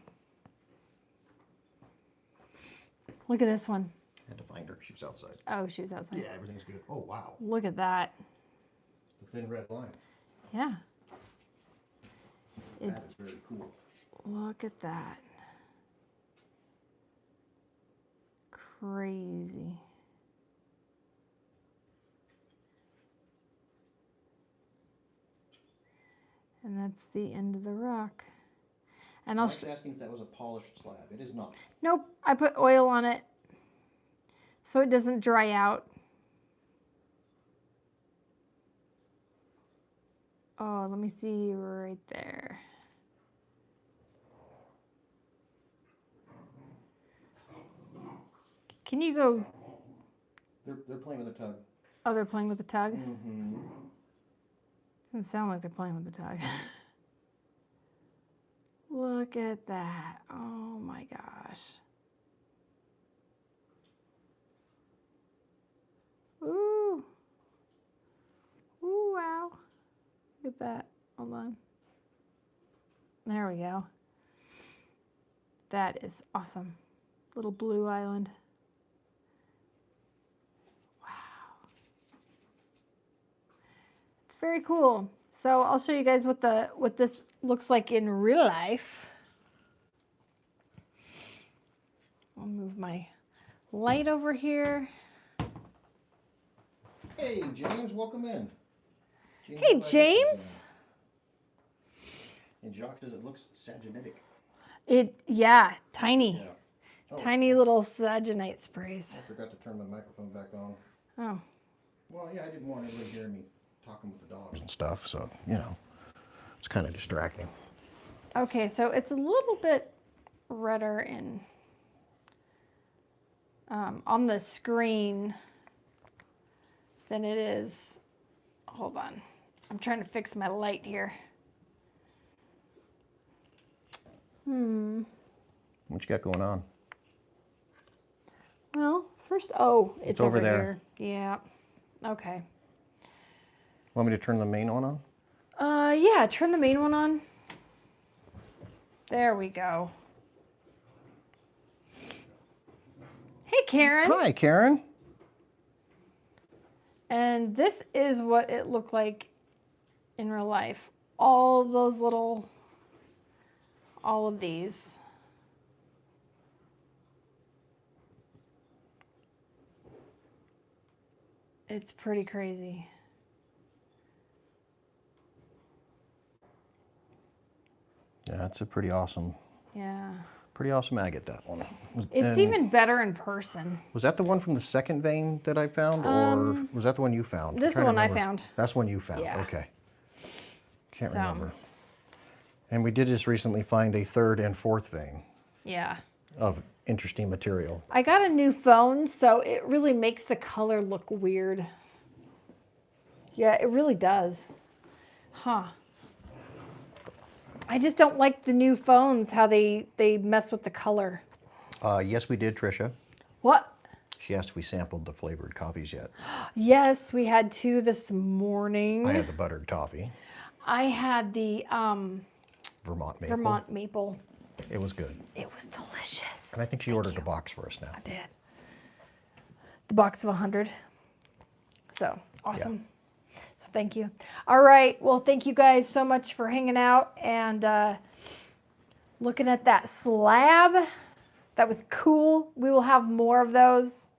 Speaker 1: Look at this one.
Speaker 2: I had to find her. She was outside.
Speaker 1: Oh, she was outside.
Speaker 2: Yeah, everything's good. Oh, wow.
Speaker 1: Look at that.
Speaker 2: The thin red line.
Speaker 1: Yeah.
Speaker 2: That is very cool.
Speaker 1: Look at that. Crazy. And that's the end of the rock. And
Speaker 2: I was asking if that was a polished slab. It is not.
Speaker 1: Nope, I put oil on it so it doesn't dry out. Oh, let me see right there. Can you go?
Speaker 2: They're playing with a tug.
Speaker 1: Oh, they're playing with the tug?
Speaker 2: Mm-hmm.
Speaker 1: Doesn't sound like they're playing with the tug. Look at that. Oh my gosh. Ooh. Ooh, wow. Look at that. Hold on. There we go. That is awesome. Little blue island. Wow. It's very cool. So I'll show you guys what this looks like in real life. I'll move my light over here.
Speaker 2: Hey, James, welcome in.
Speaker 1: Hey, James.
Speaker 2: And Jacques says it looks saginetic.
Speaker 1: Yeah, tiny.
Speaker 2: Yeah. Oh,
Speaker 1: Tiny little saginite sprays.
Speaker 2: I forgot to turn my microphone back on.
Speaker 1: Oh.
Speaker 2: Well, yeah, I didn't want everybody hearing me talking with the dogs and stuff, so, you know, it's kind of distracting.
Speaker 1: Okay, so it's a little bit redder in on the screen than it is. Hold on. I'm trying to fix my light here.
Speaker 2: What you got going on?
Speaker 1: Well, first, oh, it's
Speaker 2: over there.
Speaker 1: here. Yeah. Okay.
Speaker 2: Want me to turn the main on?
Speaker 1: Yeah, turn the main one on. There we go. Hey, Karen.
Speaker 2: Hi, Karen.
Speaker 1: And this is what it looked like in real life. All those little, all of these. It's pretty crazy.
Speaker 2: Yeah, that's a pretty awesome agate, that one.
Speaker 1: It's even better in person.
Speaker 2: Was that the one from the second vein that I found, or was that the one you found?
Speaker 1: This is the one I found.
Speaker 2: That's one you found,
Speaker 1: Yeah.
Speaker 2: okay. Can't remember. And we did just recently find a third and fourth vein.
Speaker 1: Yeah.
Speaker 2: Of interesting material.
Speaker 1: I got a new phone, so it really makes the color look weird. Yeah, it really does. Huh. I just don't like the new phones, how they mess with the color.
Speaker 2: Yes, we did, Trisha.
Speaker 1: What?
Speaker 2: She asked if we sampled the flavored coffees yet.
Speaker 1: Yes, we had 2 this morning.
Speaker 2: I had the buttered toffee.
Speaker 1: I had the
Speaker 2: Vermont maple.
Speaker 1: Vermont maple.
Speaker 2: It was good.
Speaker 1: It was delicious.
Speaker 2: And I think she ordered a box for us now.
Speaker 1: I did. The box of 100. So, awesome.
Speaker 2: Yeah.
Speaker 1: So, thank you. All right. Well, thank you guys so much for hanging out and looking at that slab. That was cool. We will have more of those.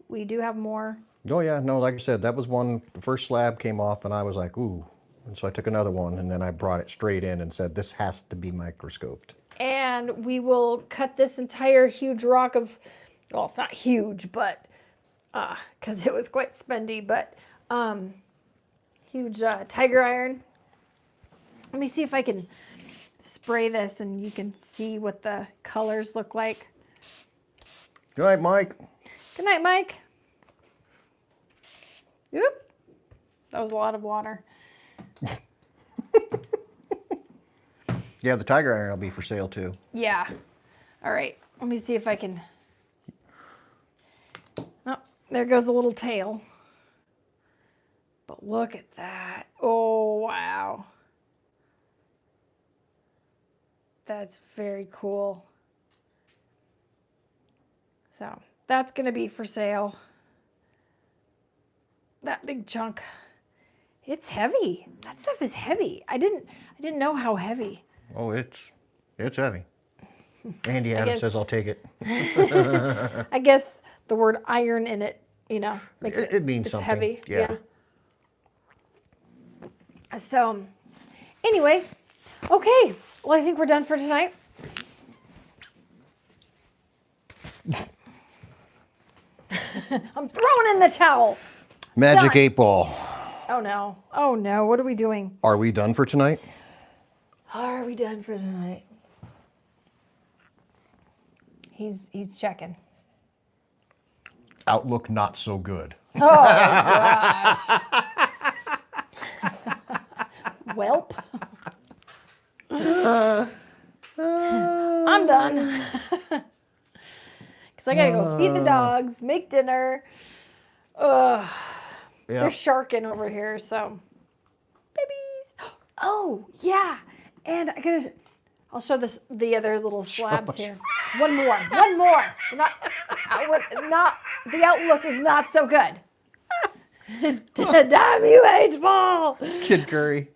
Speaker 1: We do have more.
Speaker 2: Oh, yeah. No, like I said, that was one. The first slab came off, and I was like, ooh. And so I took another one, and then I brought it straight in and said, this has to be microscoped.
Speaker 1: And we will cut this entire huge rock of, well, it's not huge, but, because it was quite spendy, but huge tiger iron. Let me see if I can spray this and you can see what the colors look like.
Speaker 2: Good night, Mike.
Speaker 1: Good night, Mike. Oop. That was a lot of water.
Speaker 2: Yeah, the tiger iron will be for sale too.
Speaker 1: Yeah. All right. Let me see if I can. Oh, there goes a little tail. But look at that. Oh, wow. That's very cool. So that's going to be for sale. That big chunk. It's heavy. That stuff is heavy. I didn't know how heavy.
Speaker 2: Oh, it's heavy. Andy Adams says I'll take it.
Speaker 1: I guess the word iron in it, makes
Speaker 2: it means something.
Speaker 1: Heavy.
Speaker 2: Yeah.
Speaker 1: So, anyway, okay. Well, I think we're done for tonight. I'm throwing in the towel.
Speaker 2: Magic
Speaker 1: Done.
Speaker 2: 8-ball.
Speaker 1: Oh no. Oh no. What are we doing?
Speaker 2: Are we done for tonight?
Speaker 1: Are we done for tonight? He's checking.
Speaker 2: Outlook not so good.
Speaker 1: Oh gosh. Welp. I'm done. Because I gotta go feed the dogs, make dinner. Ugh.
Speaker 2: Yeah.
Speaker 1: They're sharking over here, so. Babies. Oh, yeah. And I'll show the other little slabs here. One more. The outlook is not so good. Damn you, 8-ball.
Speaker 2: Kid Curry.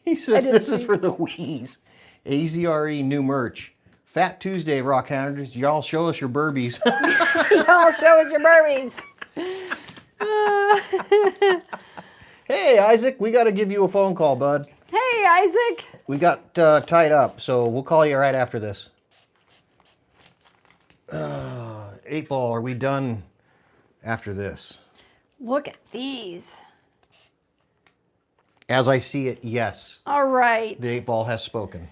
Speaker 2: He says this is for the Wheeze. AZRE new merch. Fat Tuesday, Rockhounders. Y'all show us your burbies.
Speaker 1: Y'all show us your burbies.
Speaker 2: Hey, Isaac, we got to give you a phone call, bud.
Speaker 1: Hey, Isaac.
Speaker 2: We got tied up, so we'll call you right after this. 8-ball, are we done after this?
Speaker 1: Look at these.
Speaker 2: As I see it, yes.
Speaker 1: All right.
Speaker 2: The 8-ball has spoken.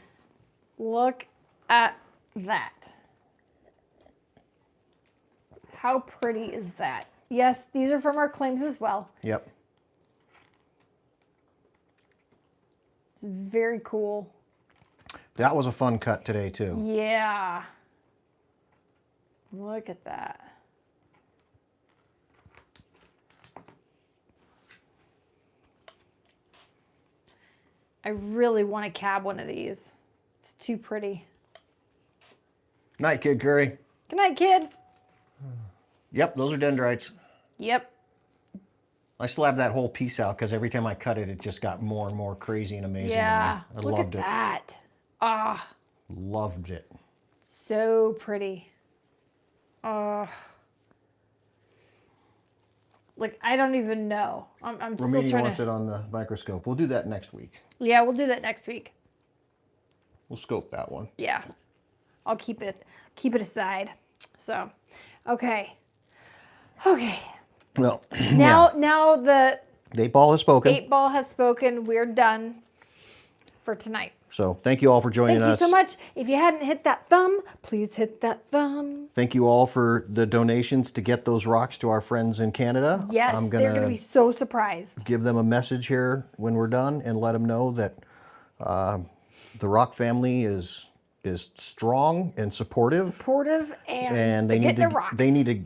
Speaker 1: Look at that. How pretty is that? Yes, these are from our claims as well.
Speaker 2: Yep.
Speaker 1: It's very cool.
Speaker 2: That was a fun cut today, too.
Speaker 1: Yeah. Look at that. I really want to cab one of these. It's too pretty.
Speaker 2: Night, Kid Curry.
Speaker 1: Good night, kid.
Speaker 2: Yep, those are dendrites.
Speaker 1: Yep.
Speaker 2: I slabbed that whole piece out because every time I cut it, it just got more and more crazy and amazing.
Speaker 1: Yeah.
Speaker 2: I
Speaker 1: Look
Speaker 2: loved
Speaker 1: at
Speaker 2: it.
Speaker 1: that. Ah,
Speaker 2: Loved it.
Speaker 1: so pretty. Like, I don't even know. I'm still
Speaker 2: Romania
Speaker 1: trying
Speaker 2: wants
Speaker 1: to.
Speaker 2: it on the microscope. We'll do that next week.
Speaker 1: Yeah, we'll do that next week.
Speaker 2: We'll scope that one.
Speaker 1: Yeah. I'll keep it aside. So, okay. Okay.
Speaker 2: Well,
Speaker 1: Now the
Speaker 2: 8-ball has spoken.
Speaker 1: 8-ball has spoken. We're done for tonight.
Speaker 2: So thank you all for joining
Speaker 1: Thank
Speaker 2: us.
Speaker 1: you so much. If you hadn't hit that thumb, please hit that thumb.
Speaker 2: Thank you all for the donations to get those rocks to our friends in Canada.
Speaker 1: Yes,
Speaker 2: I'm
Speaker 1: they're going to be so surprised.
Speaker 2: give them a message here when we're done and let them know that the Rock family is strong and supportive.
Speaker 1: And
Speaker 2: they need
Speaker 1: their
Speaker 2: to
Speaker 1: rocks.
Speaker 2: they need to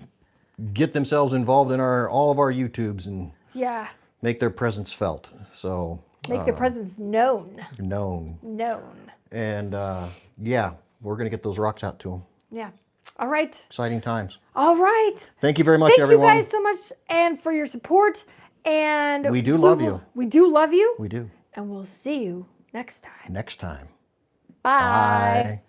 Speaker 2: get themselves involved in all of our YouTubes and
Speaker 1: Yeah.
Speaker 2: make their presence felt. So
Speaker 1: Make their presence known.
Speaker 2: known. And yeah, we're gonna get those rocks out to them.
Speaker 1: Yeah. All right.
Speaker 2: Exciting times.
Speaker 1: All right.
Speaker 2: Thank you very much,
Speaker 1: Thank
Speaker 2: everyone.
Speaker 1: you guys so much and for your support. And
Speaker 2: We do love you.
Speaker 1: We do love you.
Speaker 2: We do.
Speaker 1: And we'll see you next time.
Speaker 2: Next time.
Speaker 1: Bye.
Speaker 2: Bye.